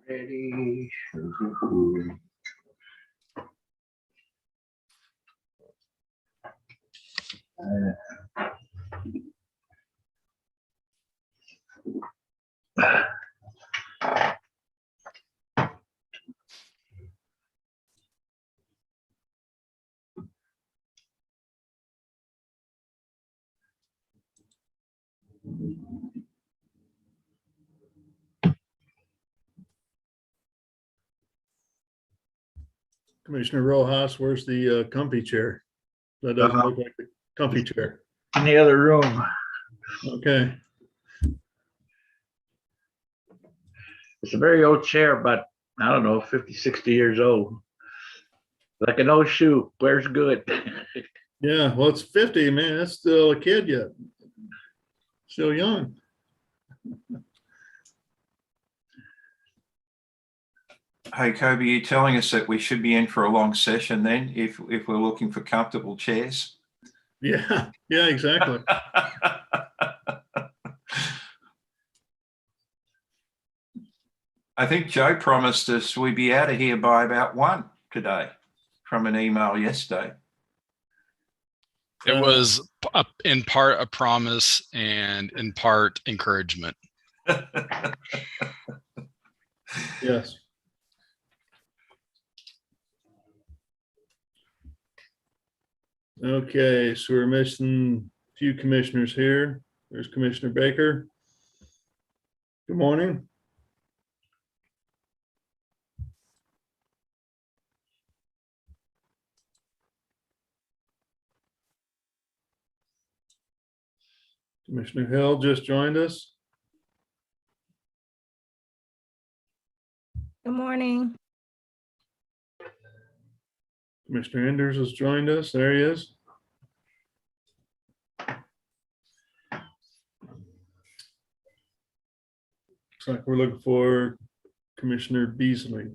Ready. Commissioner Rojas, where's the comfy chair? That doesn't look like the comfy chair. In the other room. Okay. It's a very old chair, but I don't know, 50, 60 years old. Like an old shoe, wears good. Yeah, well, it's 50, man. That's still a kid yet. Still young. Hey, Kobe, you're telling us that we should be in for a long session then if we're looking for comfortable chairs? Yeah, yeah, exactly. I think Joe promised us we'd be out of here by about 1 today from an email yesterday. It was in part a promise and in part encouragement. Yes. Okay, so we're missing a few commissioners here. There's Commissioner Baker. Good morning. Commissioner Hill just joined us. Good morning. Commissioner Enders has joined us. There he is. Looks like we're looking for Commissioner Beasley.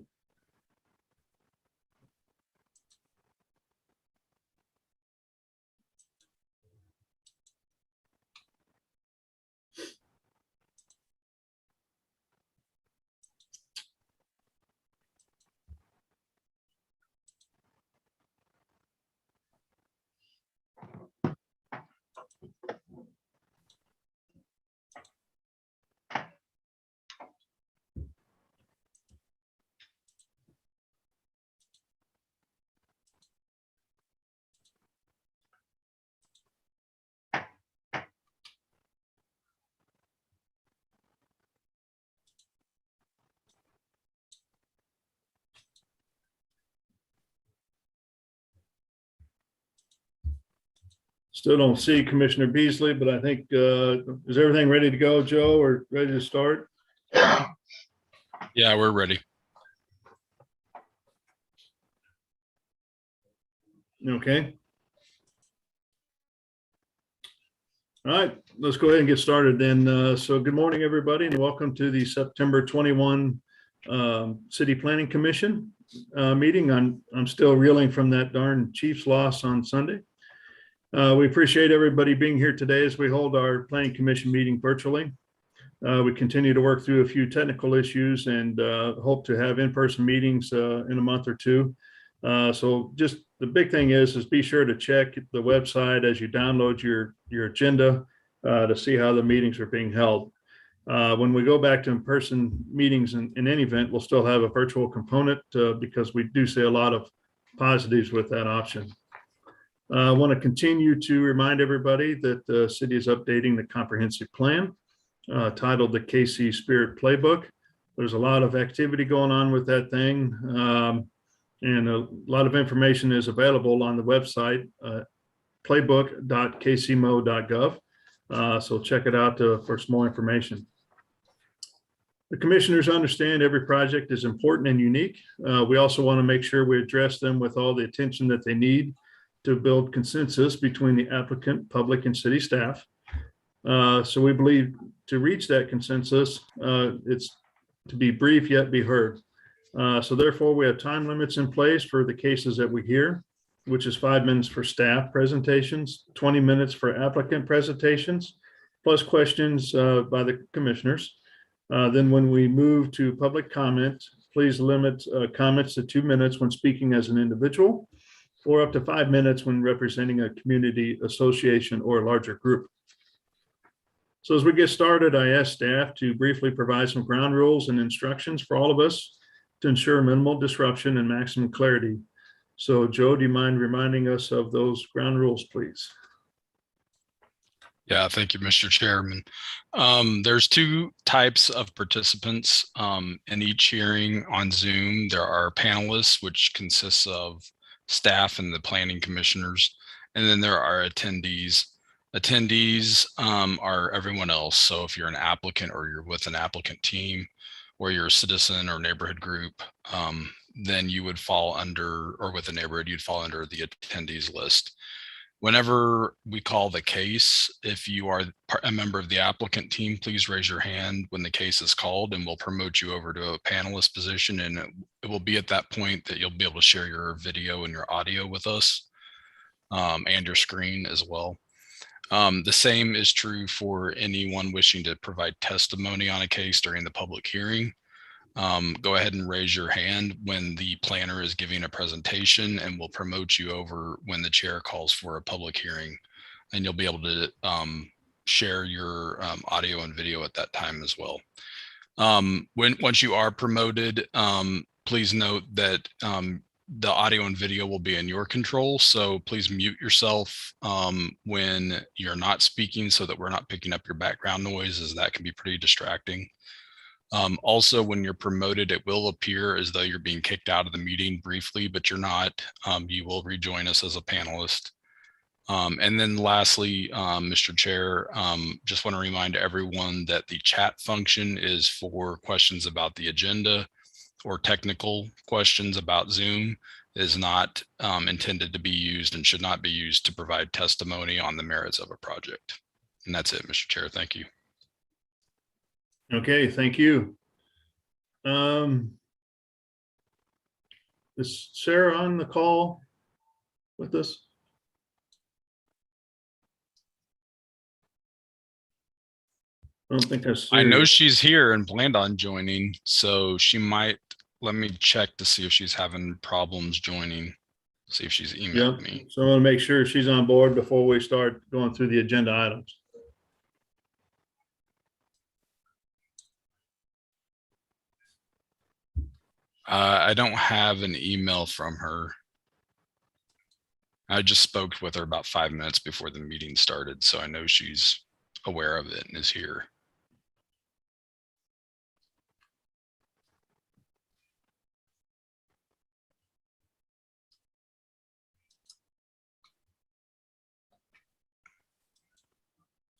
Still don't see Commissioner Beasley, but I think, is everything ready to go, Joe, or ready to start? Yeah, we're ready. Okay. All right, let's go ahead and get started then. So good morning, everybody, and welcome to the September 21 City Planning Commission meeting. I'm still reeling from that darn Chiefs loss on Sunday. We appreciate everybody being here today as we hold our Planning Commission meeting virtually. We continue to work through a few technical issues and hope to have in-person meetings in a month or two. So just the big thing is be sure to check the website as you download your agenda to see how the meetings are being held. When we go back to in-person meetings in any event, we'll still have a virtual component because we do see a lot of positives with that option. I want to continue to remind everybody that the city is updating the comprehensive plan titled the KC Spirit Playbook. There's a lot of activity going on with that thing. And a lot of information is available on the website, playbook.kcmo.gov. So check it out for some more information. The commissioners understand every project is important and unique. We also want to make sure we address them with all the attention that they need to build consensus between the applicant, public, and city staff. So we believe to reach that consensus, it's to be brief yet be heard. So therefore, we have time limits in place for the cases that we hear, which is 5 minutes for staff presentations, 20 minutes for applicant presentations, plus questions by the commissioners. Then when we move to public comment, please limit comments to 2 minutes when speaking as an individual, or up to 5 minutes when representing a community association or a larger group. So as we get started, I ask staff to briefly provide some ground rules and instructions for all of us to ensure minimal disruption and maximum clarity. So Joe, do you mind reminding us of those ground rules, please? Yeah, thank you, Mr. Chairman. There's two types of participants in each hearing on Zoom. There are panelists, which consists of staff and the planning commissioners, and then there are attendees. Attendees are everyone else. So if you're an applicant or you're with an applicant team, or you're a citizen or neighborhood group, then you would fall under, or with a neighborhood, you'd fall under the attendees list. Whenever we call the case, if you are a member of the applicant team, please raise your hand when the case is called, and we'll promote you over to a panelist position. And it will be at that point that you'll be able to share your video and your audio with us, and your screen as well. The same is true for anyone wishing to provide testimony on a case during the public hearing. Go ahead and raise your hand when the planner is giving a presentation, and we'll promote you over when the chair calls for a public hearing, and you'll be able to share your audio and video at that time as well. Once you are promoted, please note that the audio and video will be in your control. So please mute yourself when you're not speaking, so that we're not picking up your background noise, as that can be pretty distracting. Also, when you're promoted, it will appear as though you're being kicked out of the meeting briefly, but you're not. You will rejoin us as a panelist. And then lastly, Mr. Chair, just want to remind everyone that the chat function is for questions about the agenda or technical questions about Zoom. It is not intended to be used and should not be used to provide testimony on the merits of a project. And that's it, Mr. Chair. Thank you. Okay, thank you. Is Sarah on the call with us? I don't think I see her. I know she's here and planned on joining, so she might. Let me check to see if she's having problems joining. See if she's emailed me. So I want to make sure she's on board before we start going through the agenda items. I don't have an email from her. I just spoke with her about 5 minutes before the meeting started, so I know she's aware of it and is here.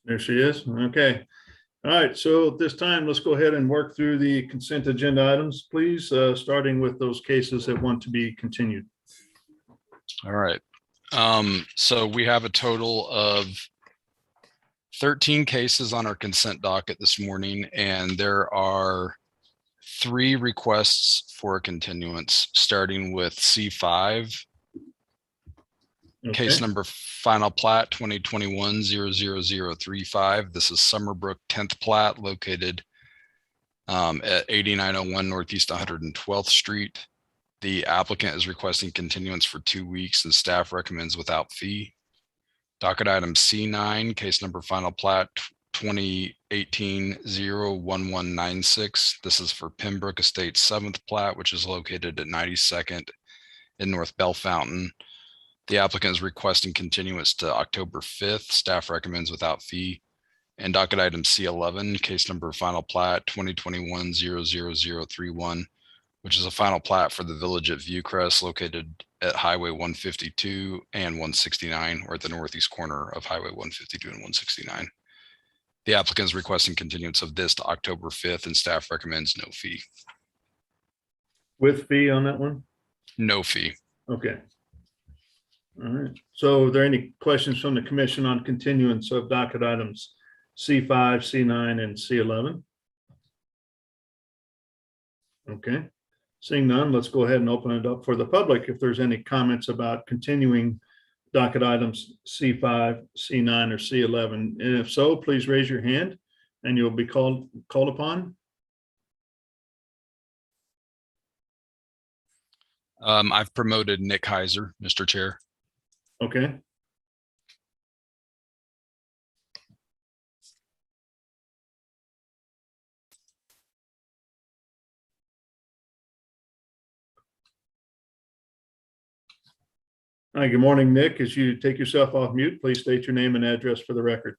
There she is. Okay. All right. So at this time, let's go ahead and work through the consent agenda items, please, starting with those cases that want to be continued. All right. So we have a total of 13 cases on our consent docket this morning, and there are 3 requests for a continuance, starting with C5. Okay. Case number final plat 2021-00035. This is Summerbrook 10th plat located at 8901 Northeast 112th Street. The applicant is requesting continuance for 2 weeks, and staff recommends without fee. Docket item C9, case number final plat 2018-01196. This is for Pembroke Estates 7th plat, which is located at 92nd in North Bell Fountain. The applicant is requesting continuance to October 5th. Staff recommends without fee. And docket item C11, case number final plat 2021-00031, which is a final plat for the Village at Viewcrest located at Highway 152 and 169, or at the northeast corner of Highway 152 and 169. The applicant is requesting continuance of this to October 5th, and staff recommends no fee. With fee on that one? No fee. Okay. All right. So are there any questions from the commission on continuance of docket items C5, C9, and C11? Okay. Seeing none, let's go ahead and open it up for the public if there's any comments about continuing docket items C5, C9, or C11. And if so, please raise your hand and you'll be called upon. I've promoted Nick Heiser, Mr. Chair. Okay. Hi, good morning, Nick. As you take yourself off mute, please state your name and address for the record.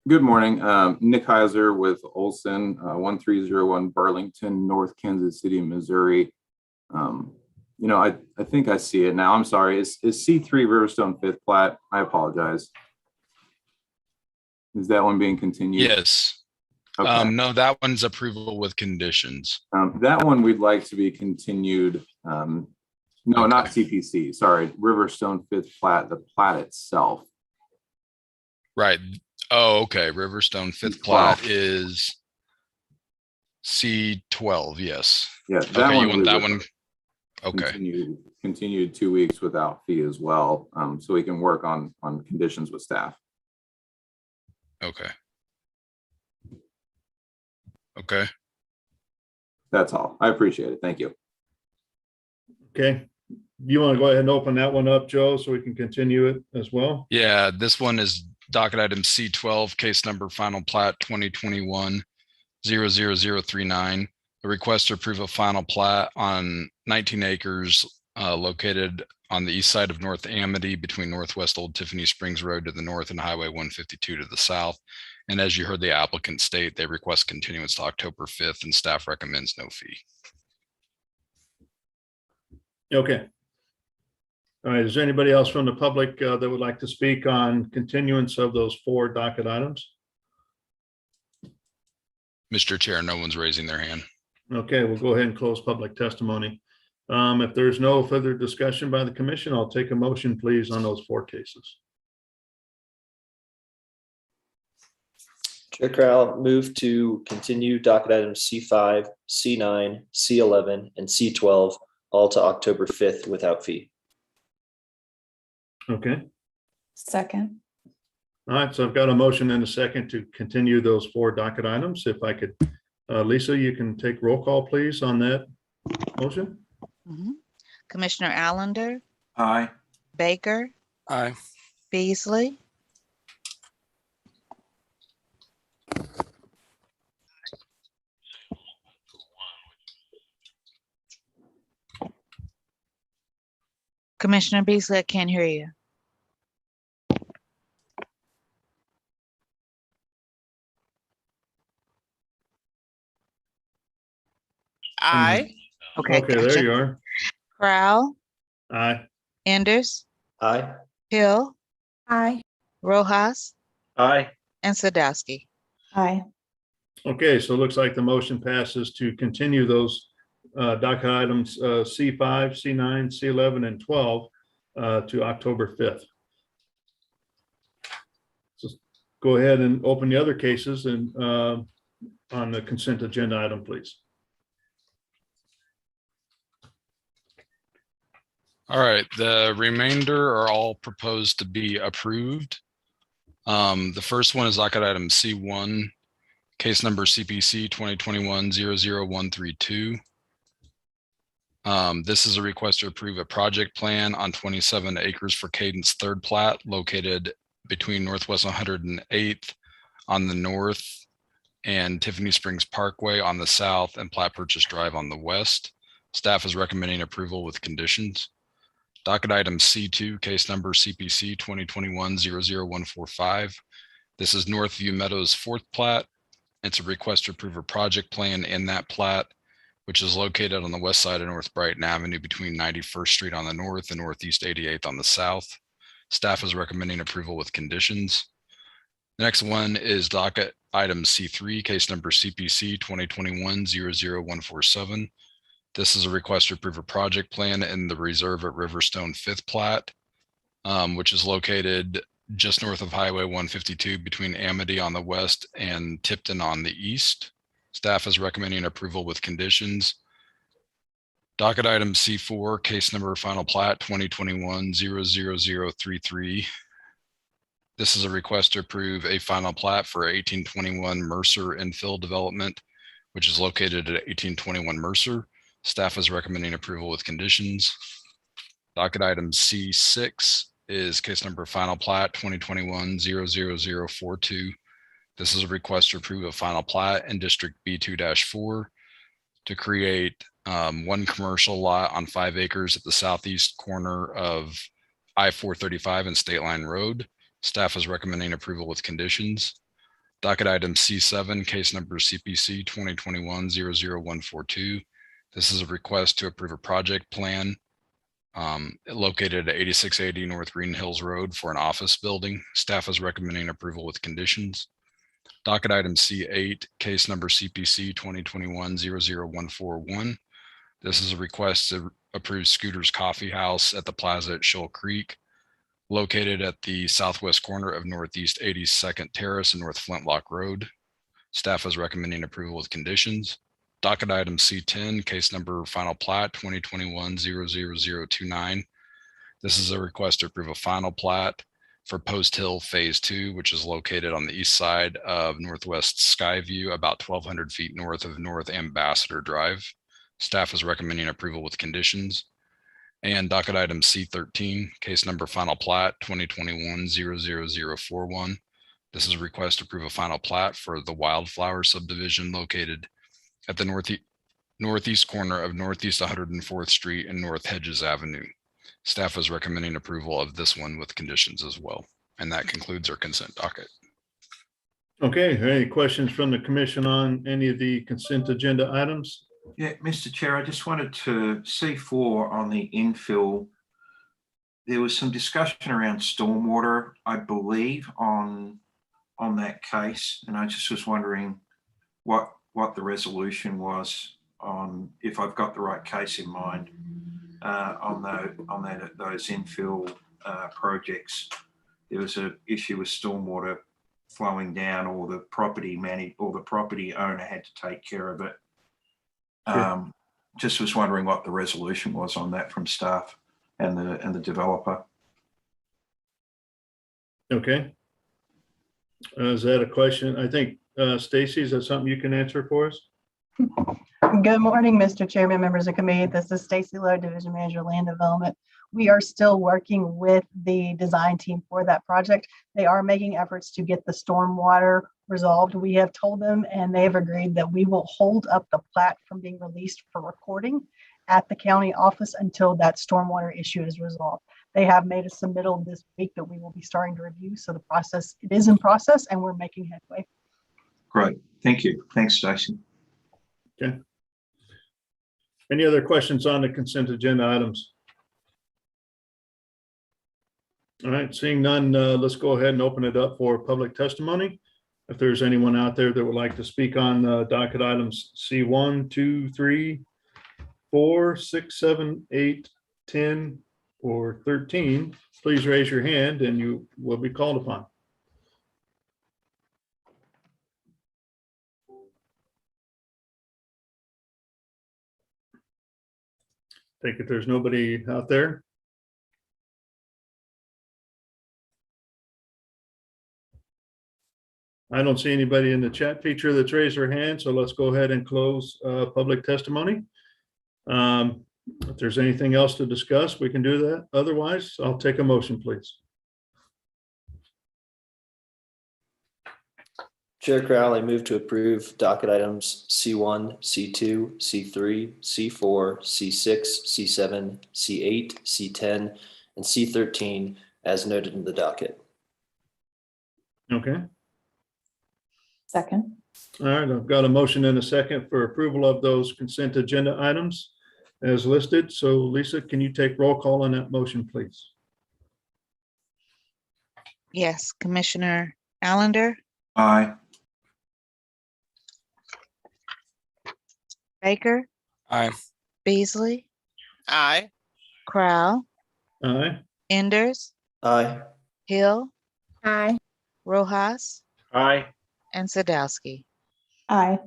Good morning. Nick Heiser with Olson, 1301 Burlington, North Kansas City, Missouri. I think I see it now. I'm sorry. Is C3 Riverstone 5th plat? I apologize. Is that one being continued? Yes. Okay. No, that one's approval with conditions. That one we'd like to be continued. No, not Okay. CPC. Sorry, Riverstone 5th plat, the plat itself. Right. Oh, okay. Riverstone 5th C12. plat is C12. Yes. Yeah, that Okay. one You want we that would one? Okay. Continued 2 weeks without fee as well, so we can work on conditions with staff. Okay. Okay. That's all. I appreciate it. Thank you. Okay. You want to go ahead and open that one up, Joe, so we can continue it as well? Yeah, this one is docket item C12, case number final plat 2021-00039. The request to approve a final plat on 19 acres located on the east side of North Amity between Northwest Old Tiffany Springs Road to the north and Highway 152 to the south. And as you heard the applicant state, they request continuance to October 5th and staff recommends no fee. Okay. All right. Is there anybody else from the public that would like to speak on continuance of those 4 docket items? Mr. Chair, no one's raising their hand. Okay, we'll go ahead and close public testimony. If there's no further discussion by the commission, I'll take a motion, please, on those 4 cases. Chair Corral, move to continue docket items C5, C9, C11, and C12, all to October 5th without fee. Okay. Second. All right, so I've got a motion and a second to continue those 4 docket items. If I could, Lisa, you can take roll call, please, on that motion. Commissioner Allender, Aye. Baker, Aye. Beasley, Commissioner Beasley, I can't hear you. Aye. Okay, Okay, there gotcha. you are. Crowell, Aye. Anders, Aye. Hill, Aye. Rojas, Aye. and Sadowski. Aye. Okay, so it looks like the motion passes to continue those docket items C5, C9, C11, and 12 to October 5th. So go ahead and open the other cases and on the consent agenda item, please. All right, the remainder are all proposed to be approved. The first one is docket item C1, case number CPC 2021-00132. This is a request to approve a project plan on 27 acres for Cadence 3rd plat located between Northwest 108th on the north and Tiffany Springs Parkway on the south and Plat Purchase Drive on the west. Staff is recommending approval with conditions. Docket item C2, case number CPC 2021-00145. This is Northview Meadows 4th plat. It's a request to approve a project plan in that plat, which is located on the west side of North Brighton Avenue between 91st Street on the north and Northeast 88th on the south. Staff is recommending approval with conditions. The next one is docket item C3, case number CPC 2021-00147. This is a request to approve a project plan in the reserve at Riverstone 5th plat, which is located just north of Highway 152 between Amity on the west and Tipton on the east. Staff is recommending approval with conditions. Docket item C4, case number final plat 2021-00033. This is a request to approve a final plat for 1821 Mercer infill development, which is located at 1821 Mercer. Staff is recommending approval with conditions. Docket item C6 is case number final plat 2021-00042. This is a request to approve a final plat in District B2-4 to create one commercial lot on 5 acres at the southeast corner of I-435 and State Line Road. Staff is recommending approval with conditions. Docket item C7, case number CPC 2021-00142. This is a request to approve a project plan located at 8680 North Green Hills Road for an office building. Staff is recommending approval with conditions. Docket item C8, case number CPC 2021-00141. This is a request to approve Scooter's Coffee House at the Plaza at Shoal Creek, located at the southwest corner of Northeast 82nd Terrace and North Flintlock Road. Staff is recommending approval with conditions. Docket item C10, case number final plat 2021-00029. This is a request to approve a final plat for Post Hill Phase 2, which is located on the east side of Northwest Skyview, about 1,200 feet north of North Ambassador Drive. Staff is recommending approval with conditions. And docket item C13, case number final plat 2021-00041. This is a request to approve a final plat for the Wildflower subdivision located at the northeast corner of Northeast 104th Street and North Hedges Avenue. Staff is recommending approval of this one with conditions as well. And that concludes our consent docket. Okay, any questions from the commission on any of the consent agenda items? Yeah, Mr. Chair, I just wanted to C4 on the infill. There was some discussion around stormwater, I believe, on that case, and I just was wondering what the resolution was on, if I've got the right case in mind, on those infill projects. There was an issue with stormwater flowing down, or the property owner had to take care of it. Just was wondering what the resolution was on that from staff and the developer. Okay. Is that a question? I think, Stacy, is that something you can answer for us? Good morning, Mr. Chairman, members of committee. This is Stacy Lowe, Division Manager, Land Development. We are still working with the design team for that project. They are making efforts to get the stormwater resolved. We have told them, and they have agreed, that we will hold up the plat from being released for recording at the county office until that stormwater issue is resolved. They have made a submittal this week that we will be starting to review. So the process, it is in process, and we're making headway. Great, thank you. Thanks, Stacy. Okay. Any other questions on the consent agenda items? All right, seeing none, let's go ahead and open it up for public testimony. If there's anyone out there that would like to speak on docket items C1, 2, 3, 4, 6, 7, 8, 10, or 13, please raise your hand and you will be called upon. Take it there's nobody out there. I don't see anybody in the chat feature that's raised their hand, so let's go ahead and close public testimony. If there's anything else to discuss, we can do that. Otherwise, I'll take a motion, please. Chair Crowley, move to approve docket items C1, C2, C3, C4, C6, C7, C8, C10, and C13 as noted in the docket. Okay. Second. All right, I've got a motion and a second for approval of those consent agenda items as listed. So Lisa, can you take roll call on that motion, please? Yes, Commissioner Allender, Aye. Baker, Aye. Beasley, Aye. Crowell, Aye. Enders, Aye. Hill, Aye. Rojas, Aye. and Sadowski. Aye.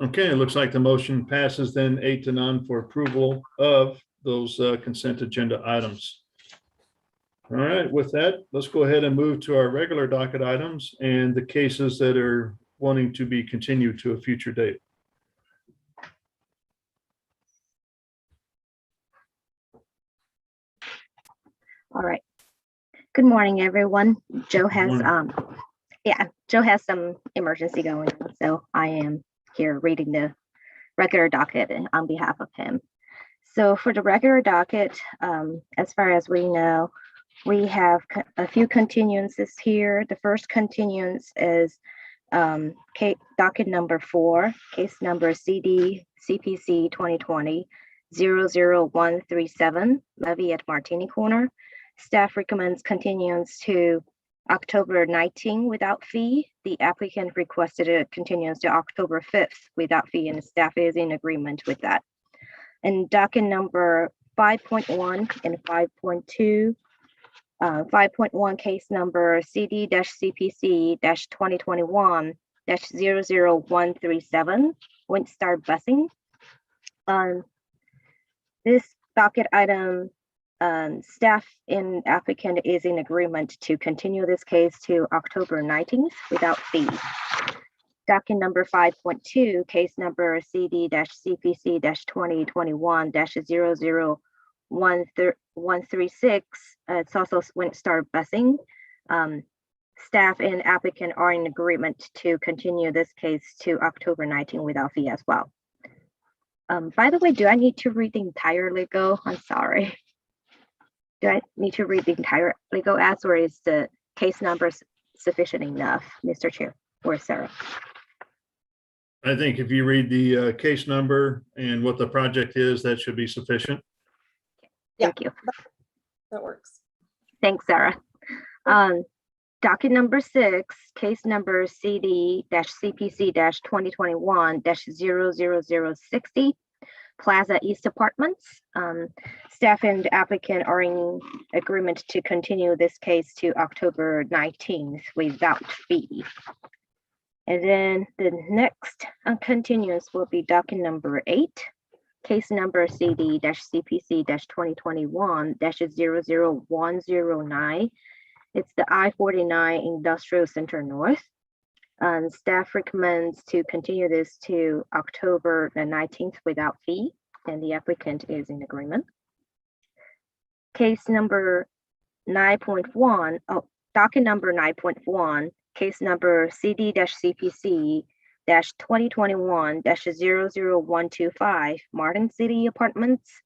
Okay, it looks like the motion passes then 8-0 for approval of those consent agenda items. All right, with that, let's go ahead and move to our regular docket items and the cases that are wanting to be continued to a future date. All right. Good morning, everyone. Joe has, Morning. Joe has some emergency going on, so I am here reading the regular docket on behalf of him. So for the regular docket, as far as we know, we have a few continuances here. The first continuance is docket number 4, case number CD CPC 2020-00137, levy at Martini Corner. Staff recommends continuance to October 19 without fee. The applicant requested a continuance to October 5th without fee, and staff is in agreement with that. And docket number 5.1 and 5.2, 5.1 case number CD-CPC-2021-00137, Windstar Busing. This docket item, staff and applicant is in agreement to continue this case to October 19th without fee. Docket number 5.2, case number CD-CPC-2021-00136. It's also Windstar Busing. Staff and applicant are in agreement to continue this case to October 19th without fee as well. By the way, do I need to read the entire legal? I'm sorry. Do I need to read the entire legal ads, or is the case number sufficient enough, Mr. Chair or Sarah? I think if you read the case number and what the project is, that should be sufficient. Thank you. That works. Thanks, Sarah. Docket number 6, case number CD-CPC-2021-00060, Plaza East Apartments. Staff and applicant are in agreement to continue this case to October 19th without fee. And then the next continuance will be docket number 8, case number CD-CPC-2021-00109. It's the I-49 Industrial Center North. Staff recommends to continue this to October the 19th without fee, and the applicant is in agreement. Case number 9.1, docket number 9.1, case number CD-CPC-2021-00125, Martin City Apartments.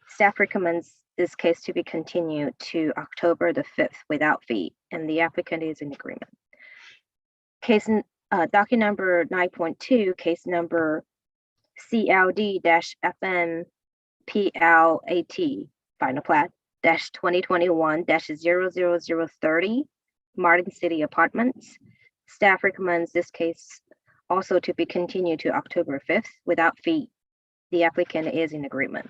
Staff recommends this case to be continued to October the 5th without fee, and the applicant is in agreement. Docket number 9.2, case number CLD-FNPLAT, final plat, -2021-00030, Martin City Apartments. Staff recommends this case also to be continued to October 5th without fee. The applicant is in agreement.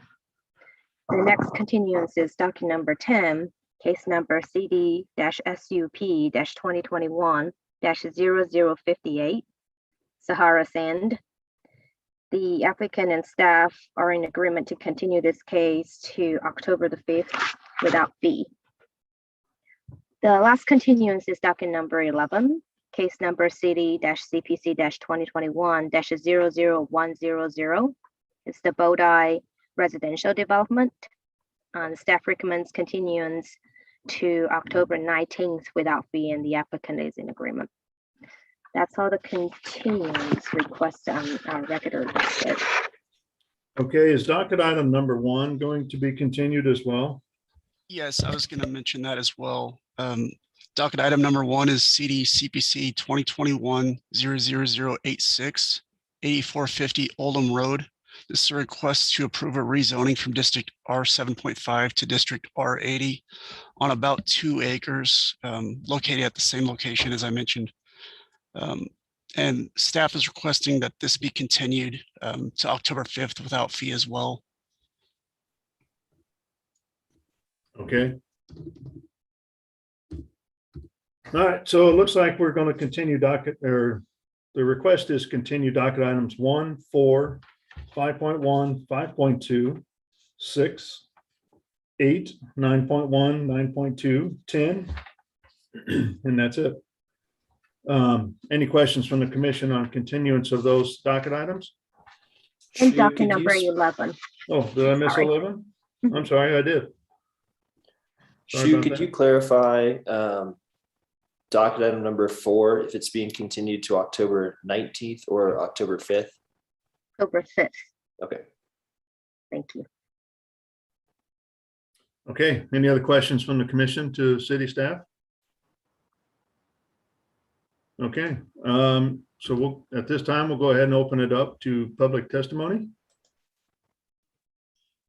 The next continuance is docket number 10, case number CD-SUP-2021-0058, Sahara Sand. The applicant and staff are in agreement to continue this case to October the 5th without fee. The last continuance is docket number 11, case number CD-CPC-2021-00100. It's the Bodai Residential Development. Staff recommends continuance to October 19th without fee, and the applicant is in agreement. That's all the continuance requests on our regular docket. Okay, is docket item number 1 going to be continued as well? Yes, I was going to mention that as well. Docket item number 1 is CD-CPC 2021-00086, 8450 Oldham Road. This is a request to approve a rezoning from District R7.5 to District R80 on about 2 acres located at the same location as I mentioned. And staff is requesting that this be continued to October 5th without fee as well. Okay. All right, so it looks like we're going to continue docket, or the request is continue docket items 1, 4, 5.1, 5.2, 6, 8, 9.1, 9.2, 10, and that's it. Any questions from the commission on continuance of those docket items? And docket number 11. Oh, did I miss Sorry. 11? I'm sorry, I did. Sorry Shu, about could that. you clarify docket item number 4, if it's being continued to October 19th or October 5th? October 5th. Okay. Thank you. Okay, any other questions from the commission to city staff? Okay, so we'll, at this time, we'll go ahead and open it up to public testimony.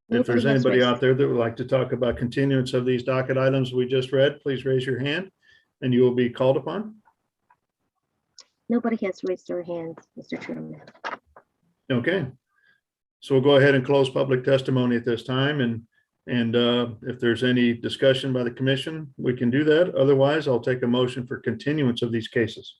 If there's Nobody has anybody raised- out there that would like to talk about continuance of these docket items we just read, please raise your hand and you will be called upon. Nobody has raised their hands, Mr. Chairman. Okay. So we'll go ahead and close public testimony at this time, and if there's any discussion by the commission, we can do that. Otherwise, I'll take a motion for continuance of these cases.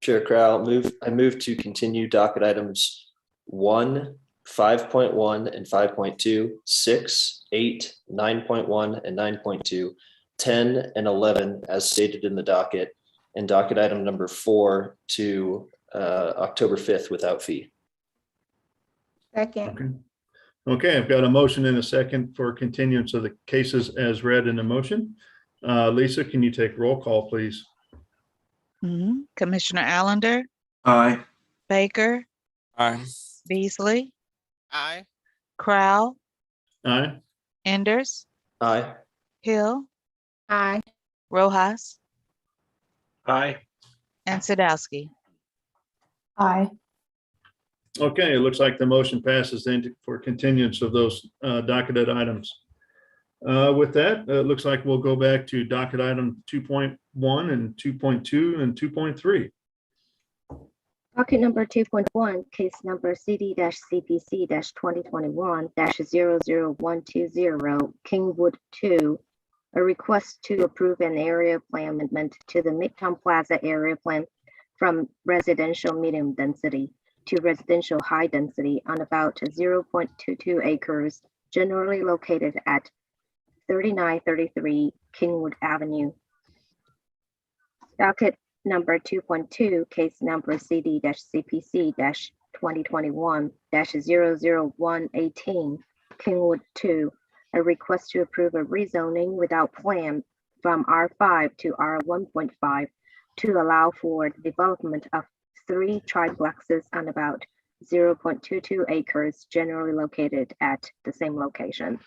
Chair Crow, I move to continue docket items 1, 5.1 and 5.2, 6, 8, 9.1 and 9.2, 10 and 11 as stated in the docket, and docket item number 4 to October 5th without fee. Second. Okay. Okay, I've got a motion and a second for continuance of the cases as read in the motion. Lisa, can you take roll call, please? Commissioner Allender, Aye. Baker, Aye. Beasley, Aye. Crowell, Aye. Enders, Aye. Hill, Aye. Rojas, Aye. and Sadowski. Aye. Okay, it looks like the motion passes then for continuance of those docketed items. With that, it looks like we'll go back to docket item 2.1 and 2.2 and 2.3. Docket number 2.1, case number CD-CPC-2021-00120, Kingwood 2, a request to approve an area plan amendment to the Midtown Plaza area plan from residential medium density to residential high density on about 0.22 acres, generally located at 3933 Kingwood Avenue. Docket number 2.2, case number CD-CPC-2021-00118, Kingwood 2, a request to approve a rezoning without plan from R5 to R1.5 to allow for the development of 3 triplexes on about 0.22 acres, generally located at the same location.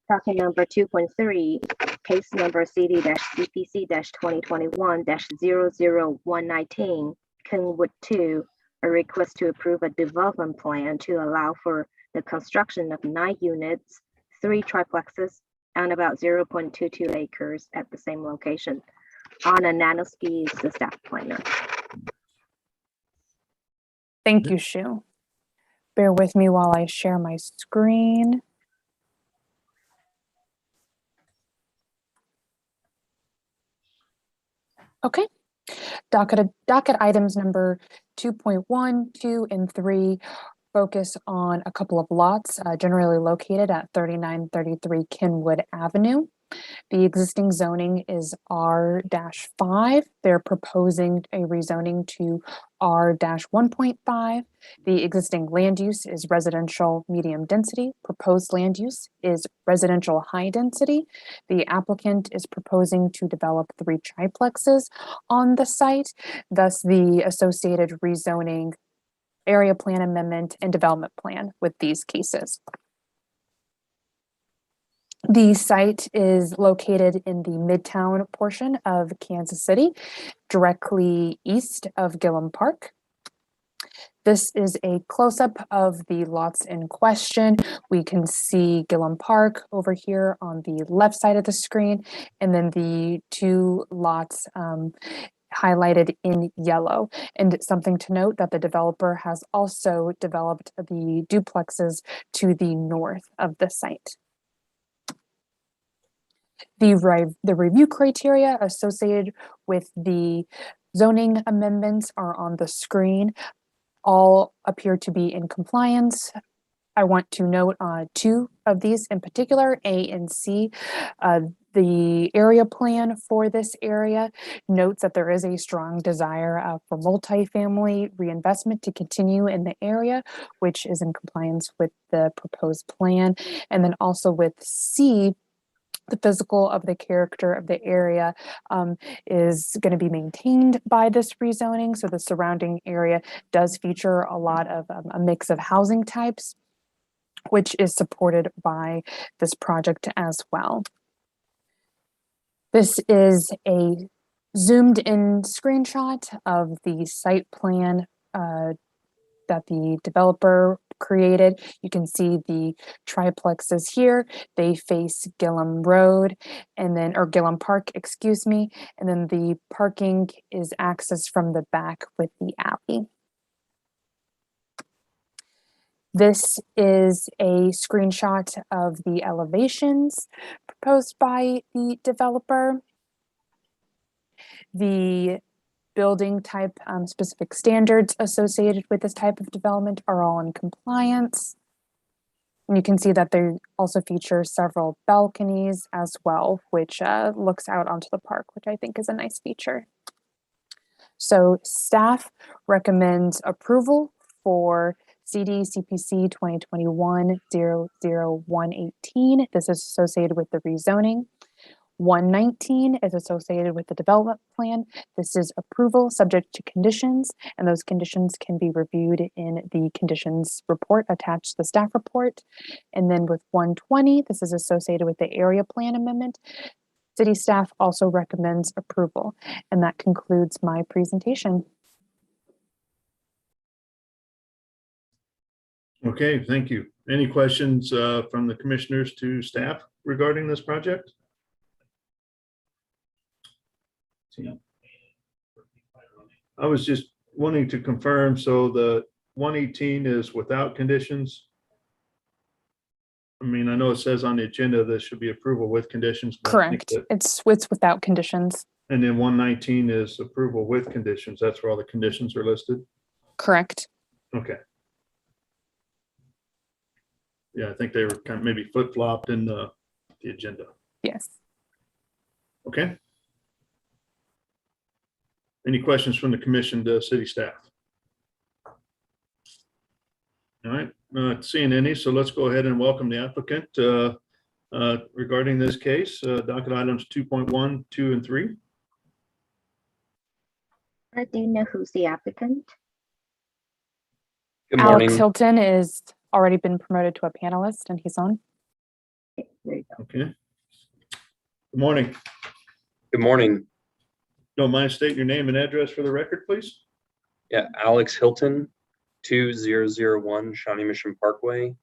Docket number 2.3, case number CD-CPC-2021-00119, Kingwood 2, a request to approve a development plan to allow for the construction of 9 units, 3 triplexes, on about 0.22 acres at the same location. Anna Nanoski is the staff planner. Thank you, Shu. Bear with me while I share my screen. Okay. Docket items number 2.1, 2, and 3 focus on a couple of lots generally located at 3933 Kenwood Avenue. The existing zoning is R-5. They're proposing a rezoning to R-1.5. The existing land use is residential medium density. Proposed land use is residential high density. The applicant is proposing to develop 3 triplexes on the site. Thus, the associated rezoning, area plan amendment, and development plan with these cases. The site is located in the Midtown portion of Kansas City, directly east of Gillum Park. This is a close-up of the lots in question. We can see Gillum Park over here on the left side of the screen, and then the 2 lots highlighted in yellow. And it's something to note that the developer has also developed the duplexes to the north of the site. The review criteria associated with the zoning amendments are on the screen. All appear to be in compliance. I want to note 2 of these in particular, A and C. The area plan for this area notes that there is a strong desire for multifamily reinvestment to continue in the area, which is in compliance with the proposed plan. And then also with C, the physical of the character of the area is going to be maintained by this rezoning. So the surrounding area does feature a lot of a mix of housing types, which is supported by this project as well. This is a zoomed in screenshot of the site plan that the developer created. You can see the triplexes here. They face Gillum Road and then, or Gillum Park, excuse me. And then the parking is accessed from the back with the alley. This is a screenshot of the elevations proposed by the developer. The building type specific standards associated with this type of development are all in compliance. And you can see that they also feature several balconies as well, which looks out onto the park, which I think is a nice feature. So staff recommends approval for CD CPC 2021-00118. This is associated with the rezoning. 119 is associated with the development plan. This is approval subject to conditions, and those conditions can be reviewed in the conditions report attached to the staff report. And then with 120, this is associated with the area plan amendment. City staff also recommends approval, and that concludes my presentation. Okay, thank you. Any questions from the commissioners to staff regarding this project? I was just wanting to confirm, so the 118 is without conditions? I mean, I know it says on the agenda this should be approval with conditions. But correct. It's without conditions. And then 119 is approval with conditions. That's where all the conditions are listed? Correct. Okay. Yeah, I think they were kind of maybe flip-flopped in the agenda. Yes. Okay. Any questions from the commission to city staff? All right, not seeing any, so let's go ahead and welcome the applicant regarding this case, docket items 2.1, 2, and 3. Do you know who's the applicant? Good morning. Alex Hilton is already been promoted to a panelist, and he's on. Okay, there you go. Okay. Good morning. Good morning. Don't mind stating your name and address for the record, please? Yeah, Alex Hilton, 2001 Shawnee Mission Parkway,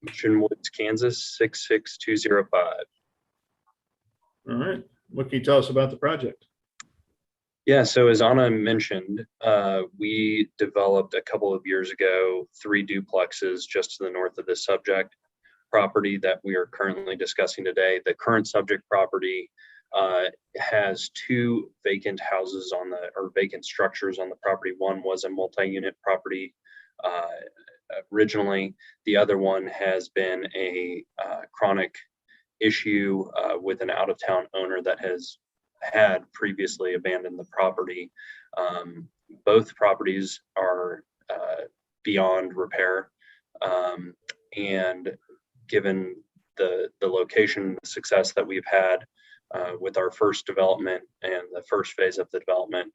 Mission Woods, Kansas, 66205. All right. What can you tell us about the project? Yeah, so as Anna mentioned, we developed a couple of years ago 3 duplexes just to the north of this subject property that we are currently discussing today. The current subject property has 2 vacant houses on the, or vacant structures on the property. One was a multi-unit property originally. The other one has been a chronic issue with an out-of-town owner that has had previously abandoned the property. Both properties are beyond repair, and given the location, the success that we've had with our first development and the first phase of the development,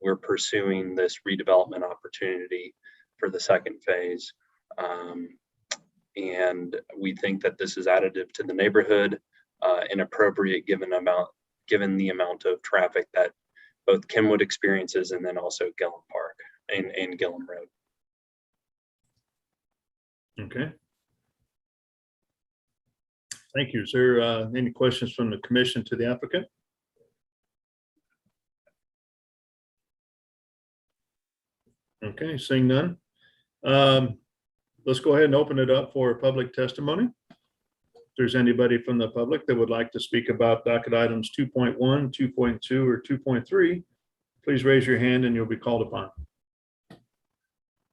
we're pursuing this redevelopment opportunity for the second phase. And we think that this is additive to the neighborhood and appropriate given the amount of traffic that both Kenwood experiences and then also Gillum Park and Gillum Road. Okay. Thank you. Is there any questions from the commission to the applicant? Okay, seeing none. Let's go ahead and open it up for public testimony. If there's anybody from the public that would like to speak about docket items 2.1, 2.2, or 2.3, please raise your hand and you'll be called upon.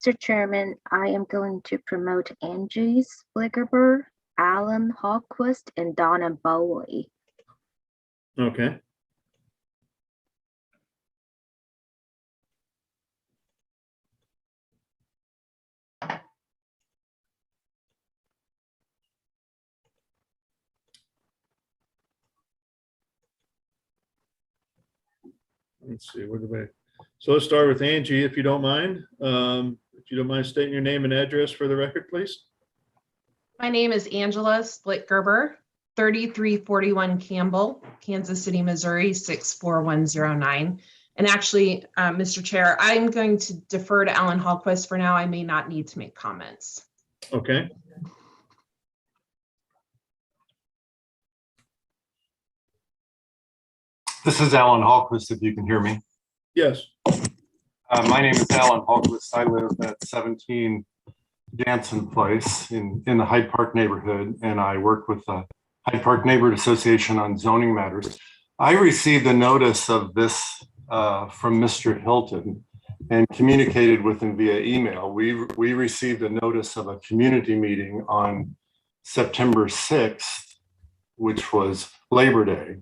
Mr. Chairman, I am going to promote Angie Spligerber. Alan Hawquist and Donna Bowie. Okay. Let's see, so let's start with Angie, if you don't mind. If you don't mind stating your name and address for the record, please. My name is Angela Splitgerber, 3341 Campbell, Kansas City, Missouri, 64109. And actually, Mr. Chair, I'm going to defer to Alan Hallquist for now. I may not need to make comments. Okay. This is Alan Hallquist, if you can hear me. Yes. My name is Alan Hallquist. I live at 17 Jansen Place in the Hyde Park neighborhood, and I work with the Hyde Park Neighborhood Association on zoning matters. I received a notice of this from Mr. Hilton and communicated with him via email. We received a notice of a community meeting on September 6th, which was Labor Day.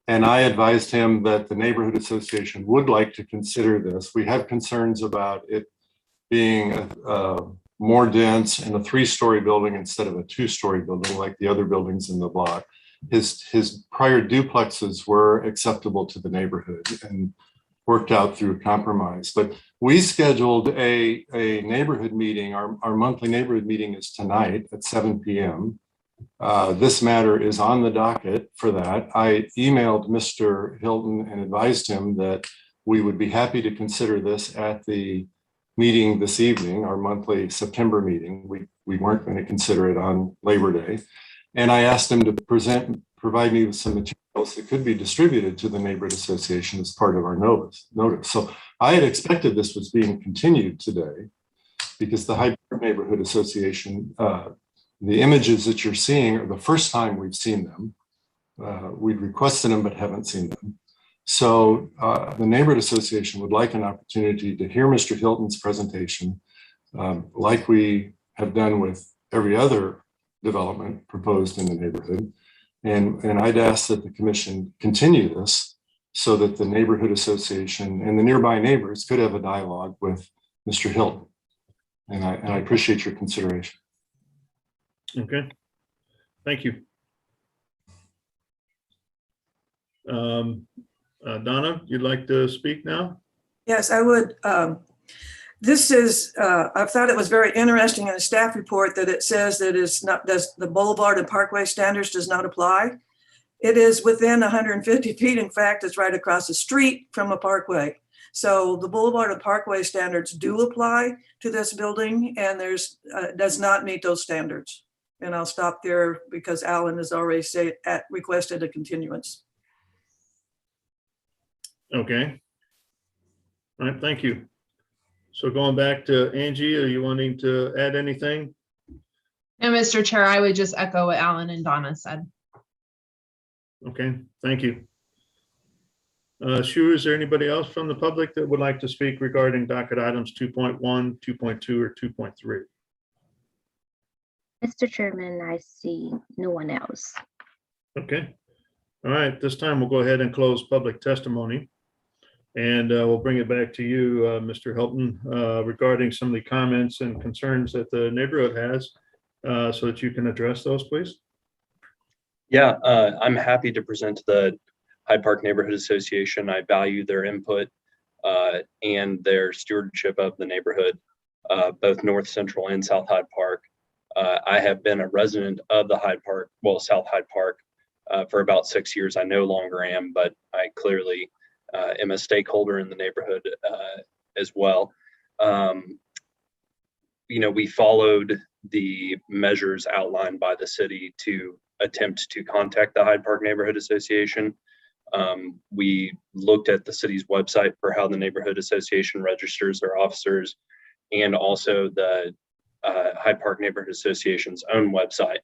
And I advised him that the neighborhood association would like to consider this. We have concerns about it being more dense in a 3-story building instead of a 2-story building like the other buildings in the block. His prior duplexes were acceptable to the neighborhood and worked out through compromise. But we scheduled a neighborhood meeting. Our monthly neighborhood meeting is tonight at 7 p.m. This matter is on the docket for that. I emailed Mr. Hilton and advised him that we would be happy to consider this at the meeting this evening, our monthly September meeting. We weren't going to consider it on Labor Day. And I asked him to provide me with some materials that could be distributed to the neighborhood association as part of our notice. So I had expected this was being continued today because the Hyde Park Neighborhood Association, the images that you're seeing are the first time we've seen them. We'd requested them, but haven't seen them. So the neighborhood association would like an opportunity to hear Mr. Hilton's presentation, like we have done with every other development proposed in the neighborhood. And I'd ask that the commission continue this so that the neighborhood association and the nearby neighbors could have a dialogue with Mr. Hilton. And I appreciate your consideration. Okay, thank you. Donna, you'd like to speak now? Yes, I would. This is, I thought it was very interesting in a staff report that it says that it's not, the Boulevard and Parkway standards does not apply. It is within 150 feet. In fact, it's right across the street from a parkway. So the Boulevard and Parkway standards do apply to this building, and there's does not meet those standards. And I'll stop there because Alan has already requested a continuance. Okay. All right, thank you. So going back to Angie, are you wanting to add anything? No, Mr. Chair, I would just echo what Alan and Donna said. Okay, thank you. Shu, is there anybody else from the public that would like to speak regarding docket items 2.1, 2.2, or 2.3? Mr. Chairman, I see no one else. Okay. All right, this time we'll go ahead and close public testimony. And we'll bring it back to you, Mr. Hilton, regarding some of the comments and concerns that the neighborhood has, so that you can address those, please. Yeah, I'm happy to present to the Hyde Park Neighborhood Association. I value their input and their stewardship of the neighborhood, both North Central and South Hyde Park. I have been a resident of the Hyde Park, well, South Hyde Park, for about 6 years. I no longer am, but I clearly am a stakeholder in the neighborhood as well. You know, we followed the measures outlined by the city to attempt to contact the Hyde Park Neighborhood Association. We looked at the city's website for how the neighborhood association registers their officers, and also the Hyde Park Neighborhood Association's own website.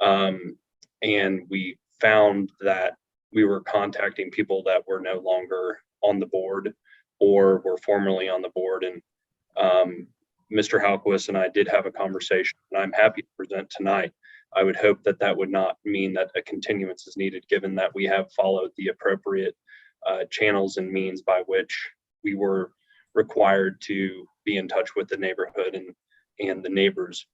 And we found that we were contacting people that were no longer on the board or were formerly on the board. And Mr. Halquist and I did have a conversation, and I'm happy to present tonight I would hope that that would not mean that a continuance is needed, given that we have followed the appropriate channels and means by which we were required to be in touch with the neighborhood and the neighbors.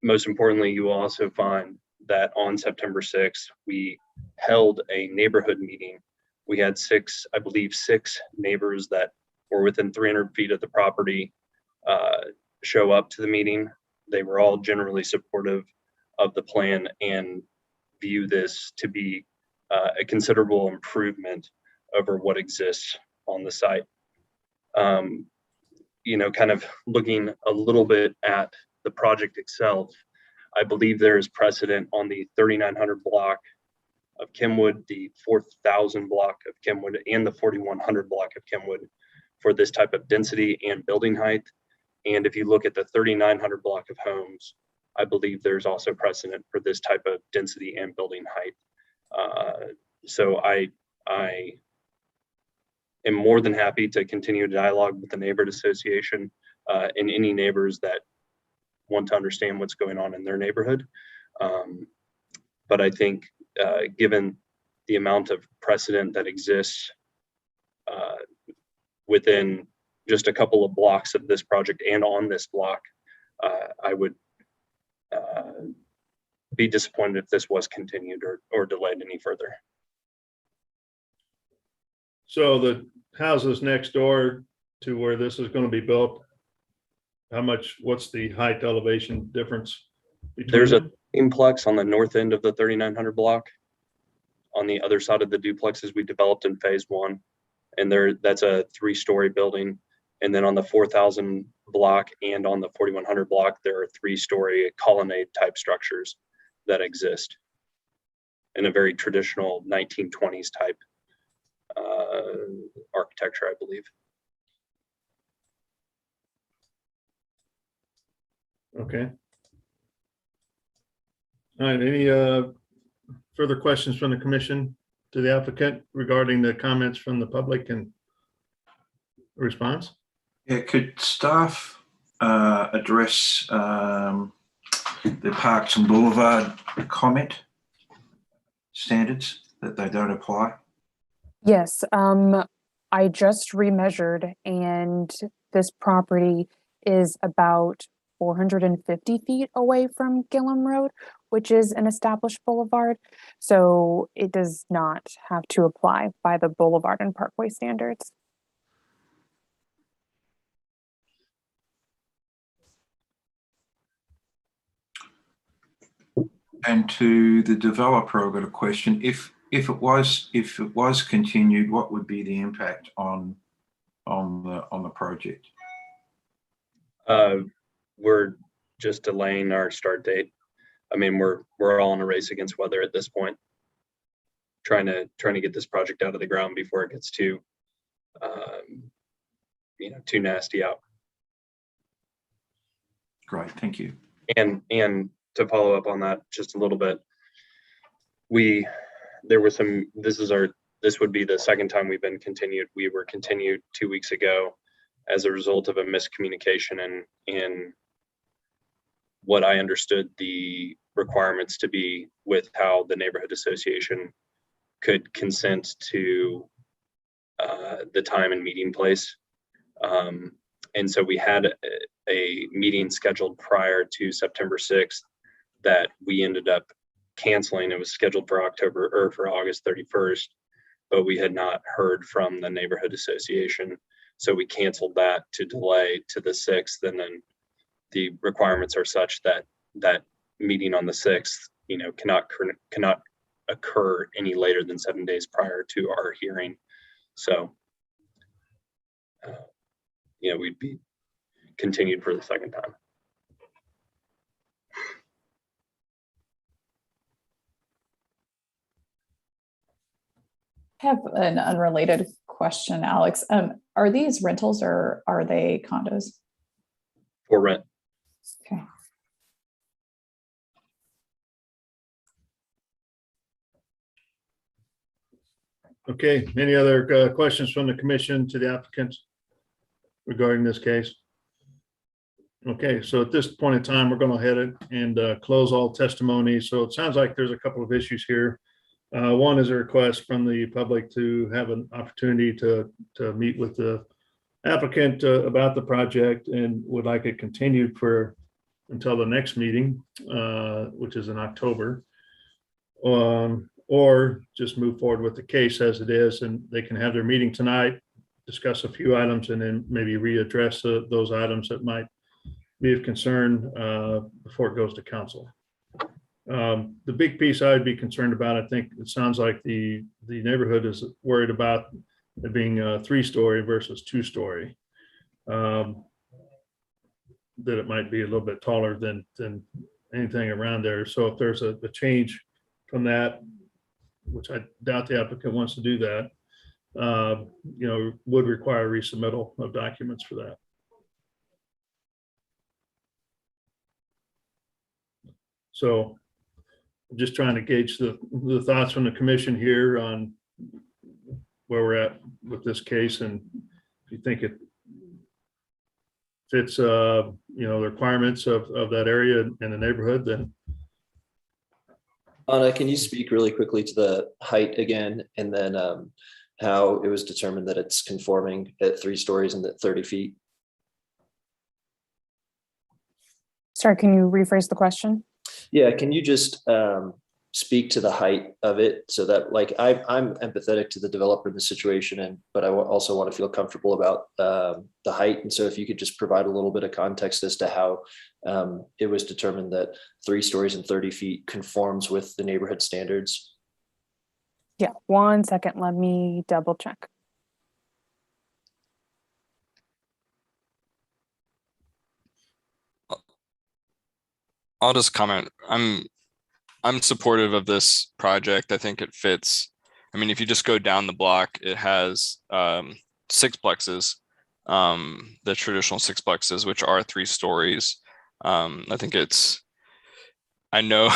Most importantly, you will also find that on September 6th, we held a neighborhood meeting. We had six neighbors that were within 300 feet of the property show up to the meeting. They were all generally supportive of the plan and view this to be a considerable improvement over what exists on the site. You know, kind of looking a little bit at the project itself, I believe there is precedent on the 3900 block of Kenwood, the 4000 block of Kenwood, and the 4100 block of Kenwood for this type of density and building height. And if you look at the 3900 block of homes, I believe there's also precedent for this type of density and building height. So I am more than happy to continue dialogue with the neighborhood association and any neighbors that want to understand what's going on in their neighborhood. But I think given the amount of precedent that exists within just a couple of blocks of this project and on this block, I would be disappointed if this was continued or delayed any further. So the houses next door to where this is going to be built, what's the height elevation difference between There's them? a duplex on the north end of the 3900 block on the other side of the duplexes we developed in phase 1. And that's a 3-story building. And then on the 4000 block and on the 4100 block, there are 3-story colonnade type structures that exist in a very traditional 1920s type architecture, I believe. Okay. All right, any further questions from the commission to the applicant regarding the comments from the public and response? Yeah, could staff address the Parks and Boulevard comment standards, that they don't apply? Yes, I just remeasured and this property is about 450 feet away from Gillum Road, which is an established boulevard. So it does not have to apply by the boulevard and parkway standards. And to the developer, I've got a question. If it was continued, what would be the impact on the project? We're just delaying our start date. I mean, we're all in a race against weather at this point, trying to get this project out of the ground before it gets too too nasty out. Great, thank you. And to follow up on that just a little bit, this would be the second time we've been continued. We were continued 2 weeks ago as a result of a miscommunication in what I understood the requirements to be with how the neighborhood association could consent to the time and meeting place. And so we had a meeting scheduled prior to September 6th that we ended up canceling. It was scheduled for August 31st, but we had not heard from the neighborhood association. So we canceled that to delay to the 6th. And then the requirements are such that that meeting on the 6th, cannot occur any later than 7 days prior to our hearing. So, we'd be continued for the second time. I have an unrelated question, Alex. Are these rentals or are they condos? For rent. Okay. Okay, any other questions from the commission to the applicant regarding this case? Okay, so at this point in time, we're going to head it and close all testimony. So it sounds like there's a couple of issues here. One is a request from the public to have an opportunity to meet with the applicant about the project and would like it continued for until the next meeting, which is in October. Or just move forward with the case as it is, and they can have their meeting tonight, discuss a few items, and then maybe readdress those items that might be of concern before it goes to council. The big piece I'd be concerned about, I think it sounds like the neighborhood is worried about it being a 3-story versus 2-story. That it might be a little bit taller than anything around there. So if there's a change from that, which I doubt the applicant wants to do that, would require resubmittal of documents for that. So I'm just trying to gauge the thoughts from the commission here on where we're at with this case, and if you think it fits, the requirements of that area and the neighborhood, then. Anna, can you speak really quickly to the height again, and then how it was determined that it's conforming at 3 stories and at 30 feet? Sorry, can you rephrase the question? Yeah, can you just speak to the height of it, so that, like, I'm empathetic to the developer in the situation, but I also want to feel comfortable about the height. And so if you could just provide a little bit of context as to how it was determined that 3 stories and 30 feet conforms with the neighborhood standards. Yeah, 1 second. Let me double check. I'll just comment. I'm supportive of this project. I think it fits. I mean, if you just go down the block, it has 6plexes, the traditional 6plexes, which are 3 stories. I think I know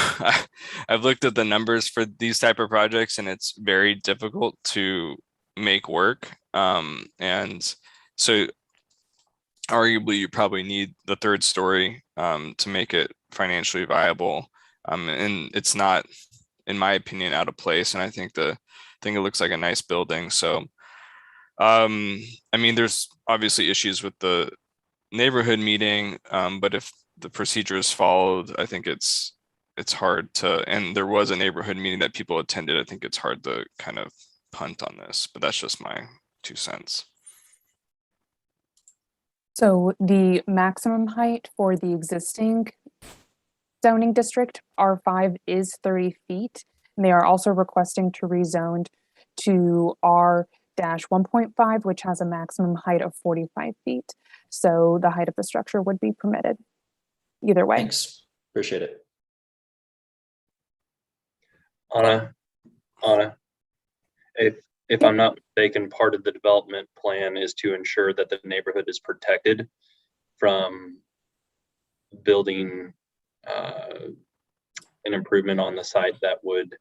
I've looked at the numbers for these type of projects, and it's very difficult to make work. And so arguably you probably need the 3rd story to make it financially viable. And it's not, in my opinion, out of place. And I think it looks like a nice building. So, I mean, there's obviously issues with the neighborhood meeting, but if the procedure is followed, I think it's hard to, and there was a neighborhood meeting that people attended. I think it's hard to kind of punt on this, but that's just my 2 cents. So the maximum height for the existing zoning district R5 is 30 feet. And they are also requesting to rezone to R-1.5, which has a maximum height of 45 feet. So the height of the structure would be permitted either way. Thanks, appreciate it. Anna, if I'm not mistaken, part of the development plan is to ensure that the neighborhood is protected from building an improvement on the site that would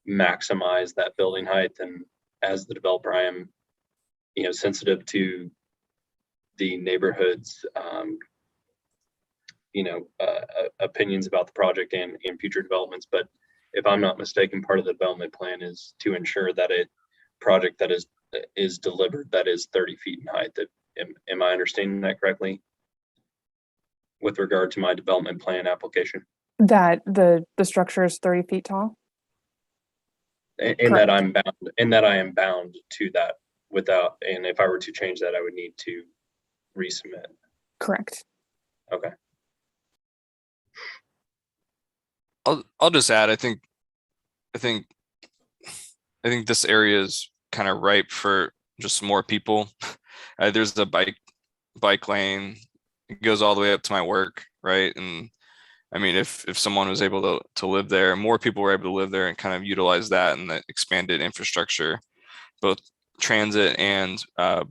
maximize that building height. And as the developer, I am, sensitive to the neighborhood's, opinions about the project and future developments. But if I'm not mistaken, part of the development plan is to ensure that a project that is delivered that is 30 feet in height. That am I understanding that correctly? With regard to my development plan application, That the structure is 30 feet tall. in that I am bound to that without, and if I were to change that, I would need to resubmit. Correct. Okay. I'll just add, I think this area is kind of ripe for just more people. There's the bike lane. It goes all the way up to my work, right? And I mean, if someone was able to live there, more people were able to live there and kind of utilize that and the expanded infrastructure, both transit and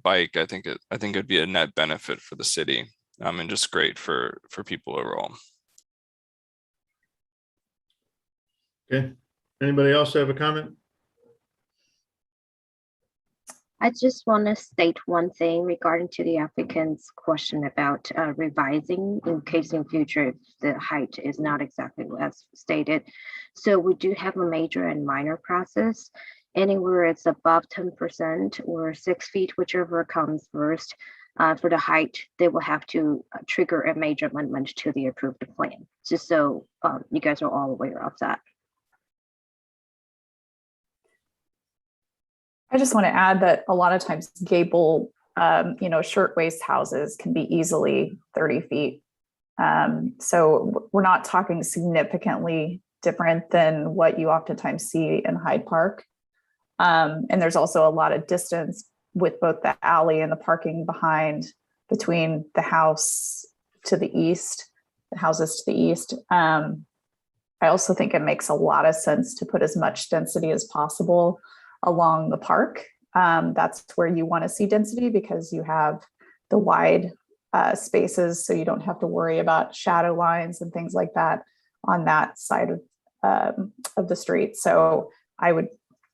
bike, I think it'd be a net benefit for the city, and just great for people overall. Okay, anybody else have a comment? I just want to state one thing regarding to the applicant's question about revising in case in future if the height is not exactly as stated. So we do have a major and minor process. Anywhere it's above 10% or 6 feet, whichever comes first. For the height, they will have to trigger a major amendment to the approved plan, just so you guys are all aware of that. I just want to add that a lot of times gable, shirtwaist houses can be easily 30 feet. So we're not talking significantly different than what you oftentimes see in Hyde Park. And there's also a lot of distance with both the alley and the parking behind between the house to the east, the houses to the east. I also think it makes a lot of sense to put as much density as possible along the park. That's where you want to see density because you have the wide spaces, so you don't have to worry about shadow lines and things like that on that side of the street. So I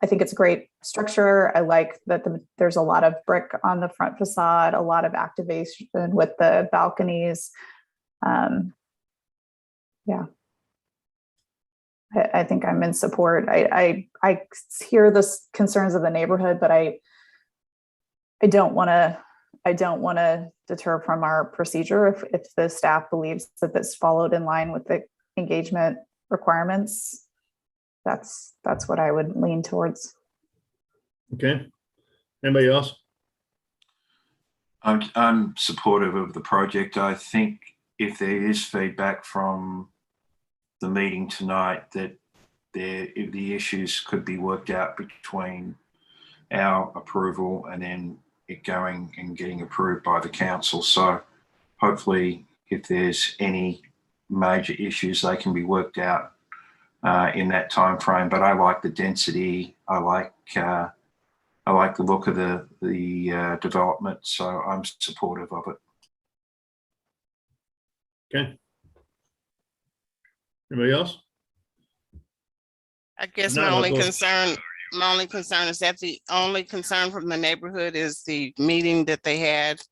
think it's a great structure. I like that there's a lot of brick on the front facade, a lot of activation with the balconies. Yeah. I think I'm in support. I hear the concerns of the neighborhood, but I don't want to deter from our procedure if the staff believes that this followed in line with the engagement requirements. That's what I would lean towards. Okay. Anybody else? I'm supportive of the project. I think if there is feedback from the meeting tonight that if the issues could be worked out between our approval and then it going and getting approved by the council. So hopefully if there's any major issues, they can be worked out in that time frame. But I like the density. I like the look of the development. So I'm supportive of it. Okay. Anybody else? I guess No, my only go ahead. concern is that the only concern from the neighborhood is the meeting that they had,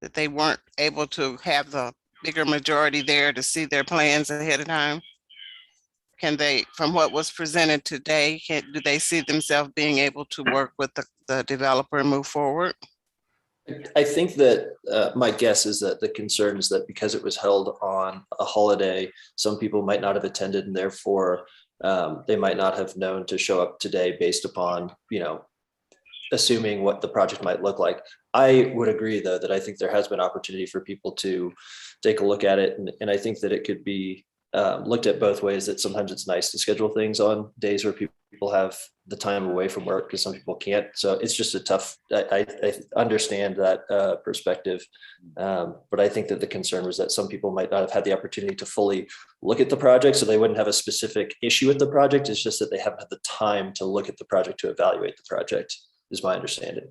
that they weren't able to have the bigger majority there to see their plans ahead of time. Can they, from what was presented today, do they see themselves being able to work with the developer and move forward? I think that my guess is that the concern is that because it was held on a holiday, some people might not have attended, and therefore they might not have known to show up today based upon, assuming what the project might look like. I would agree, though, that I think there has been opportunity for people to take a look at it. And I think that it could be looked at both ways, that sometimes it's nice to schedule things on days where people have the time away from work because some people can't. So it's just a tough, I understand that perspective. But I think that the concern was that some people might not have had the opportunity to fully look at the project, so they wouldn't have a specific issue with the project. It's just that they haven't had the time to look at the project, to evaluate the project, is my understanding.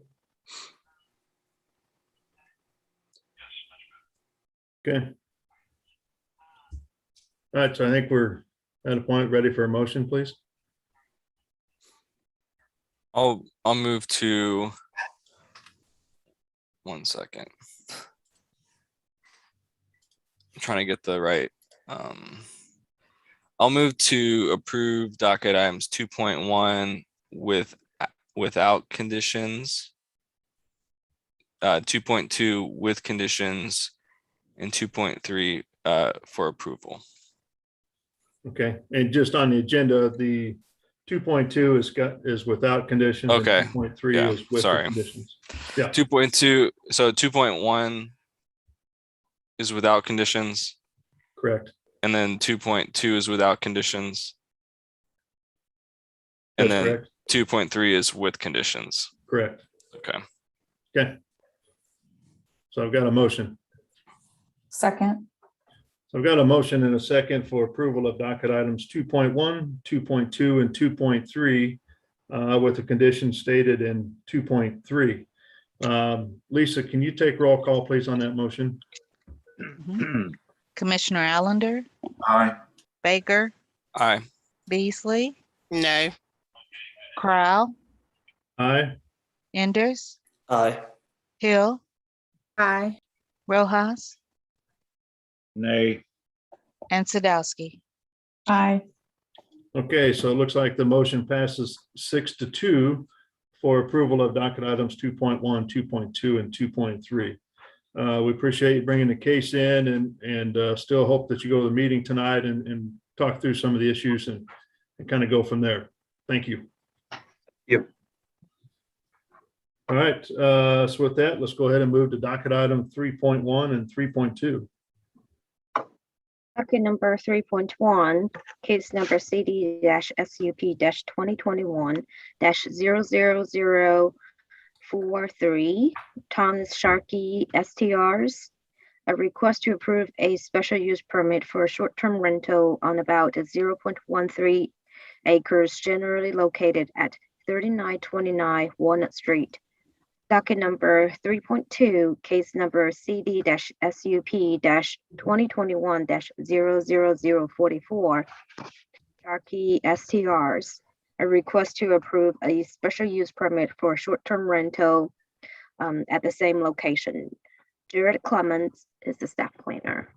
Okay. All right, so I think we're at a point ready for a motion, please. I'll move to, one second. I'm trying to get the right. I'll move to approve docket items 2.1 without conditions, 2.2 with conditions, and 2.3 for approval. Okay, and just on the agenda, the 2.2 is without conditions. Okay. And 2.3 Yeah, is with sorry. the conditions. Yeah. 2.2. So 2.1 is without conditions. Correct. And then 2.2 is without conditions. And That's then correct. 2.3 is with conditions. Correct. Okay. Okay. So I've got a motion. Second. So I've got a motion and a second for approval of docket items 2.1, 2.2, and 2.3 with the conditions stated in 2.3. Lisa, can you take roll call, please, on that motion? Commissioner Allender, Aye. Baker, Aye. Beasley, No. Crowell, Aye. Enders, Aye. Hill, Aye. Rojas, Nay. and Sadowski. Aye. Okay, so it looks like the motion passes 6-2 for approval of docket items 2.1, 2.2, and 2.3. We appreciate you bringing the case in and still hope that you go to the meeting tonight and talk through some of the issues and kind of go from there. Thank you. Yep. All right, so with that, let's go ahead and move to docket item 3.1 and 3.2. Docket number 3.1, case number CD-SUP-2021-00043, Thomas Sharkey STRs. A request to approve a special use permit for a short-term rental on about 0.13 acres generally located at 3929 Walnut Street. Docket number 3.2, case number CD-SUP-2021-00044, Sharkey STRs. A request to approve a special use permit for short-term rental at the same location. Jared Clements is the staff planner.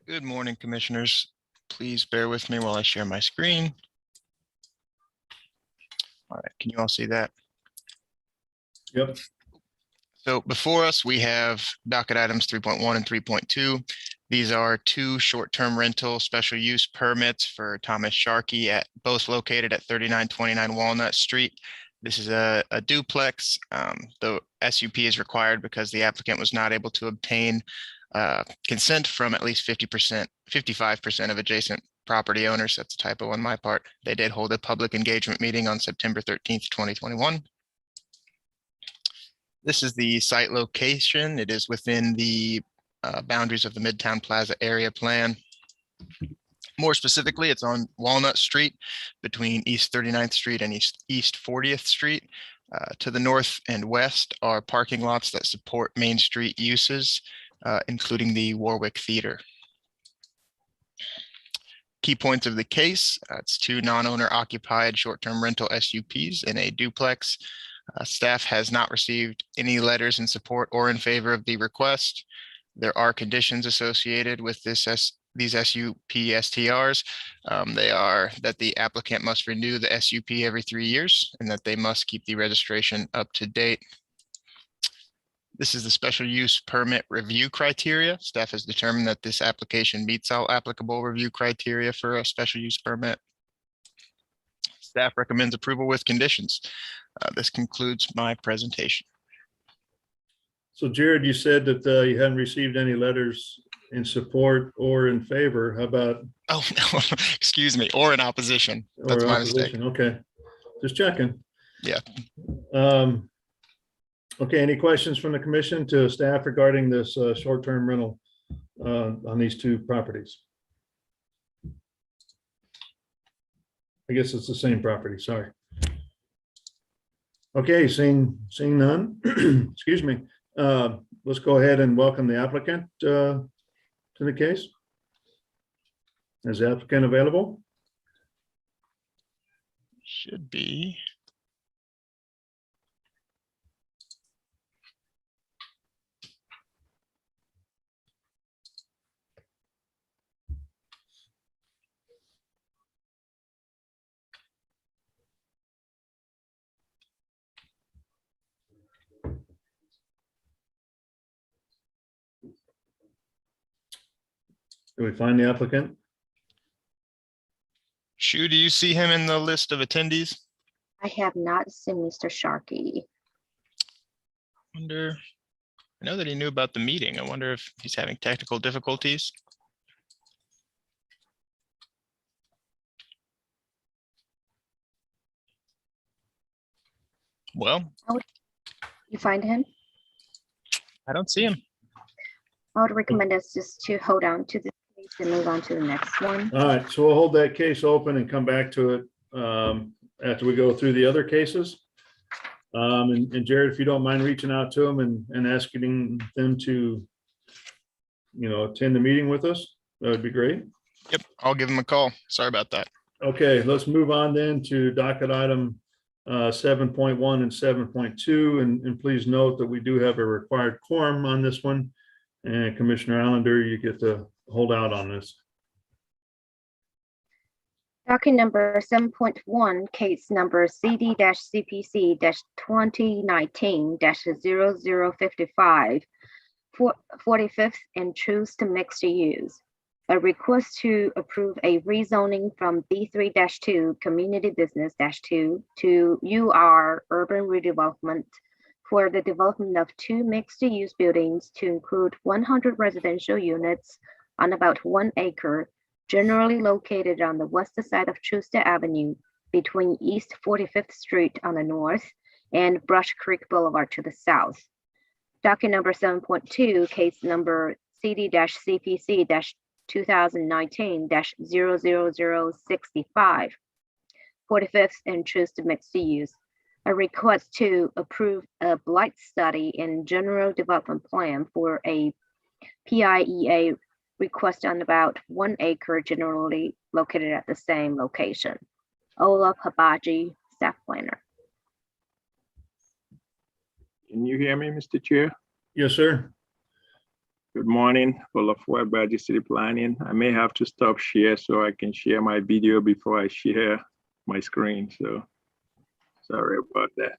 Good morning, commissioners. Please bear with me while I share my screen. All right, can you all see that? Yep. So before us, we have docket items 3.1 and 3.2. These are two short-term rental special use permits for Thomas Sharkey at both located at 3929 Walnut Street. This is a duplex. The SUP is required because the applicant was not able to obtain consent from at least 55% of adjacent property owners. That's a typo on my part. They did hold a public engagement meeting on September 13th, 2021. This is the site location. It is within the boundaries of the Midtown Plaza area plan. More specifically, it's on Walnut Street between East 39th Street and East 40th Street. To the north and west are parking lots that support Main Street uses, including the Warwick Theater. Key points of the case, it's two non-owner occupied short-term rental SUPs in a duplex. Staff has not received any letters in support or in favor of the request. There are conditions associated with these SUP STRs. They are that the applicant must renew the SUP every 3 years and that they must keep the registration up to date. This is the special use permit review criteria. Staff has determined that this application meets all applicable review criteria for a special use permit. Staff recommends approval with conditions. This concludes my presentation. So Jared, you said that you hadn't received any letters in support or in favor. How about? Oh, no, excuse me, or in opposition. That's my mistake. Okay, just checking. Yeah. Okay, any questions from the commission to staff regarding this short-term rental on these two properties? I guess it's the same property, sorry. Okay, seeing none, excuse me. Let's go ahead and welcome the applicant to the case. Is the applicant available? Should be. Did we find the applicant? Shu, do you see him in the list of attendees? I have not seen Mr. Sharkey. I know that he knew about the meeting. I wonder if he's having technical difficulties. Well, You find him? I don't see him. I would recommend us just to hold on to this case and move on to the next one. All right, so we'll hold that case open and come back to it after we go through the other cases. And Jared, if you don't mind reaching out to them and asking them to, attend the meeting with us, that would be great. Yep, I'll give him a call. Sorry about that. Okay, let's move on then to docket item 7.1 and 7.2. And please note that we do have a required quorum on this one. And Commissioner Allender, you get to hold out on this. Docket number 7.1, case number CD-CPC-2019-0055, 45th and Troost mixed use. A request to approve a rezoning from B3-2 Community Business-2 to UR Urban Redevelopment for the development of 2 mixed-use buildings to include 100 residential units on about 1 acre, generally located on the west side of Troost Avenue between East 45th Street on the north and Brush Creek Boulevard to the south. Docket number 7.2, case number CD-CPC-2019-00065, 45th and Troost mixed use. A request to approve a blight study and general development plan for a PIEA request on about 1 acre, generally located at the same location. Ola Pabaji, staff planner. Can you hear me, Mr. Chair? Yes, sir. Good morning, Ola Pabaji, City Planning. I may have to stop share so I can share my video before I share my screen. So sorry about that.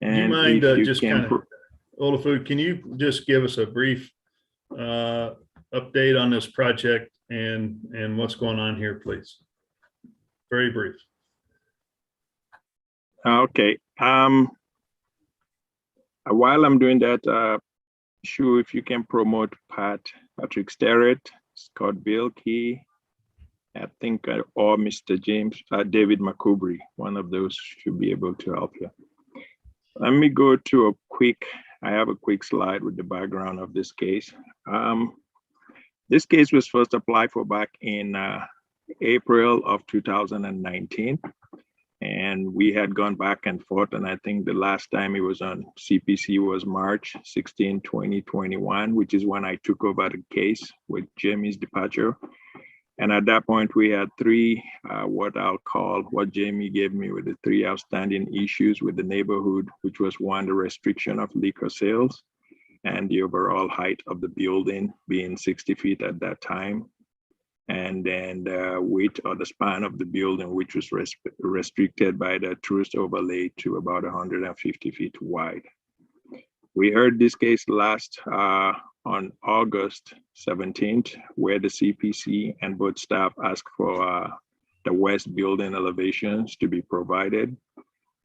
Do you mind just kind of, Olafu, can you just give us a brief update on this project and what's going on here, please? Very brief. Okay. While I'm doing that, sure, if you can promote Patrick Sterrett, Scott Bilkey, I think, or Mr. James, David McCoubry, one of those should be able to help you. Let me go to I have a quick slide with the background of this case. This case was first applied for back in April of 2019. And we had gone back and forth. And I think the last time it was on CPC was March 16, 2021, which is when I took over the case with Jamie's departure. And at that point, we had 3, what Jamie gave me with the 3 outstanding issues with the neighborhood, which was 1, the restriction of liquor sales and the overall height of the building being 60 feet at that time. And then the width or the span of the building, which was restricted by the tourist overlay to about 150 feet wide. We heard this case last on August 17th, where the CPC and both staff asked for the west building elevations to be provided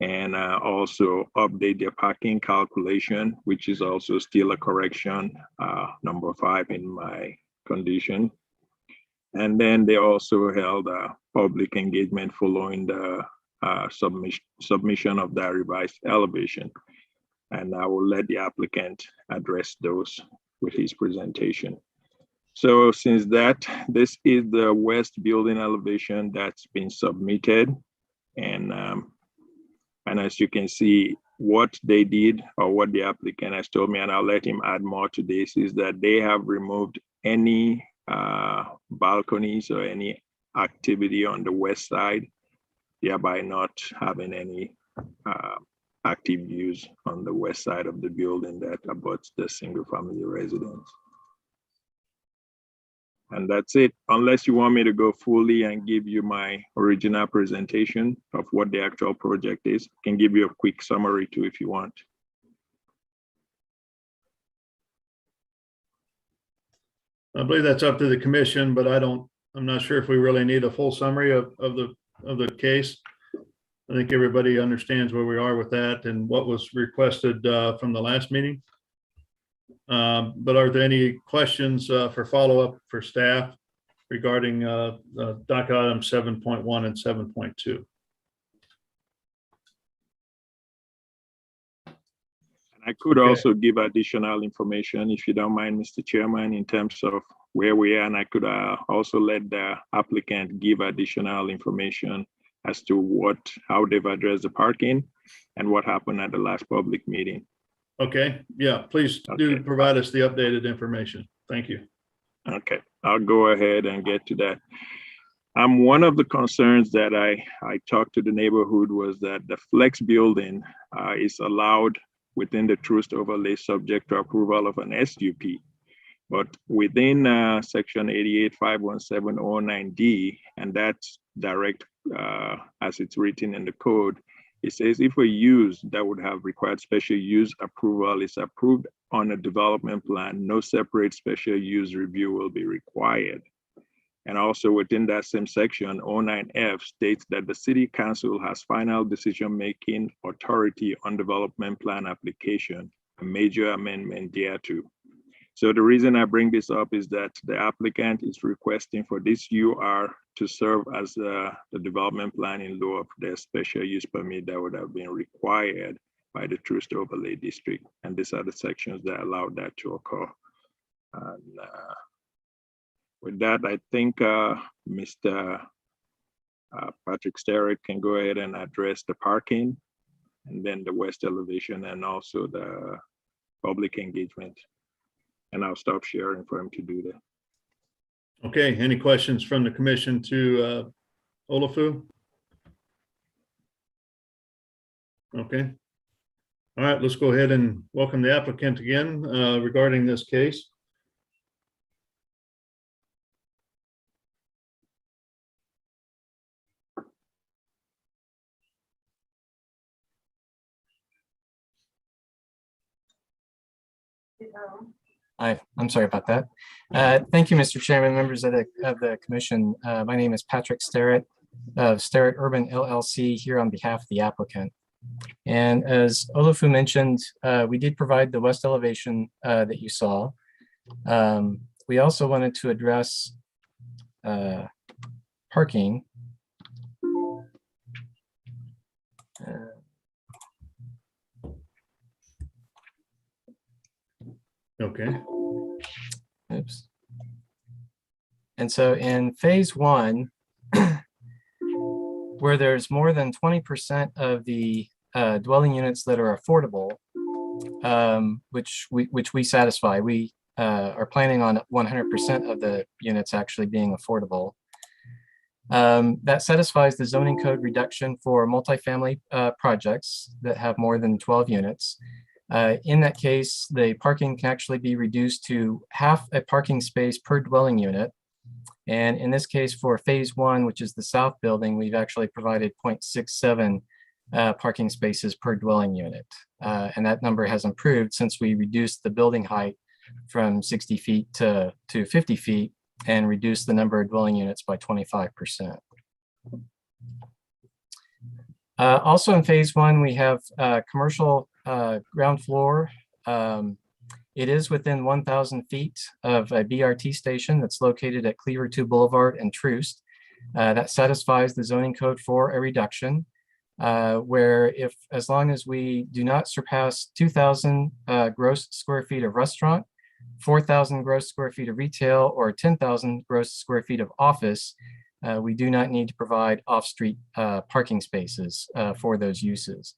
and also update their parking calculation, which is also still a correction, number 5 in my condition. And then they also held a public engagement following the submission of the revised elevation. And I will let the applicant address those with his presentation. So since that, this is the west building elevation that's been submitted. And as you can see, what they did or what the applicant has told me, and I'll let him add more to this, is that they have removed any balconies or any activity on the west side, thereby not having any active use on the west side of the building that abuts the single family residence. And that's it, unless you want me to go fully and give you my original presentation of what the actual project is. I can give you a quick summary too if you want. I believe that's up to the commission, but I'm not sure if we really need a full summary of the case. I think everybody understands where we are with that and what was requested from the last meeting. But are there any questions for follow-up for staff regarding docket item 7.1 and 7.2? I could also give additional information, if you don't mind, Mr. Chairman, in terms of where we are, and I could also let the applicant give additional information as to how they've addressed the parking and what happened at the last public meeting. Okay, yeah, please do provide us the updated information. Thank you. Okay, I'll go ahead and get to that. One of the concerns that I talked to the neighborhood was that the flex building is allowed within the Trust overlay subject to approval of an SUP. But within section 88.51709D, and that's direct as it's written in the code, it says if a use that would have required special use approval is approved on a development plan, no separate special use review will be required. And also within that same section, 09F states that the city council has final decision-making authority on development plan application, a major amendment thereto. So the reason I bring this up is that the applicant is requesting for this UR to serve as the development plan in lieu of the special use permit that would have been required by the Trust Overlay District. And these are the sections that allow that to occur. And, with that, I think Mr. Patrick Sterrett can go ahead and address the parking and then the west elevation and also the public engagement. And I'll stop sharing for him to do that. Okay, any questions from the commission to Olafu? Okay. All right, let's go ahead and welcome the applicant again regarding this case. I'm sorry about that. Thank you, Mr. Chairman, members of the commission. My name is Patrick Sterrett of Sterrett Urban LLC here on behalf of the applicant. And as Olafu mentioned, we did provide the west elevation that you saw. We also wanted to address parking. Okay. Oops. And so in phase one, where there's more than 20% of the dwelling units that are affordable, which we satisfy, we are planning on 100% of the units actually being affordable. That satisfies the zoning code reduction for multifamily projects that have more than 12 units. In that case, the parking can actually be reduced to half a parking space per dwelling unit. And in this case, for phase one, which is the south building, we've actually provided 0.67 parking spaces per dwelling unit. And that number has improved since we reduced the building height from 60 feet to 50 feet and reduced the number of dwelling units by 25%. Also in phase one, we have commercial ground floor. It is within 1,000 feet of a BRT station that's located at Cleaver 2 Boulevard and Troost. That satisfies the zoning code for a reduction, where as long as we do not surpass 2,000 gross square feet of restaurant, 4,000 gross square feet of retail, or 10,000 gross square feet of office, we do not need to provide off-street parking spaces for those uses.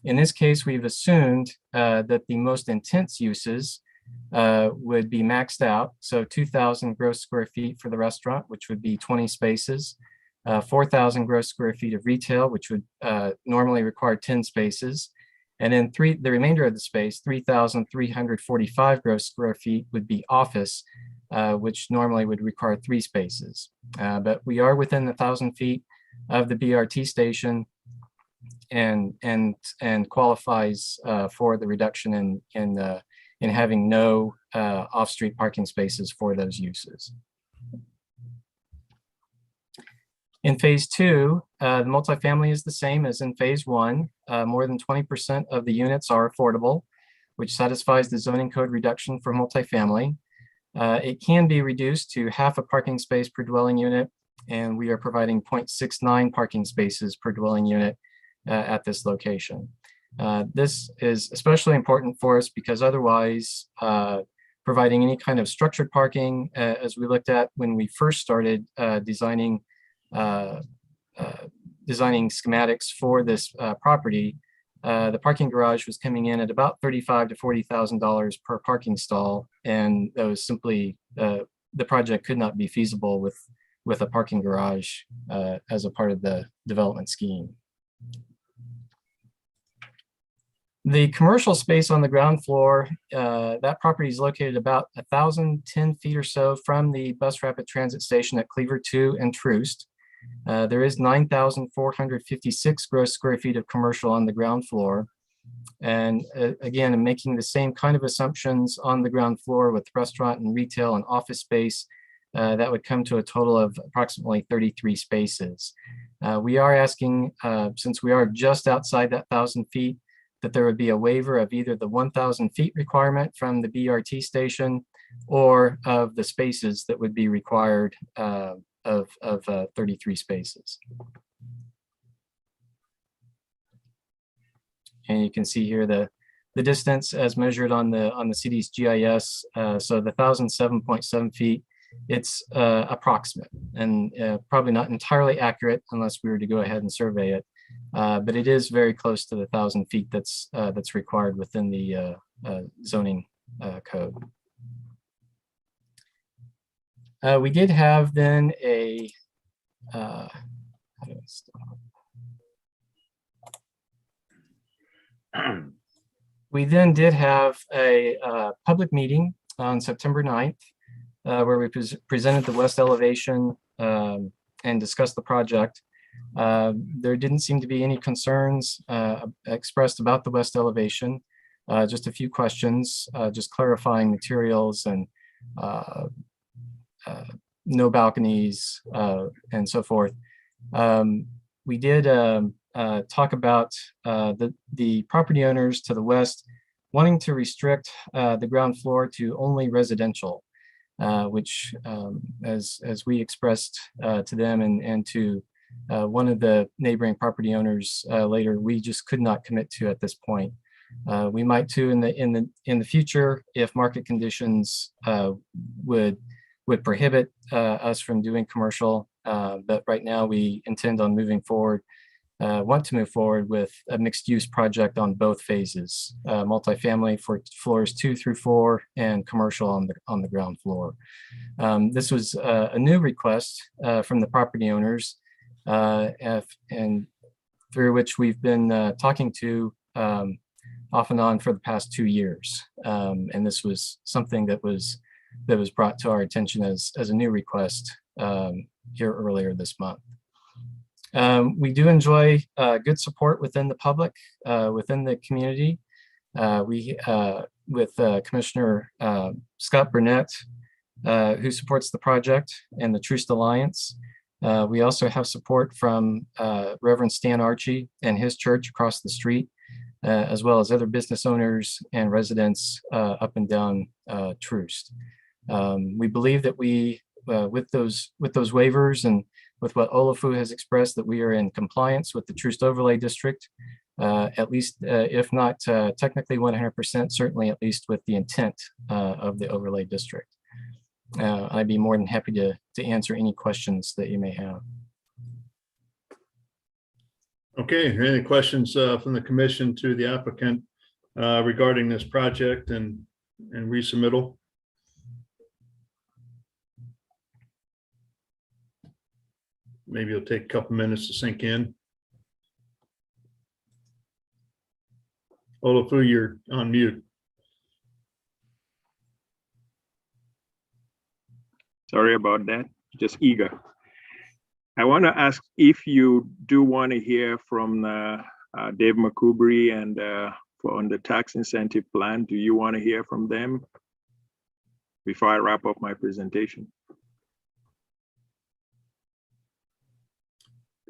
In this case, we've assumed that the most intense uses would be maxed out. So 2,000 gross square feet for the restaurant, which would be 20 spaces, 4,000 gross square feet of retail, which would normally require 10 spaces. And then the remainder of the space, 3,345 gross square feet would be office, which normally would require 3 spaces. But we are within 1,000 feet of the BRT station and qualifies for the reduction in having no off-street parking spaces for those uses. In phase two, the multifamily is the same as in phase one. More than 20% of the units are affordable, which satisfies the zoning code reduction for multifamily. It can be reduced to half a parking space per dwelling unit, and we are providing 0.69 parking spaces per dwelling unit at this location. This is especially important for us because otherwise providing any kind of structured parking, as we looked at when we first started designing schematics for this property, the parking garage was coming in at about $35,000 to $40,000 per parking stall, and that was simply the project could not be feasible with with a parking garage as a part of the development scheme. The commercial space on the ground floor, that property is located about 1,010 feet or so from the bus rapid transit station at Cleaver 2 and Troost. There is 9,456 gross square feet of commercial on the ground floor. And again, I'm making the same kind of assumptions on the ground floor with restaurant and retail and office space. That would come to a total of approximately 33 spaces. We are asking, since we are just outside that 1,000 feet, that there would be a waiver of either the 1,000 feet requirement from the BRT station or of the spaces that would be required of 33 spaces. And you can see here the distance as measured on the city's GIS. So the 1,007.7 feet, it's approximate and probably not entirely accurate unless we were to go ahead and survey it. But it is very close to the 1,000 feet that's required within the zoning code. We did have then a we then did have a public meeting on September 9th where we presented the west elevation and discussed the project. There didn't seem to be any concerns expressed about the west elevation, just a few questions, just clarifying materials and no balconies and so forth. We did talk about the property owners to the west wanting to restrict the ground floor to only residential, which as we expressed to them and to one of the neighboring property owners later, we just could not commit to at this point. We might too in the future if market conditions would prohibit us from doing commercial, but right now we intend on moving forward. Want to move forward with a mixed-use project on both phases, multifamily for floors 2 through 4 and commercial on the ground floor. This was a new request from the property owners, and through which we've been talking to off and on for the past 2 years. And this was something that was brought to our attention as a new request here earlier this month. We do enjoy good support within the public, within the community. With Commissioner Scott Burnett, who supports the project, and the Troost Alliance. We also have support from Reverend Stan Archie and his church across the street, as well as other business owners and residents up and down Troost. We believe that we, with those waivers and with what Olafu has expressed, that we are in compliance with the Troost Overlay District, at least if not technically 100%, certainly at least with the intent of the Overlay District. I'd be more than happy to answer any questions that you may have. Okay, any questions from the commission to the applicant regarding this project and resubmittal? Maybe it'll take a couple minutes to sink in. Olafu, you're on mute. Sorry about that, just eager. I want to ask if you do want to hear from Dave McCoubry and on the tax incentive plan. Do you want to hear from them before I wrap up my presentation?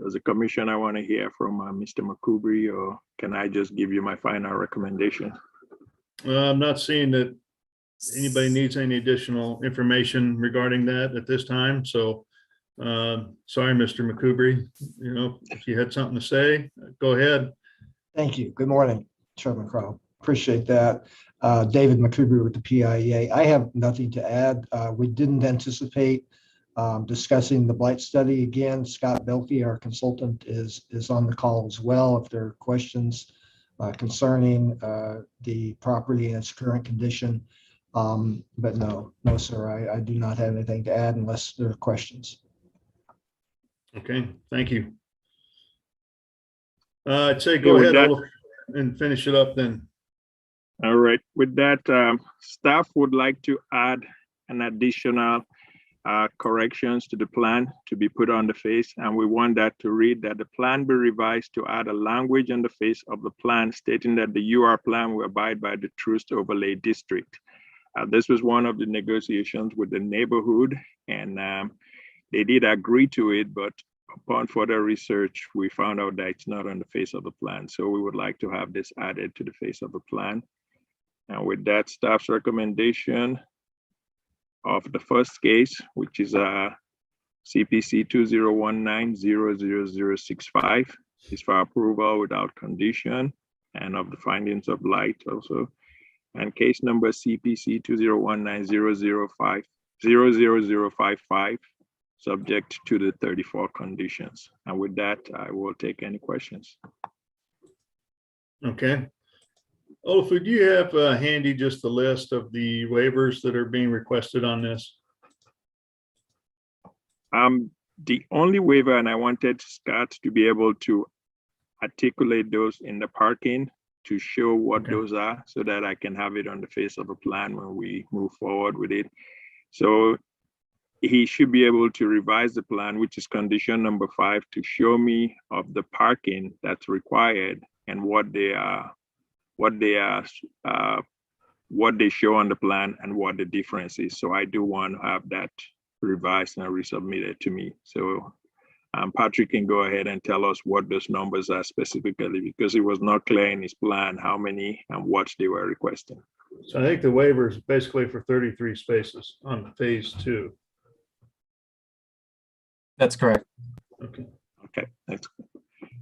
Does the commissioner want to hear from Mr. McCoubry, or can I just give you my final recommendation? I'm not seeing that anybody needs any additional information regarding that at this time. So sorry, Mr. McCoubry, if you had something to say, go ahead. Thank you. Good morning, Chairman Crowe. Appreciate that. David McCoubry with the PIEA. I have nothing to add. We didn't anticipate discussing the blight study again. Scott Belkey, our consultant, is on the call as well. If there are questions concerning the property and its current condition. But no, sir, I do not have anything to add unless there are questions. Okay, thank you. I'd say go Yeah, with ahead, that- Olaf, and finish it up then. All right, with that, staff would like to add an additional corrections to the plan to be put on the face, and we want that to read that the plan be revised to add a language on the face of the plan stating that the UR plan will abide by the Trust Overlay District. This was one of the negotiations with the neighborhood, and they did agree to it, but upon further research, we found out that it's not on the face of the plan. So we would like to have this added to the face of the plan. And with that, staff's recommendation of the first case, which is CPC 2019-00065, is for approval without condition, and of the findings of light also. And case number CPC 2019-00055, subject to the 34 conditions. And with that, I will take any questions. Okay. Olaf, do you have handy just the list of the waivers that are being requested on this? The only waiver, and I wanted Scott to be able to articulate those in the parking to show what those are so that I can have it on the face of a plan when we move forward with it. So he should be able to revise the plan, which is condition number 5, to show me of the parking that's required and what they show on the plan and what the difference is. So I do want to have that revised and resubmitted to me. So Patrick can go ahead and tell us what those numbers are specifically, because it was not clear in his plan how many and what they were requesting. So I think the waiver is basically for 33 spaces on phase 2. That's correct. Okay. Okay, that's good.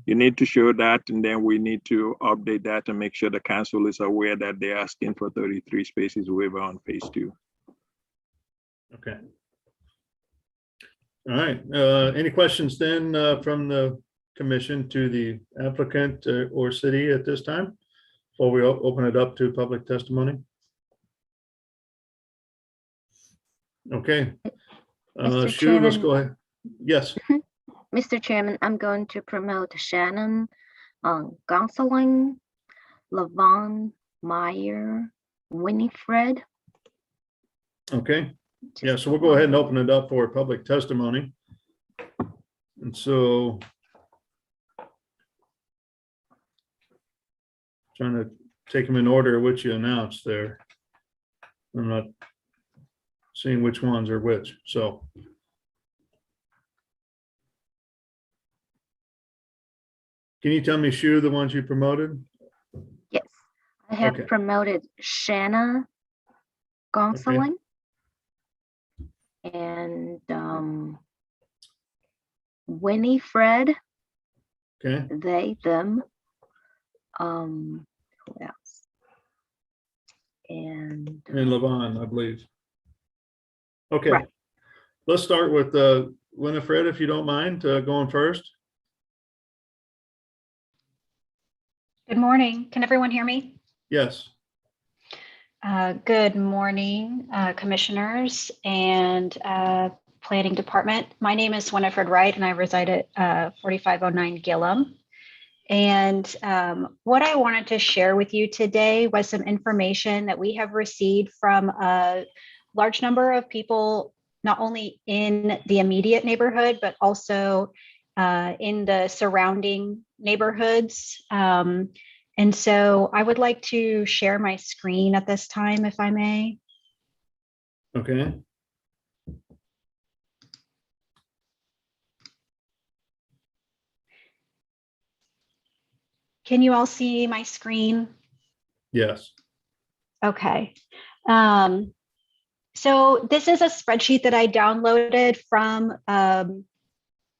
You need to show that, and then we need to update that and make sure the council is aware that they're asking for 33 spaces waiver on phase 2. Okay. All right. Any questions then from the commission to the applicant or city at this time before we open it up to public testimony? Okay. Mr. Shu, let's Chairman. go ahead. Yes. Mr. Chairman, I'm going to promote Shannon Gonsolin, Levon Meyer, Winifred. Okay. Yeah, so we'll go ahead and open it up for public testimony. And so trying to take them in order which you announced there. I'm not seeing which ones are which, so. Can you tell me, Shu, the ones you promoted? Yes, I have Okay. promoted Shanna Gonsolin and Winifred, Okay. they, them. Who else? And And Levon, I believe. Okay. Right. Let's start with Winifred, if you don't mind, going first. Good morning. Can everyone hear me? Yes. Good morning, commissioners and planning department. My name is Winifred Wright and I reside at 4509 Gillum. And what I wanted to share with you today was some information that we have received from a large number of people, not only in the immediate neighborhood, but also in the surrounding neighborhoods. And so I would like to share my screen at this time, if I may. Okay. Can you all see my screen? Yes. Okay. So this is a spreadsheet that I downloaded from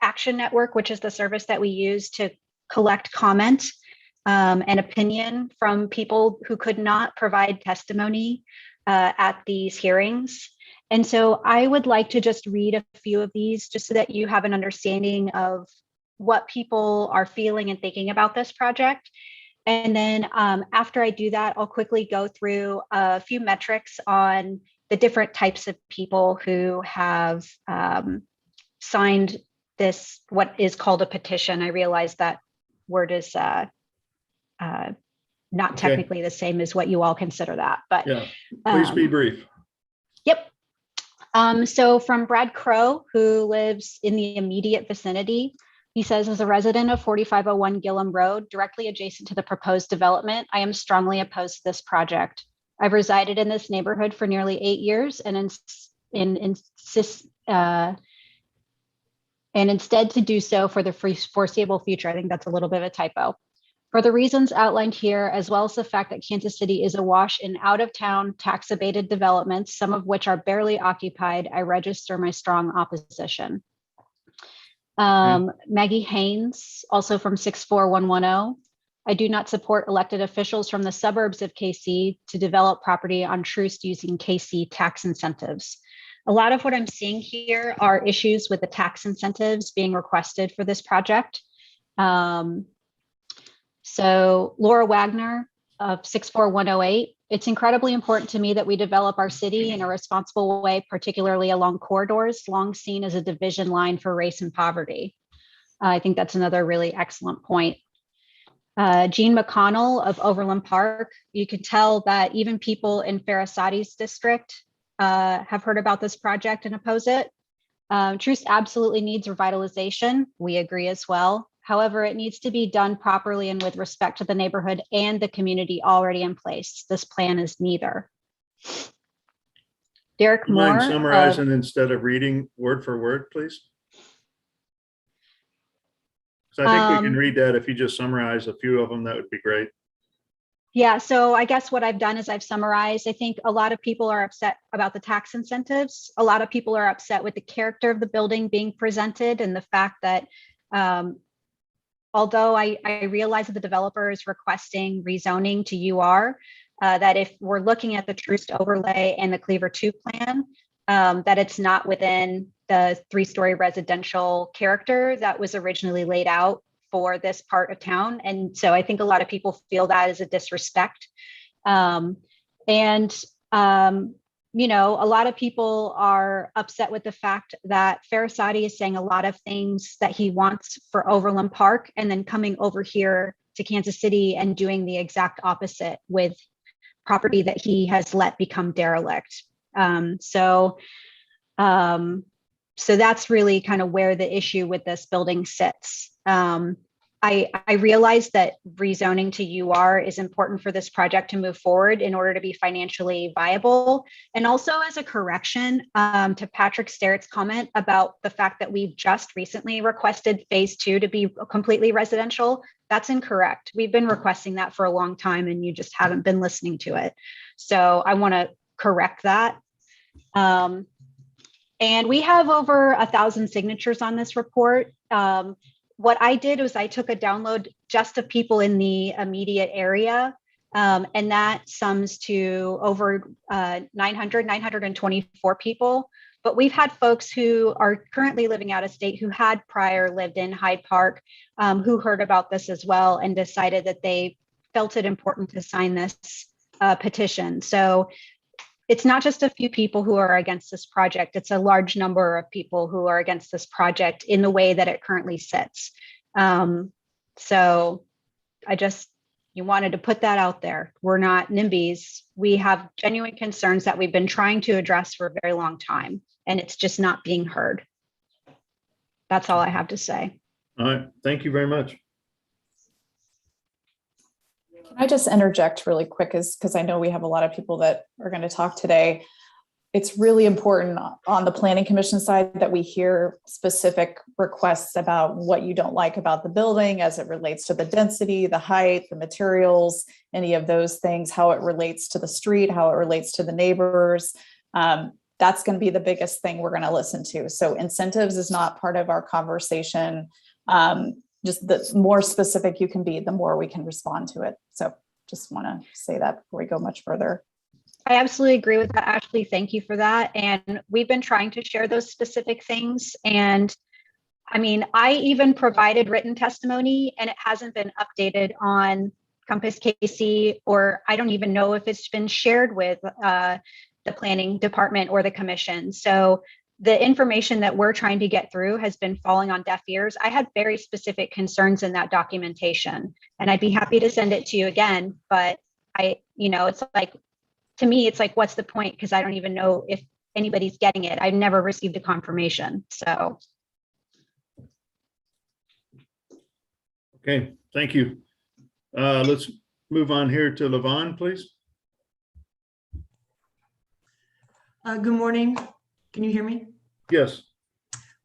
Action Network, which is the service that we use to collect comment and opinion from people who could not provide testimony at these hearings. And so I would like to just read a few of these just so that you have an understanding of what people are feeling and thinking about this project. And then after I do that, I'll quickly go through a few metrics on the different types of people who have signed this, what is called a petition. I realize that word is not Okay. technically the same as what you all consider that, but Yeah, please be brief. Yep. So from Brad Crow, who lives in the immediate vicinity, he says, as a resident of 4501 Gillum Road, directly adjacent to the proposed development, I am strongly opposed to this project. I've resided in this neighborhood for nearly 8 years and instead to do so for the foreseeable future. I think that's a little bit of a typo. For the reasons outlined here, as well as the fact that Kansas City is awash in out-of-town tax-abated developments, some of which are barely occupied, I register my strong opposition. Maggie Haynes, also from 64110. I do not support elected officials from the suburbs of KC to develop property on Troost using KC tax incentives. A lot of what I'm seeing here are issues with the tax incentives being requested for this project. So Laura Wagner of 64108, it's incredibly important to me that we develop our city in a responsible way, particularly along corridors, long seen as a division line for race and poverty. I think that's another really excellent point. Jean McConnell of Overland Park, you could tell that even people in Farasati's district have heard about this project and oppose it. Troost absolutely needs revitalization. We agree as well. However, it needs to be done properly and with respect to the neighborhood and the community already in place. This plan is neither. Derek Moore. Mind summarizing instead of reading word for word, please? So I think we can read that. If you just summarize a few of them, that would be great. Yeah, so I guess what I've done is I've summarized. I think a lot of people are upset about the tax incentives. A lot of people are upset with the character of the building being presented and the fact that although I realize that the developer is requesting rezoning to UR, that if we're looking at the Troost overlay and the Cleaver 2 plan, that it's not within the 3-story residential character that was originally laid out for this part of town. And so I think a lot of people feel that is a disrespect. You know, a lot of people are upset with the fact that Farasati is saying a lot of things that he wants for Overland Park and then coming over here to Kansas City and doing the exact opposite with property that he has let become derelict. So that's really kind of where the issue with this building sits. I realize that rezoning to UR is important for this project to move forward in order to be financially viable. And also as a correction to Patrick Sterrett's comment about the fact that we've just recently requested phase 2 to be completely residential, that's incorrect. We've been requesting that for a long time and you just haven't been listening to it. So I want to correct that. And we have over 1,000 signatures on this report. What I did was I took a download just of people in the immediate area, and that sums to over 924 people. But we've had folks who are currently living out of state who had prior lived in Hyde Park, who heard about this as well and decided that they felt it important to sign this petition. So it's not just a few people who are against this project. It's a large number of people who are against this project in the way that it currently sits. So you wanted to put that out there. We're not NIMBYs. We have genuine concerns that we've been trying to address for a very long time, and it's just not being heard. That's all I have to say. All right, thank you very much. Can I just interject really quick, because I know we have a lot of people that are going to talk today. It's really important on the Planning Commission side that we hear specific requests about what you don't like about the building as it relates to the density, the height, the materials, any of those things, how it relates to the street, how it relates to the neighbors. That's going to be the biggest thing we're going to listen to. So incentives is not part of our conversation. Just the more specific you can be, the more we can respond to it. So just want to say that before we go much further. I absolutely agree with that, Ashley. Thank you for that. And we've been trying to share those specific things. And I mean, I even provided written testimony and it hasn't been updated on Compass KC, or I don't even know if it's been shared with the planning department or the commission. So the information that we're trying to get through has been falling on deaf ears. I had very specific concerns in that documentation, and I'd be happy to send it to you again, but it's like, to me, it's like, what's the point? Because I don't even know if anybody's getting it. I've never received a confirmation, so. Okay, thank you. Let's move on here to Levon, please. Good morning. Can you hear me? Yes.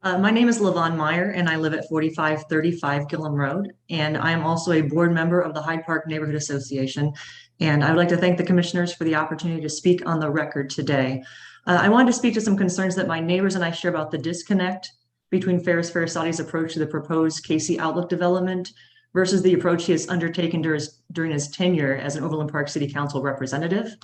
My name is Levon Meyer, and I live at 4535 Gillum Road. And I'm also a board member of the Hyde Park Neighborhood Association. And I would like to thank the commissioners for the opportunity to speak on the record today. I wanted to speak to some concerns that my neighbors and I share about the disconnect between Ferris Farasati's approach to the proposed KC Outlook development versus the approach he has undertaken during his tenure as an Overland Park City Council representative.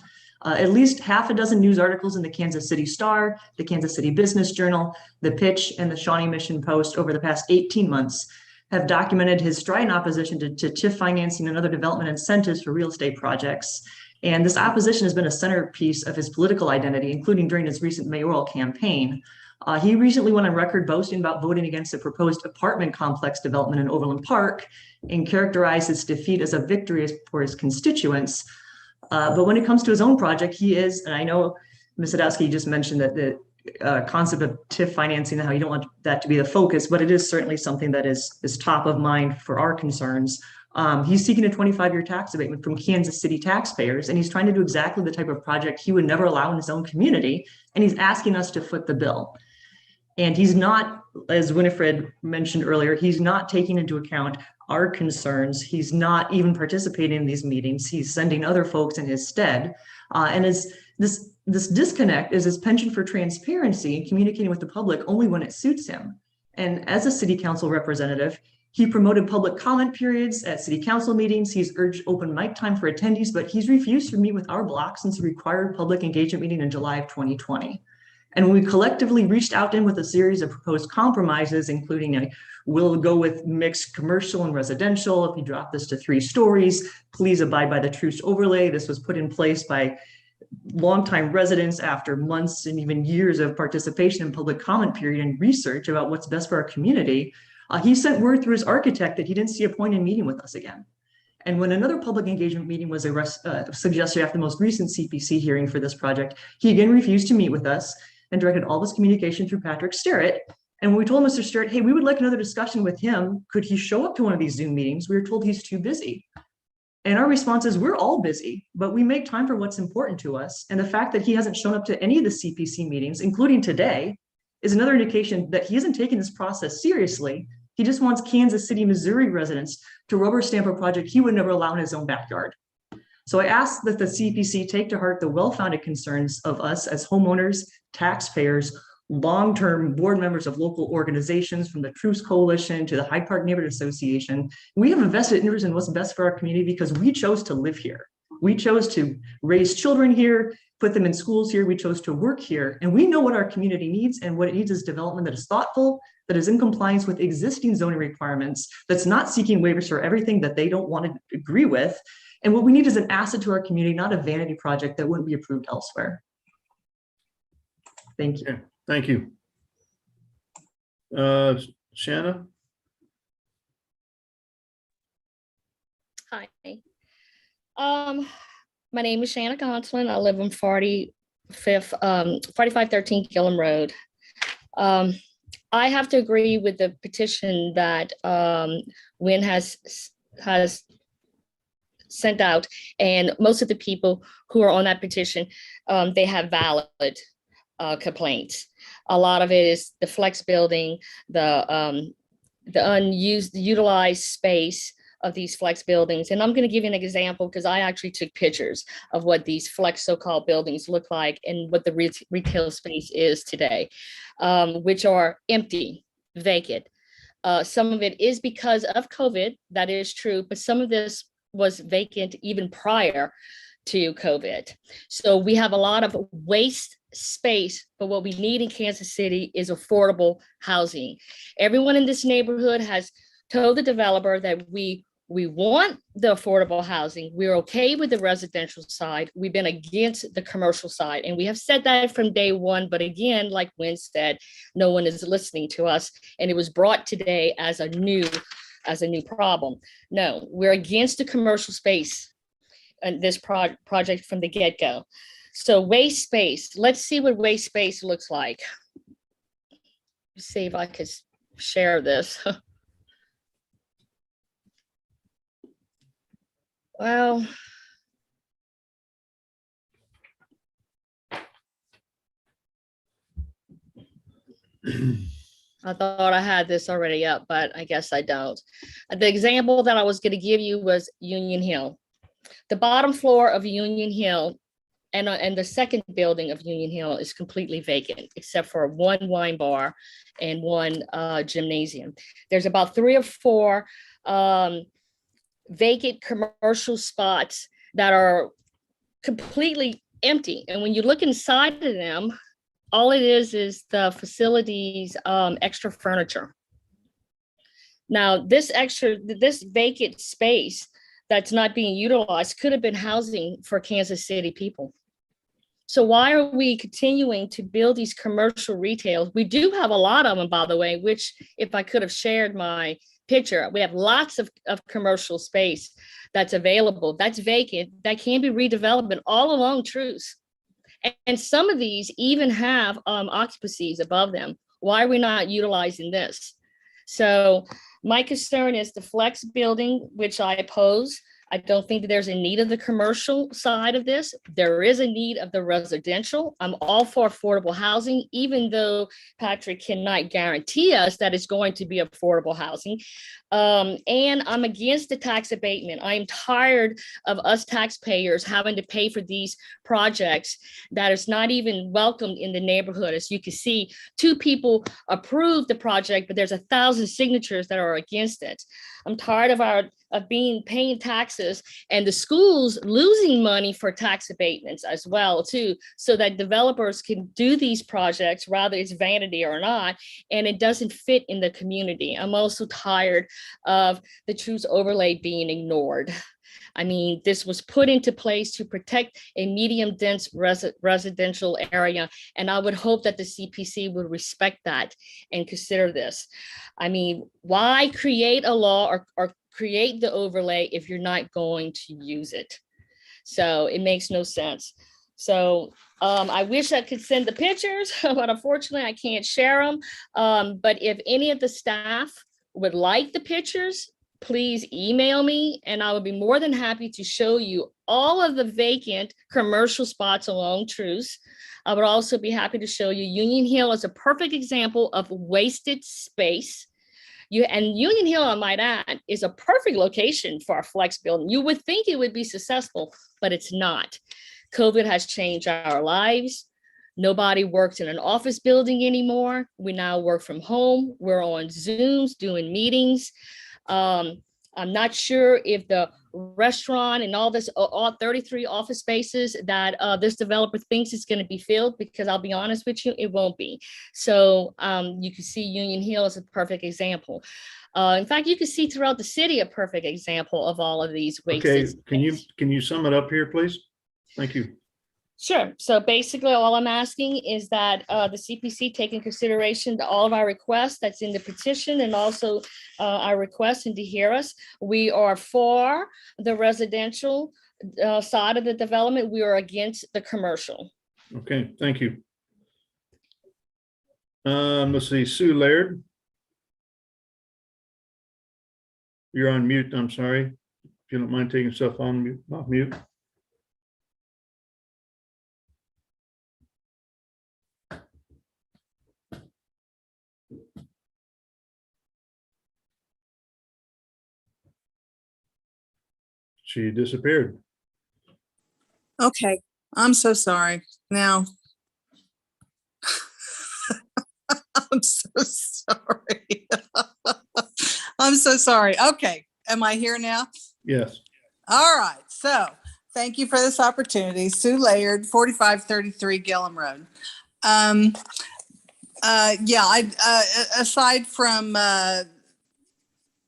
At least half a dozen news articles in the Kansas City Star, the Kansas City Business Journal, the Pitch, and the Shawnee Mission Post over the past 18 months have documented his strident opposition to TIF financing and other development incentives for real estate projects. And this opposition has been a centerpiece of his political identity, including during his recent mayoral campaign. He recently went on record boasting about voting against a proposed apartment complex development in Overland Park and characterized his defeat as a victory for his constituents. But when it comes to his own project, he is, and I know Ms. Sadowski just mentioned that the concept of TIF financing, how you don't want that to be the focus, but it is certainly something that is top of mind for our concerns. He's seeking a 25-year tax abatement from Kansas City taxpayers, and he's trying to do exactly the type of project he would never allow in his own community, and he's asking us to foot the bill. And he's not, as Winifred mentioned earlier, he's not taking into account our concerns. He's not even participating in these meetings. He's sending other folks in his stead. And this disconnect is his penchant for transparency and communicating with the public only when it suits him. And as a city council representative, he promoted public comment periods at city council meetings. He's urged open mic time for attendees, but he's refused to meet with our block since the required public engagement meeting in July of 2020. And when we collectively reached out to him with a series of proposed compromises, including we'll go with mixed commercial and residential. If you drop this to 3 stories, please abide by the Truce overlay. This was put in place by longtime residents after months and even years of participation in public comment period and research about what's best for our community. He sent word through his architect that he didn't see a point in meeting with us again. And when another public engagement meeting was suggested after the most recent CPC hearing for this project, he again refused to meet with us and directed all this communication through Patrick Sterrett. And when we told Mr. Sterrett, hey, we would like another discussion with him, could he show up to one of these Zoom meetings? We were told he's too busy. And our response is, we're all busy, but we make time for what's important to us. And the fact that he hasn't shown up to any of the CPC meetings, including today, is another indication that he isn't taking this process seriously. He just wants Kansas City, Missouri residents to rubber stamp a project he would never allow in his own backyard. So I ask that the CPC take to heart the well-founded concerns of us as homeowners, taxpayers, long-term board members of local organizations, from the Truce Coalition to the Hyde Park Neighborhood Association. We have a vested interest in what's best for our community because we chose to live here. We chose to raise children here, put them in schools here. We chose to work here. And we know what our community needs, and what it needs is development that is thoughtful, that is in compliance with existing zoning requirements, that's not seeking waivers for everything that they don't want to agree with. And what we need is an asset to our community, not a vanity project that wouldn't be approved elsewhere. Thank you. Okay, thank you. Shanna? Hi. My name is Shanna Gonsolin. I live on 4513 Gillum Road. I have to agree with the petition that Wynn has sent out, and most of the people who are on that petition, they have valid complaints. A lot of it is the flex building, the utilized space of these flex buildings. And I'm going to give you an example because I actually took pictures of what these flex so-called buildings look like and what the retail space is today, which are empty, vacant. Some of it is because of COVID, that is true, but some of this was vacant even prior to COVID. So we have a lot of waste space, but what we need in Kansas City is affordable housing. Everyone in this neighborhood has told the developer that we We want the affordable housing. We're okay with the residential side. We've been against the commercial side. And we have said that from day one. But again, like Wynn said, no one is listening to us. And it was brought today as a new problem. No, we're against the commercial space and this project from the get-go. So waste space, let's see what waste space looks like. Let's see if I could share this. Well, I thought I had this already up, but I guess I don't. The example that I was going to give you was Union Hill. The bottom floor of Union Hill and the second building of Union Hill is completely vacant, except for one wine bar and one gymnasium. There's about 3 or 4 vacant commercial spots that are completely empty. And when you look inside of them, all it is the facility's extra furniture. Now, this vacant space that's not being utilized could have been housing for Kansas City people. So why are we continuing to build these commercial retails? We do have a lot of them, by the way, which if I could have shared my picture, we have lots of commercial space that's available, that's vacant, that can be redeveloped all along Truce. And some of these even have occupancies above them. Why are we not utilizing this? So my concern is the flex building, which I oppose. I don't think that there's a need of the commercial side of this. There is a need of the residential. I'm all for affordable housing, even though Patrick cannot guarantee us that it's going to be affordable housing. And I'm against the tax abatement. I'm tired of us taxpayers having to pay for these projects that is not even welcomed in the neighborhood. As you can see, 2 people approved the project, but there's 1,000 signatures that are against it. I'm tired of paying taxes and the schools losing money for tax abatements as well too, so that developers can do these projects, whether it's vanity or not, and it doesn't fit in the community. I'm also tired of the Truce overlay being ignored. I mean, this was put into place to protect a medium dense residential area. And I would hope that the CPC would respect that and consider this. I mean, why create a law or create the overlay if you're not going to use it? So it makes no sense. So I wish I could send the pictures, but unfortunately I can't share them. But if any of the staff would like the pictures, please email me and I would be more than happy to show you all of the vacant commercial spots along Truce. I would also be happy to show you Union Hill as a perfect example of wasted space. And Union Hill, I might add, is a perfect location for a flex building. You would think it would be successful, but it's not. COVID has changed our lives. Nobody works in an office building anymore. We now work from home. We're on Zooms doing meetings. I'm not sure if the restaurant and all 33 office spaces that this developer thinks is going to be filled, because I'll be honest with you, it won't be. So you can see Union Hill as a perfect example. In fact, you can see throughout the city a perfect example of all of these wasted Okay, can you sum it up here, please? Thank you. Sure. So basically, all I'm asking is that the CPC take in consideration all of our requests that's in the petition and also our requests and to hear us. We are for the residential side of the development. We are against the commercial. Okay, thank you. Let's see, Sue Laird. You're on mute. I'm sorry. If you don't mind taking yourself on mute, off mute. She disappeared. Okay, I'm so sorry. Now, I'm so sorry. I'm so sorry. Okay, am I here now? Yes. All right, so thank you for this opportunity. Sue Laird, 4533 Gillum Road. Aside from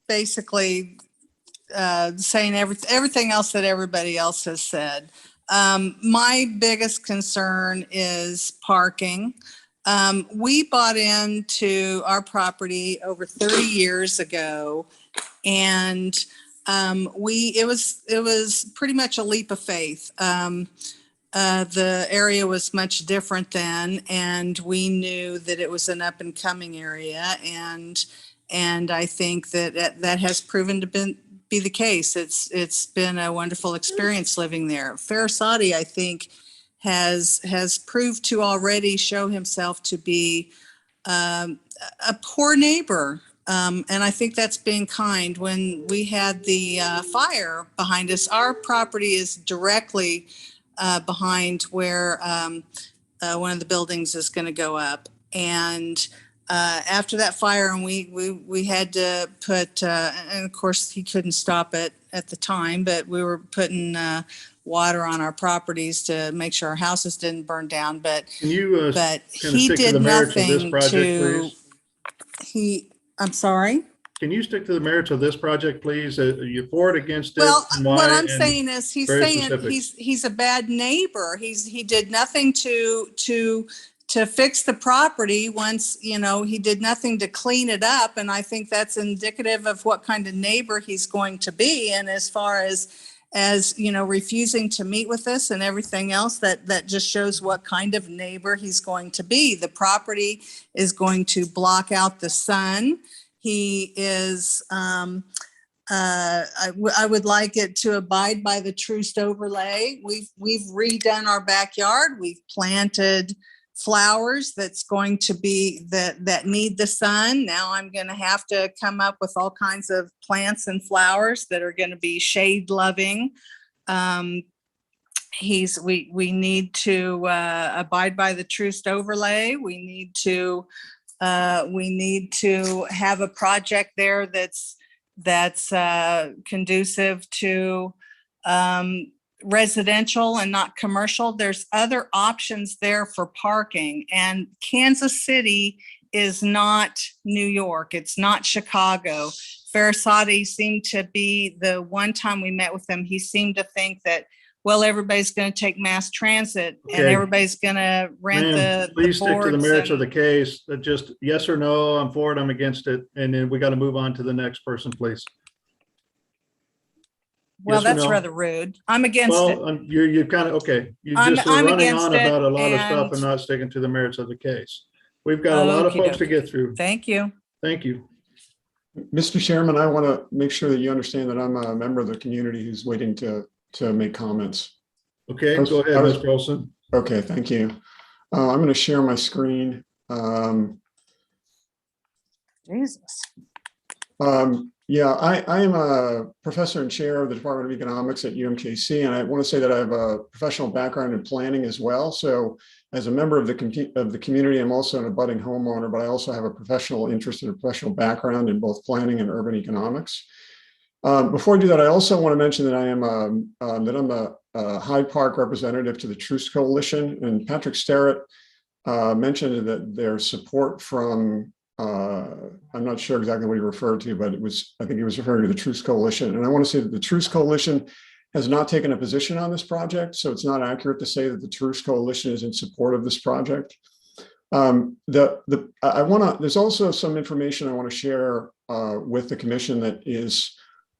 basically saying everything else that everybody else has said. My biggest concern is parking. We bought into our property over 30 years ago, and it was pretty much a leap of faith. The area was much different then, and we knew that it was an up and coming area, and I think that has proven to be the case. It's been a wonderful experience living there. Farasati, I think, has proved to already show himself to be a poor neighbor. And I think that's being kind. When we had the fire behind us, our property is directly behind where one of the buildings is going to go up. And after that fire, and we had to put, and of course he couldn't stop it at the time, but we were putting water on our properties to make sure our houses didn't burn down. But Can you but kind of he stick to did the merits of this nothing project, please? I'm sorry? Can you stick to the merits of this project, please? You're for it, against it? Well, and why, what I'm and saying is he's very saying specific. he's a bad neighbor. He did nothing to fix the property once, he did nothing to clean it up. And I think that's indicative of what kind of neighbor he's going to be. And as far as refusing to meet with us and everything else, that just shows what kind of neighbor he's going to be. The property is going to block out the sun. He is, I would like it to abide by the Troost overlay. We've redone our backyard. We've planted flowers that's going to be that need the sun. Now I'm going to have to come up with all kinds of plants and flowers that are going to be shade loving. We need to abide by the Troost overlay. We need to have a project there that's conducive to residential and not commercial. There's other options there for parking, and Kansas City is not New York. It's not Chicago. Farasati seemed to be, the one time we met with him, he seemed to think that, well, everybody's going to take mass transit and everybody's going to rent the please stick to the merits boards of the case. Just yes or no, I'm for it, I'm against it. And then we got to move on to the next person, please. Well, Yes or that's no? rather rude. I'm against it. Well, you're kind of, okay. You I'm just are running against on it, about a lot of stuff and- and not sticking to the merits of the case. We've got a lot of folks to get through. Thank you. Thank you. Mr. Chairman, I want to make sure that you understand that I'm a member of the community who's waiting to make comments. Okay, go ahead, Mr. Olson. Okay, thank you. I'm going to share my screen. Jesus. Yeah, I am a professor and chair of the Department of Economics at UMKC, and I want to say that I have a professional background in planning as well. So as a member of the community, I'm also an abutting homeowner, but I also have a professional interest and a professional background in both planning and urban economics. Before I do that, I also want to mention that I'm a Hyde Park representative to the Troost Coalition, and Patrick Sterrett mentioned that there's support from, I'm not sure exactly what he referred to, but I think he was referring to the Troost Coalition. And I want to say that the Troost Coalition has not taken a position on this project, so it's not accurate to say that the Troost Coalition is in support of this project. There's also some information I want to share with the commission that is,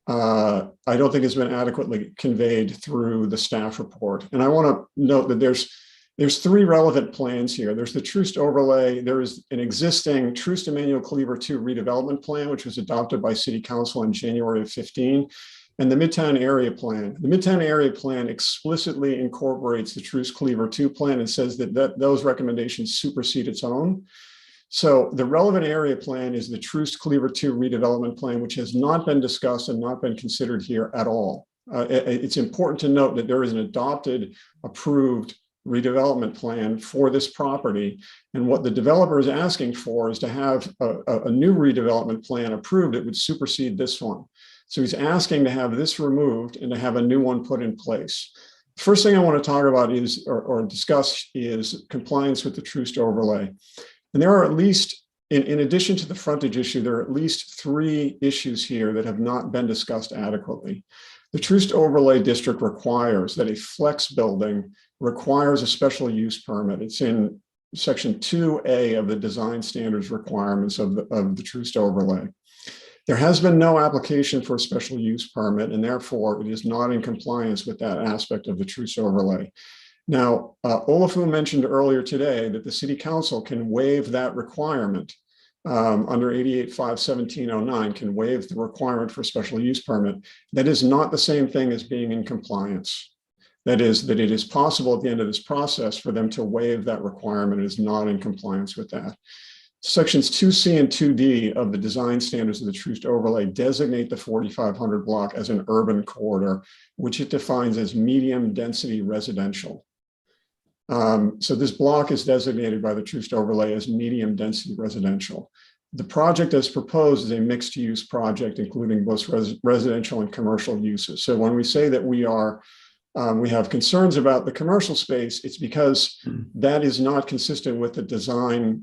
I don't think has been adequately conveyed through the staff report. And I want to note that there's three relevant plans here. There's the Troost overlay. There is an existing Troost Emmanuel Cleaver 2 redevelopment plan, which was adopted by City Council in January of 15, and the Midtown Area Plan. The Midtown Area Plan explicitly incorporates the Troost Cleaver 2 plan and says that those recommendations supersede its own. So the relevant area plan is the Troost Cleaver 2 redevelopment plan, which has not been discussed and not been considered here at all. It's important to note that there is an adopted, approved redevelopment plan for this property. And what the developer is asking for is to have a new redevelopment plan approved that would supersede this one. So he's asking to have this removed and to have a new one put in place. First thing I want to talk about is, or discuss, is compliance with the Troost overlay. And there are at least in addition to the frontage issue, there are at least 3 issues here that have not been discussed adequately. The Troost Overlay District requires that a flex building requires a special use permit. It's in section 2A of the design standards requirements of the Troost Overlay. There has been no application for a special use permit, and therefore it is not in compliance with that aspect of the Troost Overlay. Now, Olafur mentioned earlier today that the City Council can waive that requirement under 88.5.1709, can waive the requirement for a special use permit. That is not the same thing as being in compliance. That is, that it is possible at the end of this process for them to waive that requirement. It is not in compliance with that. Sections 2C and 2D of the design standards of the Troost Overlay designate the 4500 block as an urban corridor, which it defines as medium density residential. So this block is designated by the Troost Overlay as medium density residential. The project as proposed is a mixed use project, including both residential and commercial uses. So when we say that we have concerns about the commercial space, it's because that is not consistent with the design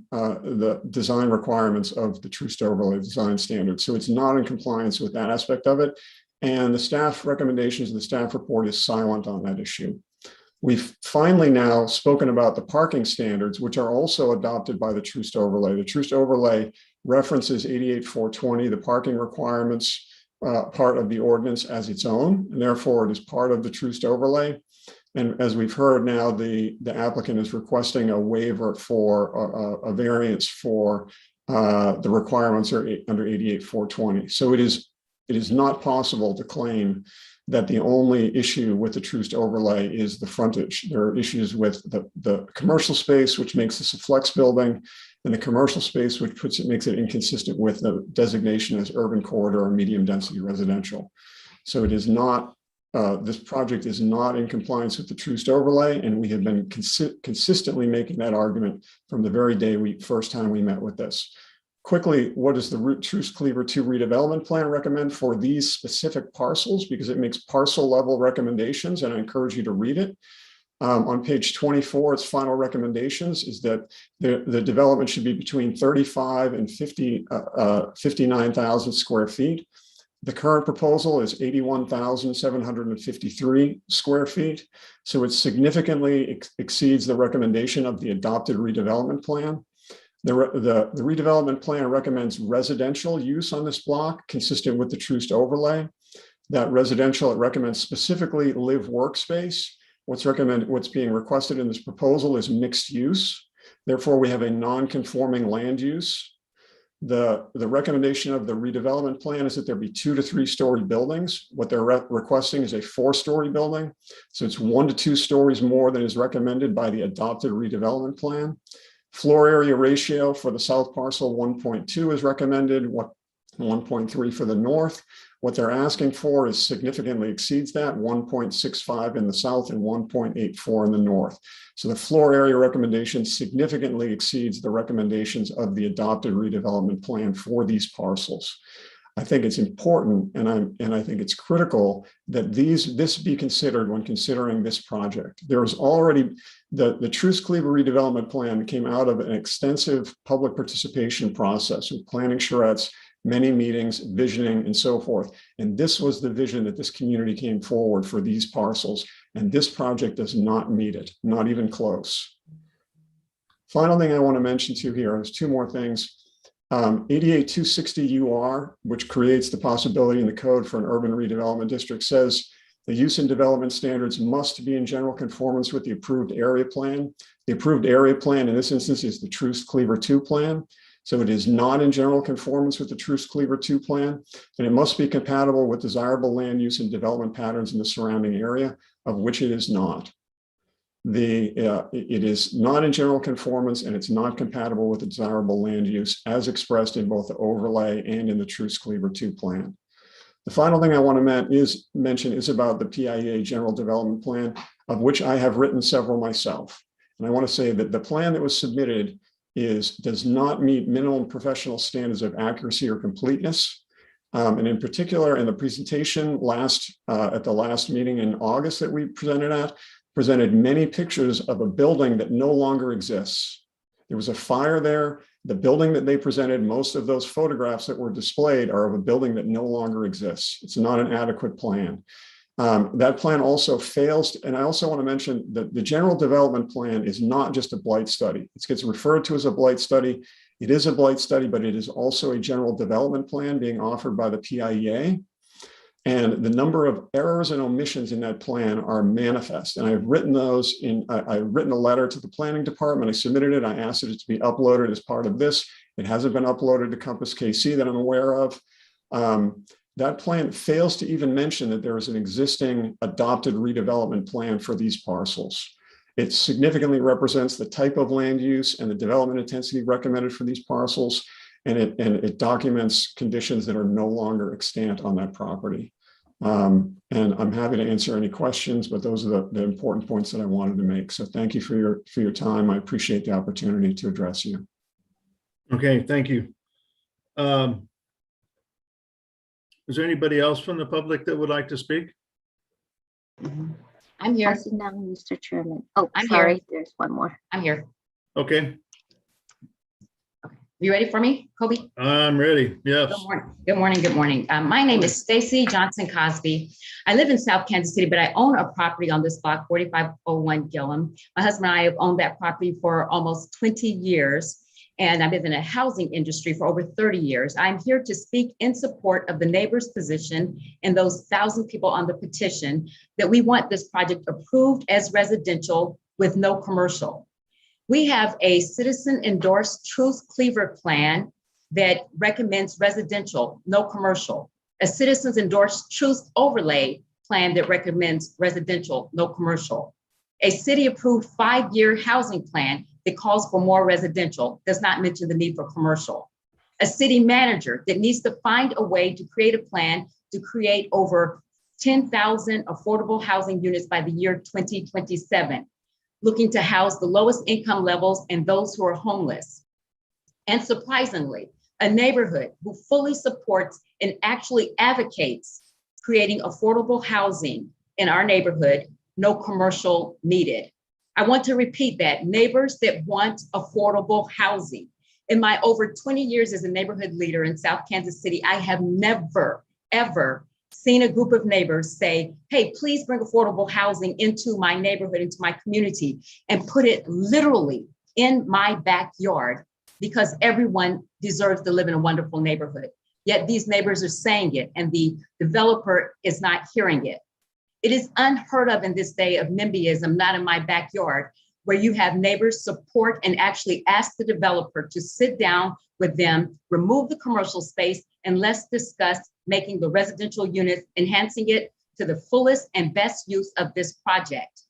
requirements of the Troost Overlay design standards. So it's not in compliance with that aspect of it. And the staff recommendations of the staff report is silent on that issue. We've finally now spoken about the parking standards, which are also adopted by the Troost Overlay. The Troost Overlay references 88.420, the parking requirements part of the ordinance as its own, and therefore it is part of the Troost Overlay. And as we've heard now, the applicant is requesting a waiver for a variance for the requirements are under 88.420. So it is not possible to claim that the only issue with the Troost Overlay is the frontage. There are issues with the commercial space, which makes this a flex building, and the commercial space, which makes it inconsistent with the designation as urban corridor or medium density residential. So it is not, this project is not in compliance with the Troost Overlay, and we have been consistently making that argument from the very day first time we met with this. Quickly, what does the Troost Cleaver 2 redevelopment plan recommend for these specific parcels? Because it makes parcel level recommendations, and I encourage you to read it. On page 24, its final recommendations is that the development should be between 35 and 59,000 square feet. The current proposal is 81,753 square feet. So it significantly exceeds the recommendation of the adopted redevelopment plan. The redevelopment plan recommends residential use on this block consistent with the Troost Overlay. That residential, it recommends specifically live workspace. What's being requested in this proposal is mixed use. Therefore, we have a non-conforming land use. The recommendation of the redevelopment plan is that there be 2 to 3 story buildings. What they're requesting is a 4-story building. So it's 1 to 2 stories more than is recommended by the adopted redevelopment plan. Floor area ratio for the south parcel 1.2 is recommended, 1.3 for the north. What they're asking for is significantly exceeds that, 1.65 in the south and 1.84 in the north. So the floor area recommendation significantly exceeds the recommendations of the adopted redevelopment plan for these parcels. I think it's important, and I think it's critical that this be considered when considering this project. There was already the Troost Cleaver redevelopment plan came out of an extensive public participation process with planning charrettes, many meetings, visioning, and so forth. And this was the vision that this community came forward for these parcels. And this project does not meet it, not even close. Final thing I want to mention to here is 2 more things. 88.260 UR, which creates the possibility in the code for an urban redevelopment district, says the use and development standards must be in general conformance with the approved area plan. The approved area plan in this instance is the Troost Cleaver 2 plan. So it is not in general conformance with the Troost Cleaver 2 plan, and it must be compatible with desirable land use and development patterns in the surrounding area, of which it is not. It is not in general conformance, and it's not compatible with the desirable land use as expressed in both the overlay and in the Troost Cleaver 2 plan. The final thing I want to mention is about the PIA General Development Plan, of which I have written several myself. And I want to say that the plan that was submitted does not meet minimum professional standards of accuracy or completeness. And in particular, in the presentation at the last meeting in August that we presented many pictures of a building that no longer exists. There was a fire there. The building that they presented, most of those photographs that were displayed are of a building that no longer exists. It's not an adequate plan. That plan also fails. And I also want to mention that the general development plan is not just a blight study. It gets referred to as a blight study. It is a blight study, but it is also a general development plan being offered by the PIEA. And the number of errors and omissions in that plan are manifest. And I've written those in, I've written a letter to the planning department. I submitted it. I asked it to be uploaded as part of this. It hasn't been uploaded to Compass KC that I'm aware of. That plan fails to even mention that there is an existing adopted redevelopment plan for these parcels. It significantly represents the type of land use and the development intensity recommended for these parcels. And it documents conditions that are no longer extant on that property. And I'm happy to answer any questions, but those are the important points that I wanted to make. So thank you for your time. I appreciate the opportunity to address you. Okay, thank you. Is there anybody else from the public that would like to speak? I'm here. Passing down, Mr. Chairman. Oh, I'm sorry, here. there's one more. I'm here. Okay, You ready for me, Kobe? I'm ready. Yes. Good morning. Good morning. Good morning. My name is Stacy Johnson Cosby. I live in South Kansas City, but I own a property on this block, 4501 Gillum. My husband and I have owned that property for almost 20 years, and I've been in a housing industry for over 30 years. I'm here to speak in support of the neighbors' position and those 1,000 people on the petition that we want this project approved as residential with no commercial. We have a citizen endorsed Truth Cleaver plan that recommends residential, no commercial. A citizens endorsed Truth Overlay plan that recommends residential, no commercial. A city approved 5-year housing plan that calls for more residential, does not mention the need for commercial. A city manager that needs to find a way to create a plan to create over 10,000 affordable housing units by the year 2027. Looking to house the lowest income levels and those who are homeless. And surprisingly, a neighborhood who fully supports and actually advocates creating affordable housing in our neighborhood, no commercial needed. I want to repeat that, neighbors that want affordable housing. In my over 20 years as a neighborhood leader in South Kansas City, I have never, ever seen a group of neighbors say, hey, please bring affordable housing into my neighborhood, into my community, and put it literally in my backyard because everyone deserves to live in a wonderful neighborhood. Yet these neighbors are saying it and the developer is not hearing it. It is unheard of in this day of NIMBYism, not in my backyard, where you have neighbors support and actually ask the developer to sit down with them, remove the commercial space, and let's discuss making the residential units, enhancing it to the fullest and best use of this project.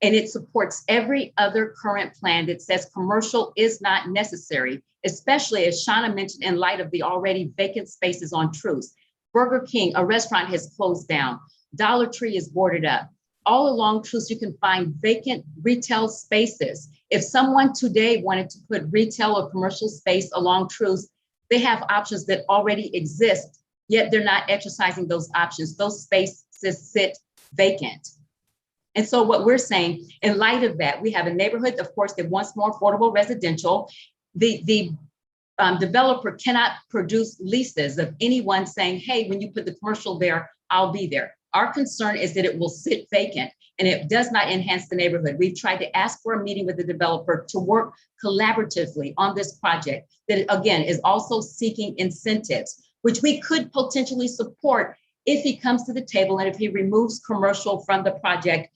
And it supports every other current plan that says commercial is not necessary, especially as Shauna mentioned in light of the already vacant spaces on Truce. Burger King, a restaurant, has closed down. Dollar Tree is boarded up. All along Truce, you can find vacant retail spaces. If someone today wanted to put retail or commercial space along Truce, they have options that already exist, yet they're not exercising those options. Those spaces sit vacant. And so what we're saying, in light of that, we have a neighborhood, of course, that wants more affordable residential. The developer cannot produce leases of anyone saying, hey, when you put the commercial there, I'll be there. Our concern is that it will sit vacant and it does not enhance the neighborhood. We've tried to ask for a meeting with the developer to work collaboratively on this project that, again, is also seeking incentives, which we could potentially support if he comes to the table and if he removes commercial from the project.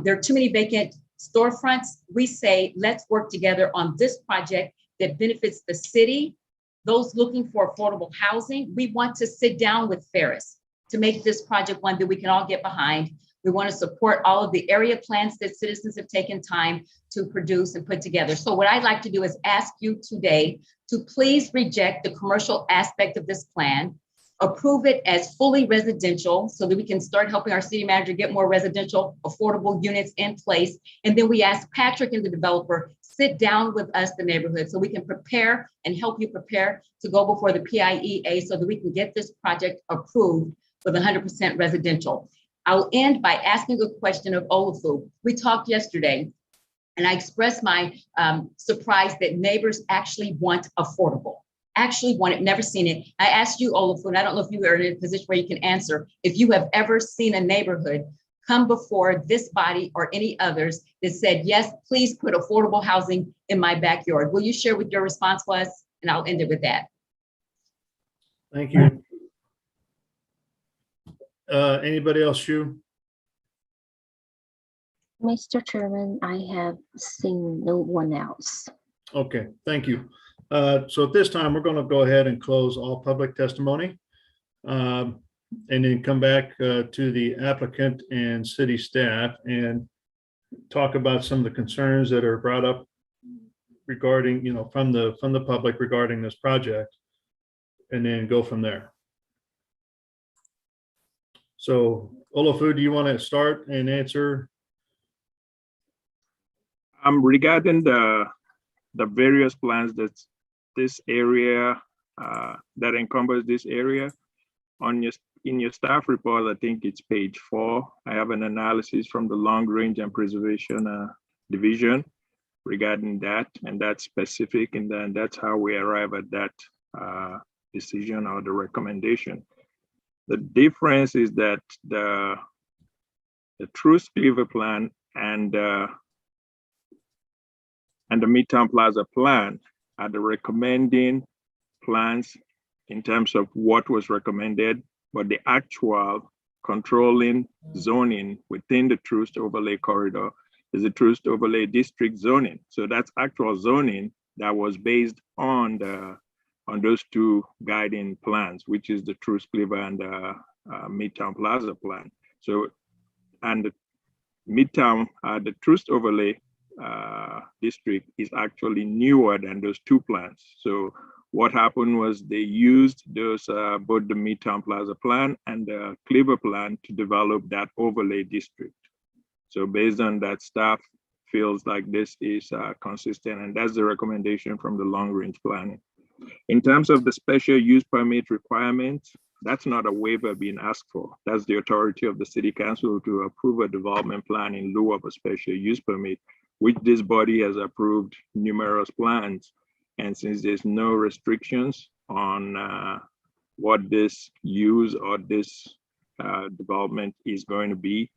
There are too many vacant storefronts. We say, let's work together on this project that benefits the city, those looking for affordable housing. We want to sit down with Ferris to make this project one that we can all get behind. We want to support all of the area plans that citizens have taken time to produce and put together. So what I'd like to do is ask you today to please reject the commercial aspect of this plan, approve it as fully residential so that we can start helping our city manager get more residential affordable units in place. And then we ask Patrick and the developer, sit down with us, the neighborhood, so we can prepare and help you prepare to go before the PIEA so that we can get this project approved with 100% residential. I'll end by asking a question of Olafu. We talked yesterday. And I expressed my surprise that neighbors actually want affordable. Actually want it, never seen it. I asked you, Olaf, and I don't know if you are in a position where you can answer, if you have ever seen a neighborhood come before this body or any others that said, yes, please put affordable housing in my backyard. Will you share what your response was? And I'll end it with that. Thank you. Anybody else, Shu? Mr. Chairman, I have seen no one else. Okay, thank you. So at this time, we're going to go ahead and close all public testimony and then come back to the applicant and city staff and talk about some of the concerns that are brought up regarding, from the public regarding this project, and then go from there. So Olafu, do you want to start and answer? Regarding the various plans that this area that encompass this area in your staff report, I think it's page 4. I have an analysis from the Long Range and Preservation Division regarding that, and that's specific, and then that's how we arrive at that decision or the recommendation. The difference is that the Truce Cleaver plan and the Midtown Plaza plan are the recommending plans in terms of what was recommended, but the actual controlling zoning within the Truce Overlay Corridor is the Truce Overlay District zoning. So that's actual zoning that was based on those two guiding plans, which is the Truce Cleaver and the Midtown Plaza plan. So, and the Midtown, the Truce Overlay district is actually newer than those two plans. So what happened was they used those both the Midtown Plaza plan and the Cleaver plan to develop that overlay district. So based on that, staff feels like this is consistent, and that's the recommendation from the long range planning. In terms of the special use permit requirements, that's not a waiver being asked for. That's the authority of the city council to approve a development plan in lieu of a special use permit, which this body has approved numerous plans. And since there's no restrictions on what this use or this development is going to be,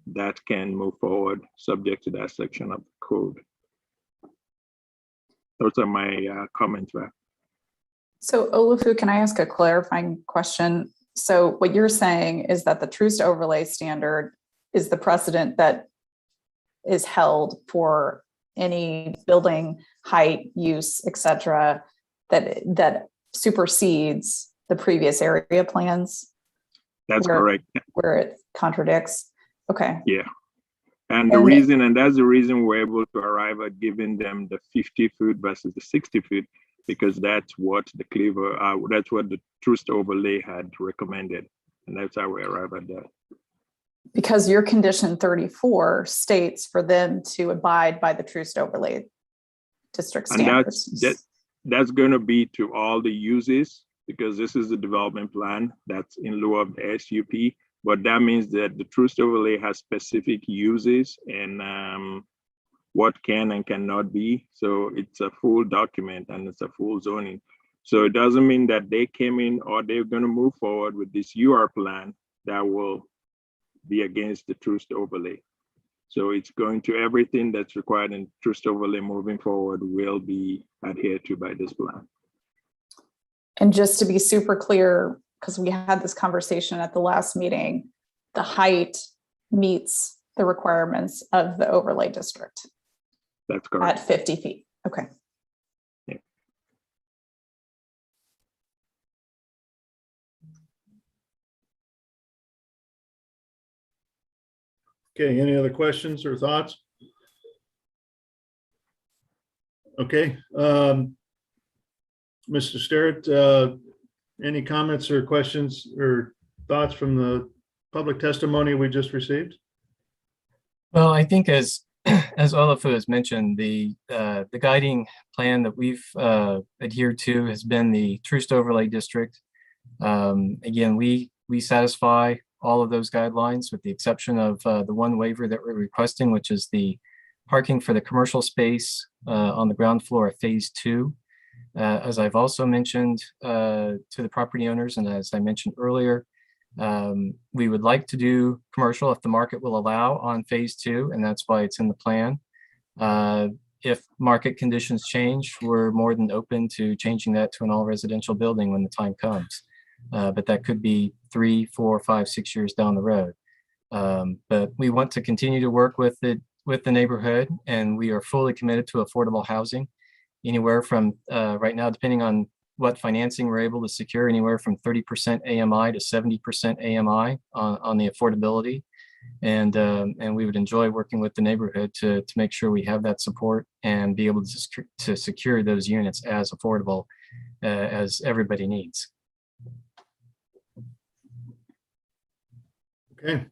that can move forward subject to that section of the code. Those are my comments back. So Olafu, can I ask a clarifying question? So what you're saying is that the Truce Overlay standard is the precedent that is held for any building height, use, et cetera, that supersedes the previous area plans? That's correct. Where it contradicts? Okay. Yeah. And the reason, and that's the reason we're able to arrive at giving them the 50 foot versus the 60 foot, because that's what the Cleaver, that's what the Truce Overlay had recommended. And that's how we arrive at that. Because your condition 34 states for them to abide by the Truce Overlay district standards. And that's going to be to all the uses, because this is the development plan that's in lieu of the SUP. But that means that the Truce Overlay has specific uses and what can and cannot be. So it's a full document and it's a full zoning. So it doesn't mean that they came in or they're going to move forward with this UR plan that will be against the Truce Overlay. So it's going to everything that's required in Truce Overlay moving forward will be adhered to by this plan. And just to be super clear, because we had this conversation at the last meeting, the height meets the requirements of the overlay district. That's correct. At 50 feet. Okay. Yeah. Okay, any other questions or thoughts? Okay, Mr. Sterrett, any comments or questions or thoughts from the public testimony we just received? Well, I think as Olafu has mentioned, the guiding plan that we've adhered to has been the Truce Overlay District. Again, we satisfy all of those guidelines with the exception of the one waiver that we're requesting, which is the parking for the commercial space on the ground floor of phase 2. As I've also mentioned to the property owners, and as I mentioned earlier, we would like to do commercial if the market will allow on phase 2, and that's why it's in the plan. If market conditions change, we're more than open to changing that to an all residential building when the time comes. But that could be 3, 4, 5, 6 years down the road. But we want to continue to work with the neighborhood, and we are fully committed to affordable housing. Anywhere from right now, depending on what financing we're able to secure, anywhere from 30% AMI to 70% AMI on the affordability. And we would enjoy working with the neighborhood to make sure we have that support and be able to secure those units as affordable as everybody needs. Okay.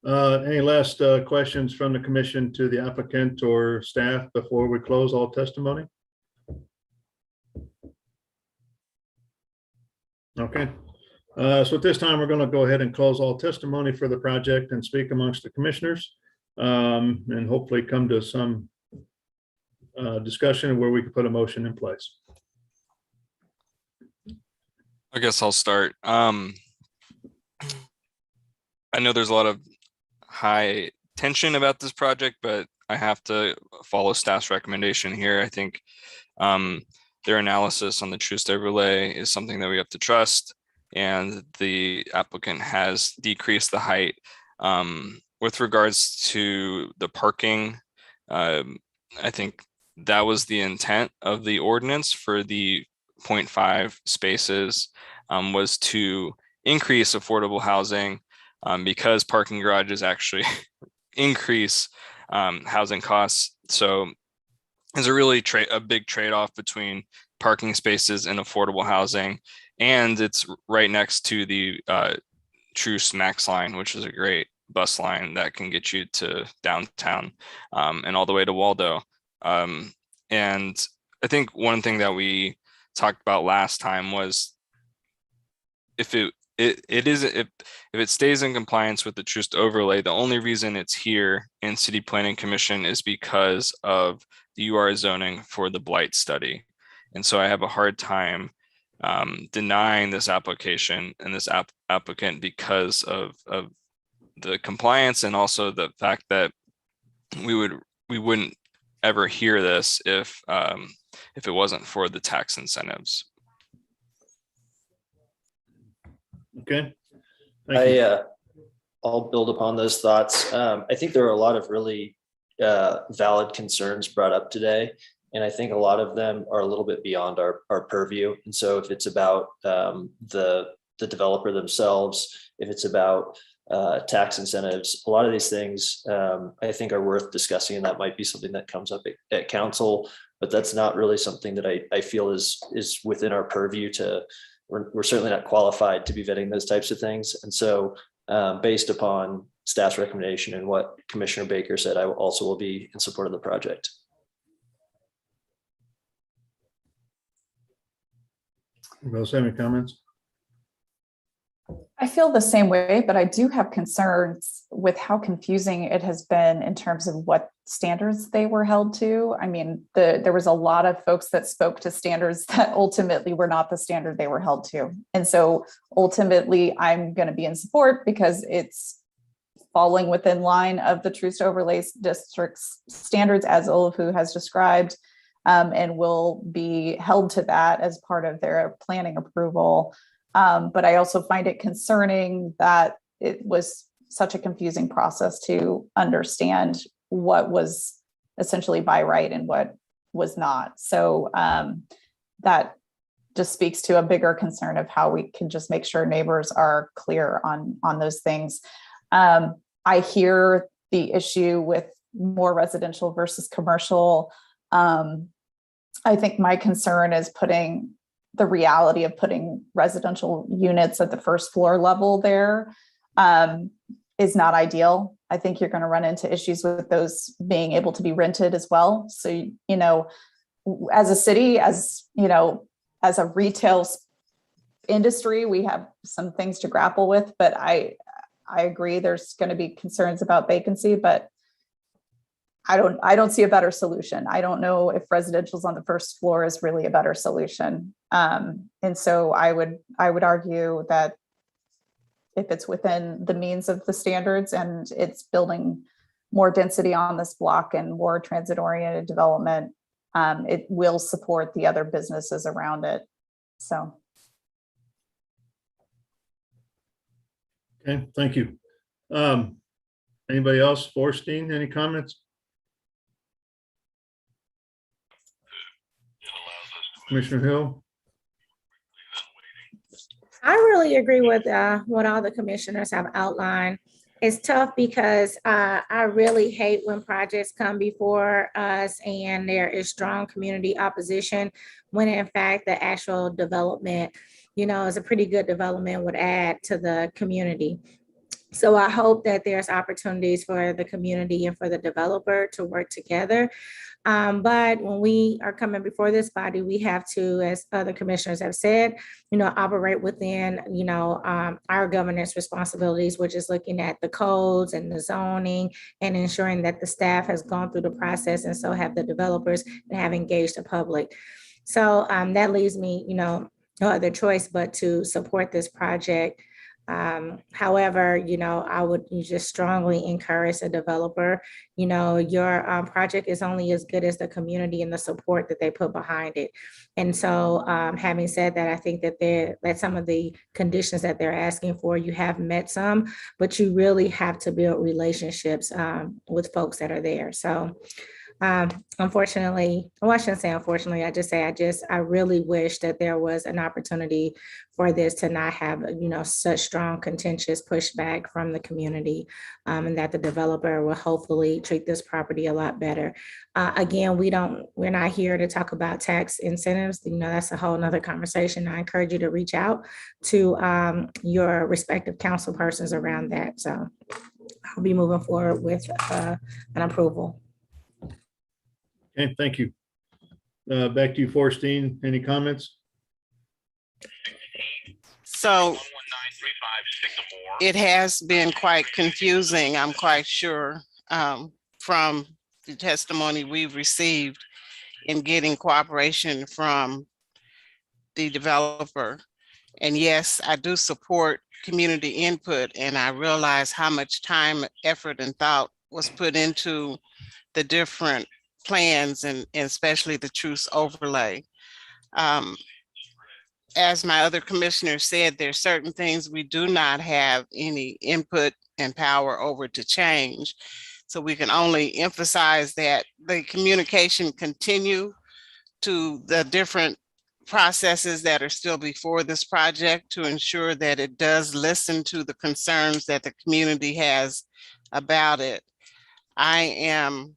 Any last questions from the commission to the applicant or staff before we close all testimony? Okay. So at this time, we're going to go ahead and close all testimony for the project and speak amongst the commissioners, and hopefully come to some discussion where we can put a motion in place. I guess I'll start. I know there's a lot of high tension about this project, but I have to follow staff's recommendation here. I think their analysis on the truce overlay is something that we have to trust, and the applicant has decreased the height. With regards to the parking, I think that was the intent of the ordinance for the 0.5 spaces, was to increase affordable housing, because parking garages actually increase housing costs. So there's a really a big trade-off between parking spaces and affordable housing, and it's right next to the Truce Max line, which is a great bus line that can get you to downtown and all the way to Waldo. And I think one thing that we talked about last time was if it stays in compliance with the truce overlay, the only reason it's here in City Planning Commission is because of the UR zoning for the blight study. And so I have a hard time denying this application and this applicant because of the compliance, and also the fact that we wouldn't ever hear this if it wasn't for the tax incentives. Okay. I'll build upon those thoughts. I think there are a lot of really valid concerns brought up today, and I think a lot of them are a little bit beyond our purview. And so if it's about the developer themselves, if it's about tax incentives, a lot of these things I think are worth discussing, and that might be something that comes up at council, but that's not really something that I feel is within our purview to. We're certainly not qualified to be vetting those types of things. And so based upon staff's recommendation and what Commissioner Baker said, I also will be in support of the project. Rose, any comments? I feel the same way, but I do have concerns with how confusing it has been in terms of what standards they were held to. I mean, there was a lot of folks that spoke to standards that ultimately were not the standard they were held to. And so ultimately, I'm going to be in support because it's falling within line of the Truce Overlay District's standards, as Olafu has described, and will be held to that as part of their planning approval. But I also find it concerning that it was such a confusing process to understand what was essentially by right and what was not. So that just speaks to a bigger concern of how we can just make sure neighbors are clear on those things. I hear the issue with more residential versus commercial. I think my concern is the reality of putting residential units at the first floor level there is not ideal. I think you're going to run into issues with those being able to be rented as well. So, you know, as a city, as a retail industry, we have some things to grapple with, but I agree there's going to be concerns about vacancy, but I don't see a better solution. I don't know if residential's on the first floor is really a better solution. And so I would argue that if it's within the means of the standards and it's building more density on this block and more transit-oriented development, it will support the other businesses around it. So. Okay, thank you. Anybody else? Forstein, any comments? Commissioner Hill? I really agree with what all the commissioners have outlined. It's tough because I really hate when projects come before us and there is strong community opposition, when in fact the actual development, is a pretty good development, would add to the community. So I hope that there's opportunities for the community and for the developer to work together. But when we are coming before this body, we have to, as other commissioners have said, operate within, our governance responsibilities, which is looking at the codes and the zoning and ensuring that the staff has gone through the process, and so have the developers and have engaged the public. So that leaves me, no other choice but to support this project. However, I would just strongly encourage a developer, your project is only as good as the community and the support that they put behind it. And so having said that, I think that some of the conditions that they're asking for, you have met some, but you really have to build relationships with folks that are there. So unfortunately, well, I shouldn't say unfortunately, I really wish that there was an opportunity for this to not have, such strong contentious pushback from the community, and that the developer will hopefully treat this property a lot better. Again, we're not here to talk about tax incentives. That's a whole nother conversation. I encourage you to reach out to your respective council persons around that. So I'll be moving forward with an approval. Okay, thank you. Back to you, Forstein. Any comments? So it has been quite confusing, I'm quite sure, from the testimony we've received in getting cooperation from the developer. And yes, I do support community input, and I realize how much time, effort, and thought was put into the different plans, and especially the truce overlay. As my other commissioners said, there's certain things we do not have any input and power over to change. So we can only emphasize that the communication continue to the different processes that are still before this project to ensure that it does listen to the concerns that the community has about it. I am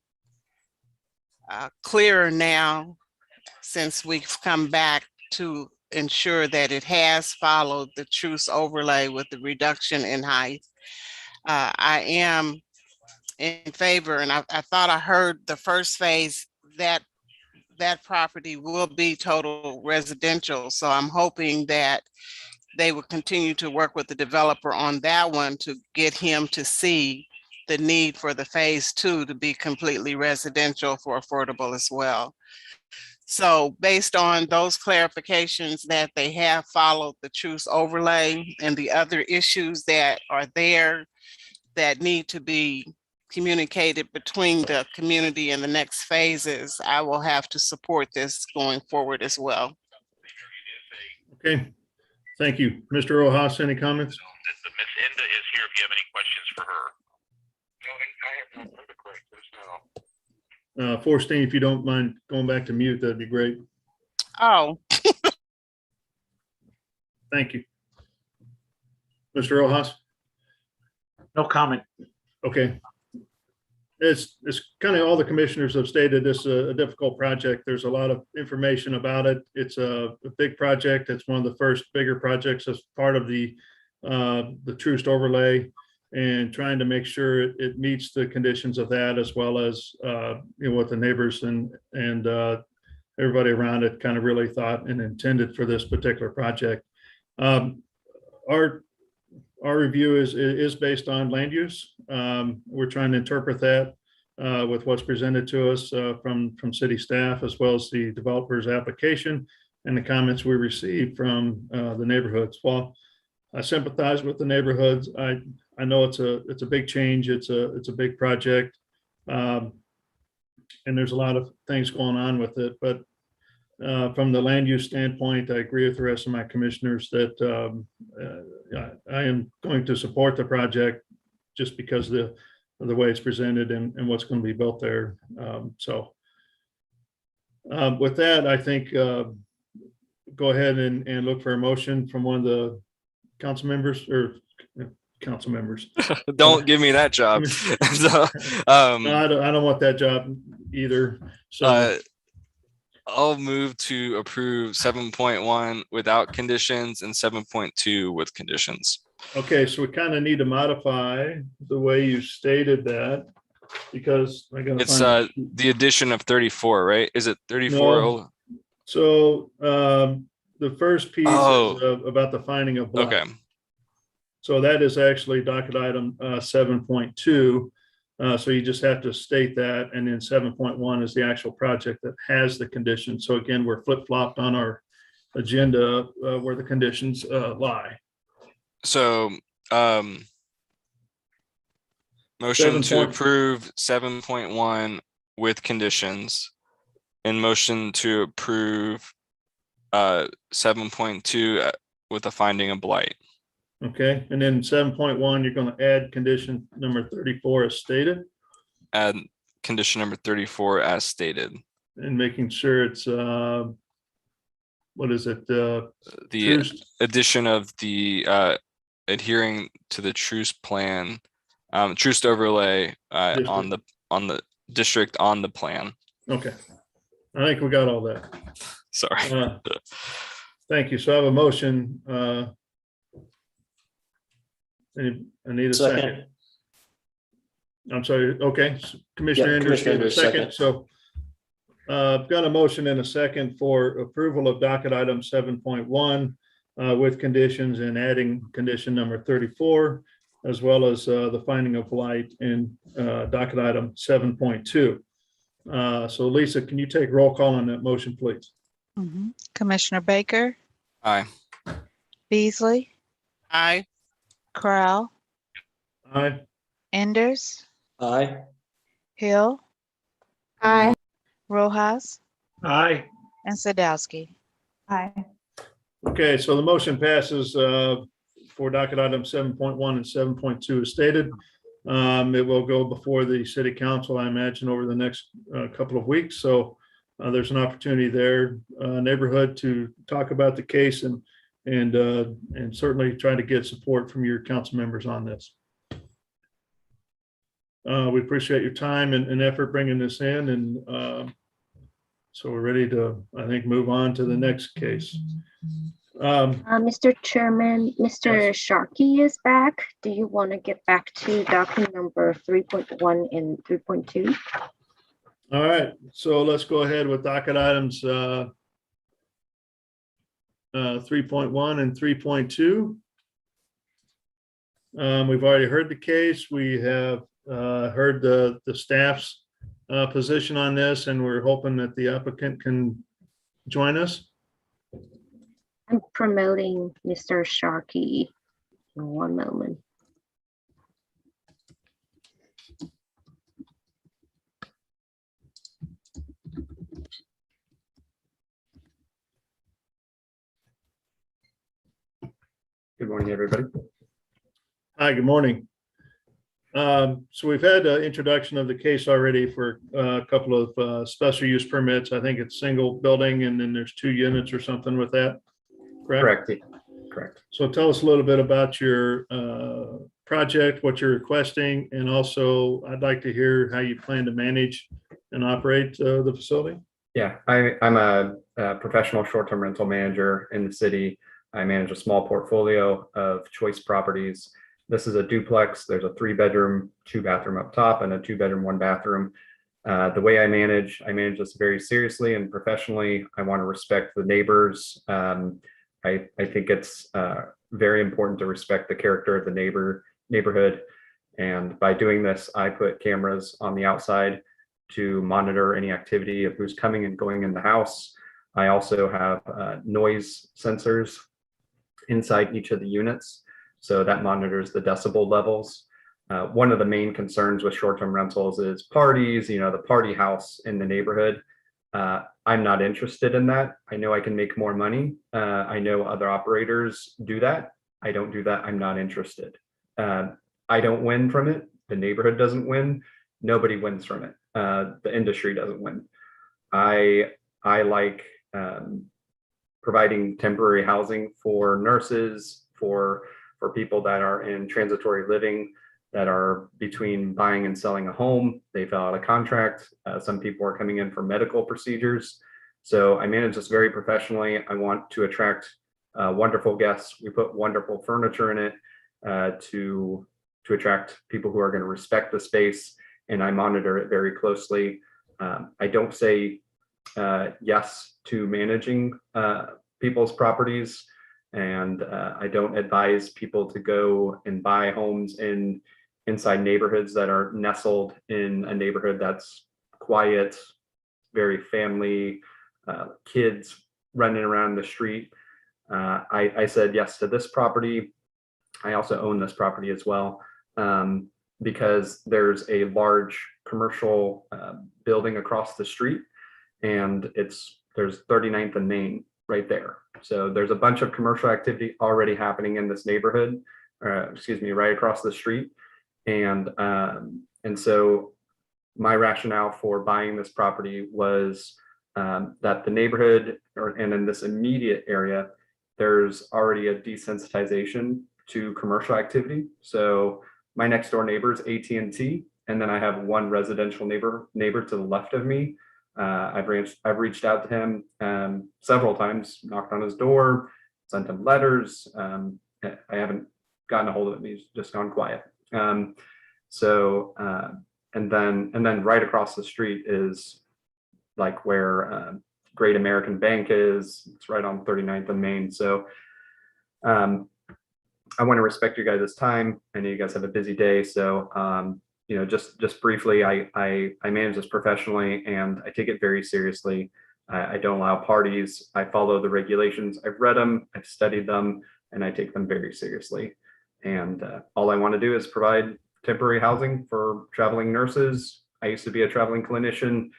clearer now, since we've come back, to ensure that it has followed the truce overlay with the reduction in height. I am in favor, and I thought I heard the first phase that property will be total residential. So I'm hoping that they will continue to work with the developer on that one to get him to see the need for the phase 2 to be completely residential for affordable as well. So based on those clarifications that they have followed the truce overlay and the other issues that are there that need to be communicated between the community and the next phases, I will have to support this going forward as well. Okay, thank you. Mr. Rojas, any comments? Miss Enda is here if you have any questions for her. I have no further questions now. Forstein, if you don't mind going back to mute, that'd be great. Oh. Thank you. Mr. Rojas? No comment. Okay. It's kind of all the commissioners have stated this is a difficult project. There's a lot of information about it. It's a big project. It's one of the first bigger projects as part of the truce overlay, and trying to make sure it meets the conditions of that, as well as what the neighbors and everybody around it kind of really thought and intended for this particular project. Our review is based on land use. We're trying to interpret that with what's presented to us from city staff, as well as the developer's application and the comments we received from the neighborhoods. While I sympathize with the neighborhoods, I know it's a big change. It's a big project. And there's a lot of things going on with it, but from the land use standpoint, I agree with the rest of my commissioners that I am going to support the project just because of the way it's presented and what's going to be built there. With that, I think go ahead and look for a motion from one of the council members or council members. Don't give me that job. So, No, I don't want that job either. So I'll move to approve 7.1 without conditions and 7.2 with conditions. okay, so we kind of need to modify the way you stated that because I gotta It's find the addition of 34, right? Is it 34? No. So the first piece is about the finding of blight. Okay. So that is actually docket item 7.2. So you just have to state that. And then 7.1 is the actual project that has the conditions. So again, we're flip-flopped on our agenda where the conditions lie. So motion to approve 7.1 with conditions and motion to approve 7.2 with a finding of blight. Okay, and then 7.1, you're going to add condition number 34 as stated. Add condition number 34 as stated. And making sure it's, what is it? The addition of the adhering to the truce plan, truce overlay on the district on the plan. Okay, I think we got all that. Sorry. Thank you. So I have a motion. I need a second. I'm sorry. Okay, Commissioner Anderson, a second. So I've got a motion and a second for approval of docket item 7.1 with conditions and adding condition number 34, as well as the finding of blight in docket item 7.2. So Lisa, can you take roll call on that motion, please? Commissioner Baker, Aye. Beasley, Aye. Corral, Aye. Enders, Aye. Hill, Aye. Rojas, Aye. and Sadowski. Aye. Okay, so the motion passes for docket item 7.1 and 7.2 as stated. It will go before the city council, I imagine, over the next couple of weeks. So there's an opportunity there, neighborhood, to talk about the case and certainly try to get support from your council members on this. We appreciate your time and effort bringing this in, and so we're ready to, I think, move on to the next case. Mr. Chairman, Mr. Sharkey is back. Do you want to get back to document number 3.1 and 3.2? All right, so let's go ahead with docket items 3.1 and 3.2. We've already heard the case. We have heard the staff's position on this, and we're hoping that the applicant can join us. I'm promoting Mr. Sharkey. One moment. Good morning, everybody. Hi, good morning. So we've had an introduction of the case already for a couple of special use permits. I think it's single building and then there's 2 units or something with that, correct? Correct. Correct. So tell us a little bit about your project, what you're requesting, and also I'd like to hear how you plan to manage and operate the facility. Yeah, I'm a professional short-term rental manager in the city. I manage a small portfolio of choice properties. This is a duplex. There's a 3-bedroom, 2-bathroom up top and a 2-bedroom, 1-bathroom. The way I manage this very seriously and professionally. I want to respect the neighbors. I think it's very important to respect the character of the neighborhood. And by doing this, I put cameras on the outside to monitor any activity of who's coming and going in the house. I also have noise sensors inside each of the units. So that monitors the decibel levels. One of the main concerns with short-term rentals is parties, the party house in the neighborhood. I'm not interested in that. I know I can make more money. I know other operators do that. I don't do that. I'm not interested. I don't win from it. The neighborhood doesn't win. Nobody wins from it. The industry doesn't win. I like providing temporary housing for nurses, for people that are in transitory living, that are between buying and selling a home. They fill out a contract. Some people are coming in for medical procedures. So I manage this very professionally. I want to attract wonderful guests. We put wonderful furniture in it to attract people who are going to respect the space, and I monitor it very closely. I don't say yes to managing people's properties, and I don't advise people to go and buy homes inside neighborhoods that are nestled in a neighborhood that's quiet, very family, kids running around the street. I said yes to this property. I also own this property as well, because there's a large commercial building across the street, and there's 39th and Main right there. So there's a bunch of commercial activity already happening in this neighborhood, right across the street. And so my rationale for buying this property was that the neighborhood and in this immediate area, there's already a desensitization to commercial activity. So my next door neighbor is AT&T, and then I have one residential neighbor to the left of me. I've reached out to him several times, knocked on his door, sent him letters. I haven't gotten a hold of him. He's just gone quiet. And then right across the street is like where Great American Bank is. It's right on 39th and Main. So I want to respect you guys' time. I know you guys have a busy day. So just briefly, I manage this professionally, and I take it very seriously. I don't allow parties. I follow the regulations. I've read them, I've studied them, and I take them very seriously. And all I want to do is provide temporary housing for traveling nurses. I used to be a traveling clinician,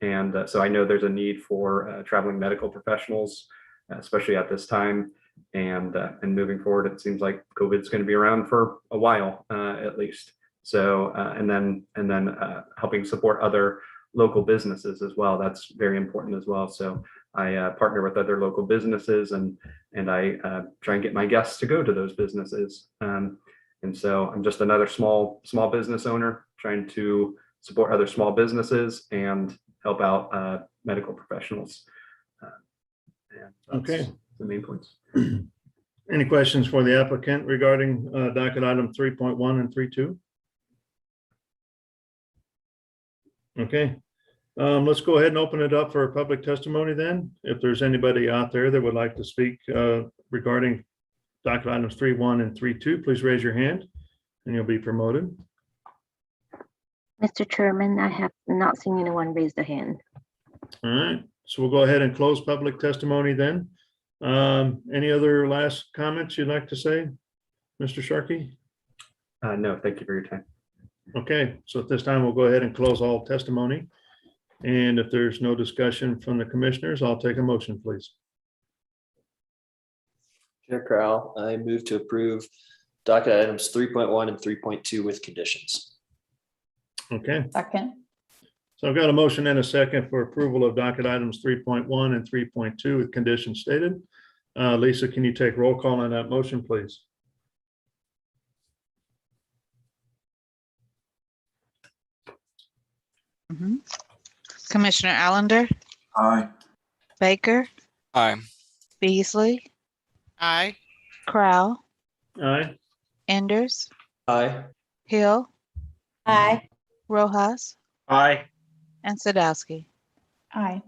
and so I know there's a need for traveling medical professionals, especially at this time. And moving forward, it seems like COVID's going to be around for a while, at least. So and then helping support other local businesses as well. That's very important as well. So I partner with other local businesses, and I try and get my guests to go to those businesses. And so I'm just another small business owner trying to support other small businesses and help out medical professionals. Okay. The main points. Any questions for the applicant regarding docket item 3.1 and 3.2? Okay, let's go ahead and open it up for public testimony then. If there's anybody out there that would like to speak regarding docket items 3.1 and 3.2, please raise your hand and you'll be promoted. Mr. Chairman, I have not seen anyone raise their hand. All right, so we'll go ahead and close public testimony then. Any other last comments you'd like to say, Mr. Sharkey? No, thank you for your time. Okay, so at this time, we'll go ahead and close all testimony. And if there's no discussion from the commissioners, I'll take a motion, please. Chair Crowell, I move to approve docket items 3.1 and 3.2 with conditions. Okay. Second. So I've got a motion and a second for approval of docket items 3.1 and 3.2 with conditions stated. Lisa, can you take roll call on that motion, please? Commissioner Allender, Aye. Baker, Aye. Beasley, Aye. Crowell, Aye. Enders, Aye. Hill, Aye. Rojas, Aye. and Sadowski. Aye.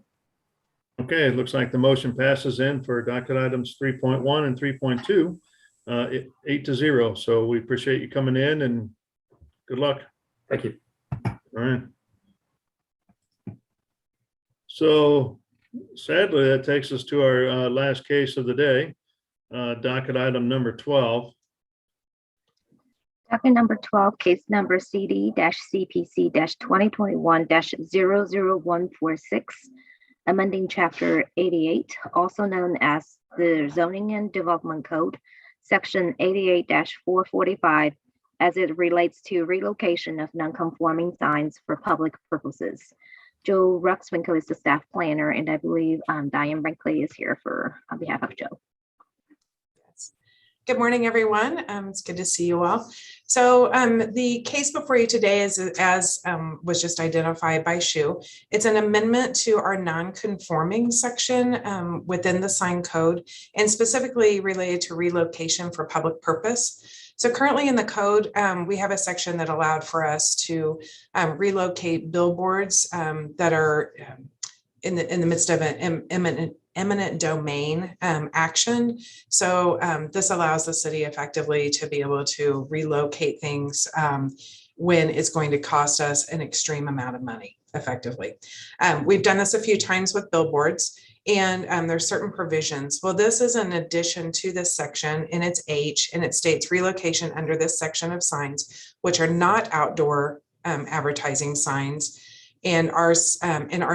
Okay, it looks like the motion passes in for docket items 3.1 and 3.2, 8-0. So we appreciate you coming in and Good luck. Thank you. All right. So sadly, that takes us to our last case of the day, docket item number 12. Docket number 12, case number CD-CPC-2021-00146, amending Chapter 88, also known as the Zoning and Development Code, Section 88-445, as it relates to relocation of non-conforming signs for public purposes. Joe Ruxwinkel is the staff planner, and I believe Diane Brinkley is here on behalf of Joe. Good morning, everyone. It's good to see you all. So the case before you today is, as was just identified by Shu, it's an amendment to our non-conforming section within the sign code, and specifically related to relocation for public purpose. So currently in the code, we have a section that allowed for us to relocate billboards that are in the midst of an eminent domain action. So this allows the city effectively to be able to relocate things when it's going to cost us an extreme amount of money effectively. We've done this a few times with billboards, and there's certain provisions. Well, this is an addition to this section, and it's H, and it states relocation under this section of signs, which are not outdoor advertising signs, and are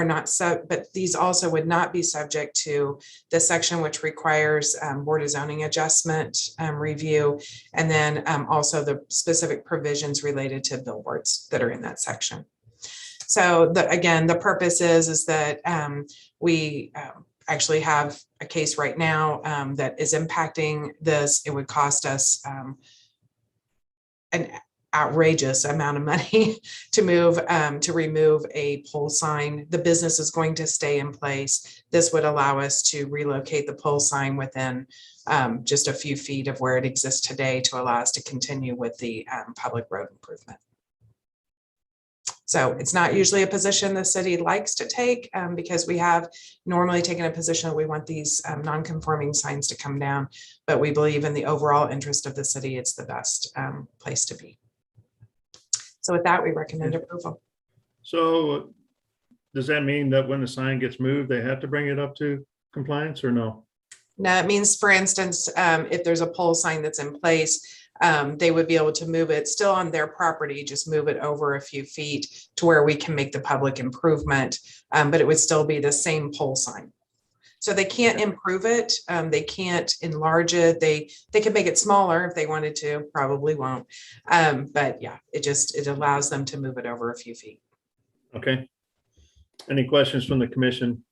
not but these also would not be subject to the section which requires Board of Zoning adjustment review, and then also the specific provisions related to billboards that are in that section. So again, the purpose is that we actually have a case right now that is impacting this. It would cost us an outrageous amount of money to remove a pole sign. The business is going to stay in place. This would allow us to relocate the pole sign within just a few feet of where it exists today to allow us to continue with the public road improvement. So it's not usually a position the city likes to take because we have normally taken a position that we want these non-conforming signs to come down, but we believe in the overall interest of the city, it's the best place to be. So with that, we recommend approval. So does that mean that when the sign gets moved, they have to bring it up to compliance or no? No, it means, for instance, if there's a pole sign that's in place, they would be able to move it still on their property, just move it over a few feet to where we can make the public improvement, but it would still be the same pole sign. So they can't improve it. They can't enlarge it. They could make it smaller if they wanted to, probably won't. But yeah, it allows them to move it over a few feet. Okay. Any questions from the commission?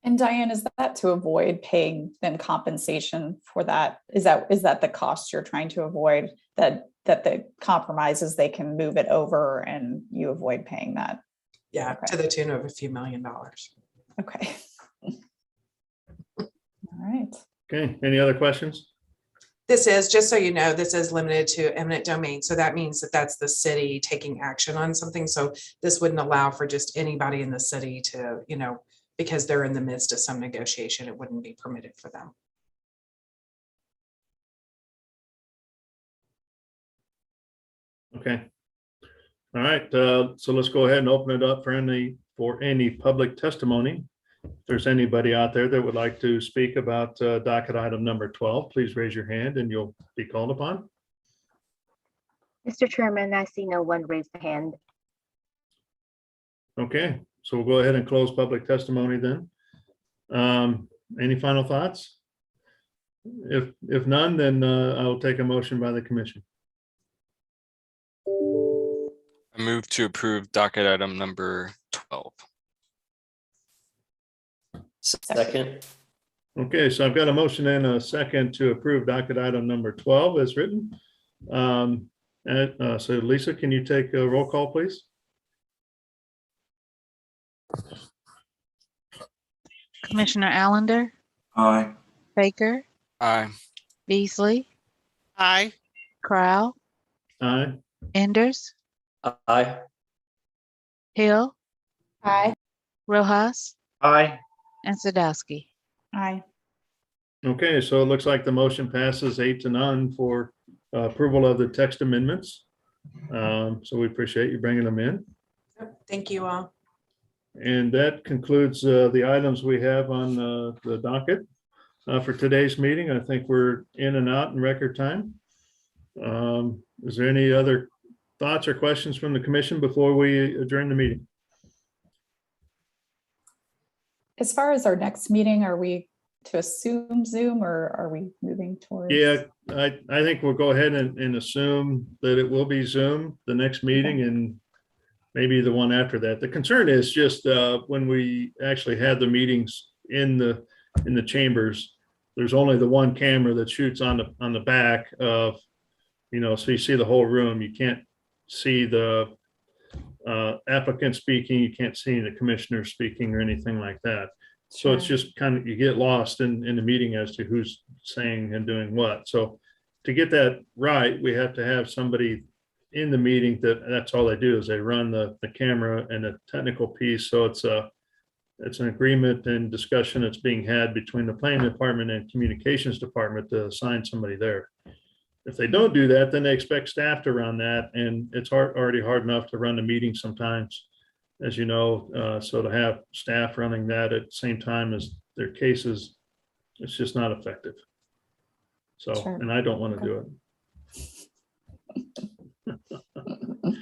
And Diane, is that to avoid paying them compensation for that? Is that the cost you're trying to avoid, that the compromise is they can move it over and you avoid paying that? Yeah, okay. To the tune of a few $1 million. Okay. All right. Okay, any other questions? This is, just so you know, this is limited to eminent domain. So that means that that's the city taking action on something. So this wouldn't allow for just anybody in the city to, because they're in the midst of some negotiation, it wouldn't be permitted for them. Okay. All right, so let's go ahead and open it up for any public testimony. If there's anybody out there that would like to speak about docket item number 12, please raise your hand and you'll be called upon. Mr. Chairman, I see no one raised a hand. Okay, so we'll go ahead and close public testimony then. Any final thoughts? If none, then I will take a motion by the commission. I move to approve docket item number 12. Second. Okay, so I've got a motion and a second to approve docket item number 12 as written. So Lisa, can you take a roll call, please? Commissioner Allender? Aye. Baker? Aye. Beasley? Aye. Crowell? Aye. Enders? Aye. Hill? Aye. Rojas? Aye. And Sadowski. Aye. Okay, so it looks like the motion passes 8-0 for approval of the text amendments. So we appreciate you bringing them in. Thank you all. And that concludes the items we have on the docket for today's meeting. I think we're in and out in record time. Is there any other thoughts or questions from the commission before we adjourn the meeting? As far as our next meeting, are we to assume Zoom or are we moving towards? Yeah, I think we'll go ahead and assume that it will be Zoom, the next meeting, and maybe the one after that. The concern is just when we actually had the meetings in the chambers, there's only the one camera that shoots on the back of, so you see the whole room. You can't see the applicant speaking. You can't see the commissioner speaking or anything like that. So it's just kind of, you get lost in the meeting as to who's saying and doing what. So to get that right, we have to have somebody in the meeting that's all they do is they run the camera and the technical piece. So it's an agreement and discussion that's being had between the planning department and communications department to assign somebody there. If they don't do that, then they expect staff to run that, and it's already hard enough to run the meeting sometimes, as you know. So to have staff running that at the same time as their cases, it's just not effective. So, and I don't want to do it.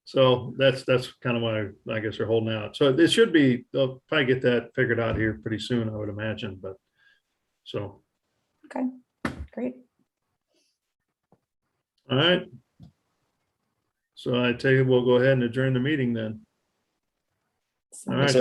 So that's kind of why I guess they're holding out. So it should be, they'll probably get that figured out here pretty soon, I would imagine. But so. Okay, great. All right. So I tell you, we'll go ahead and adjourn the meeting then. All right.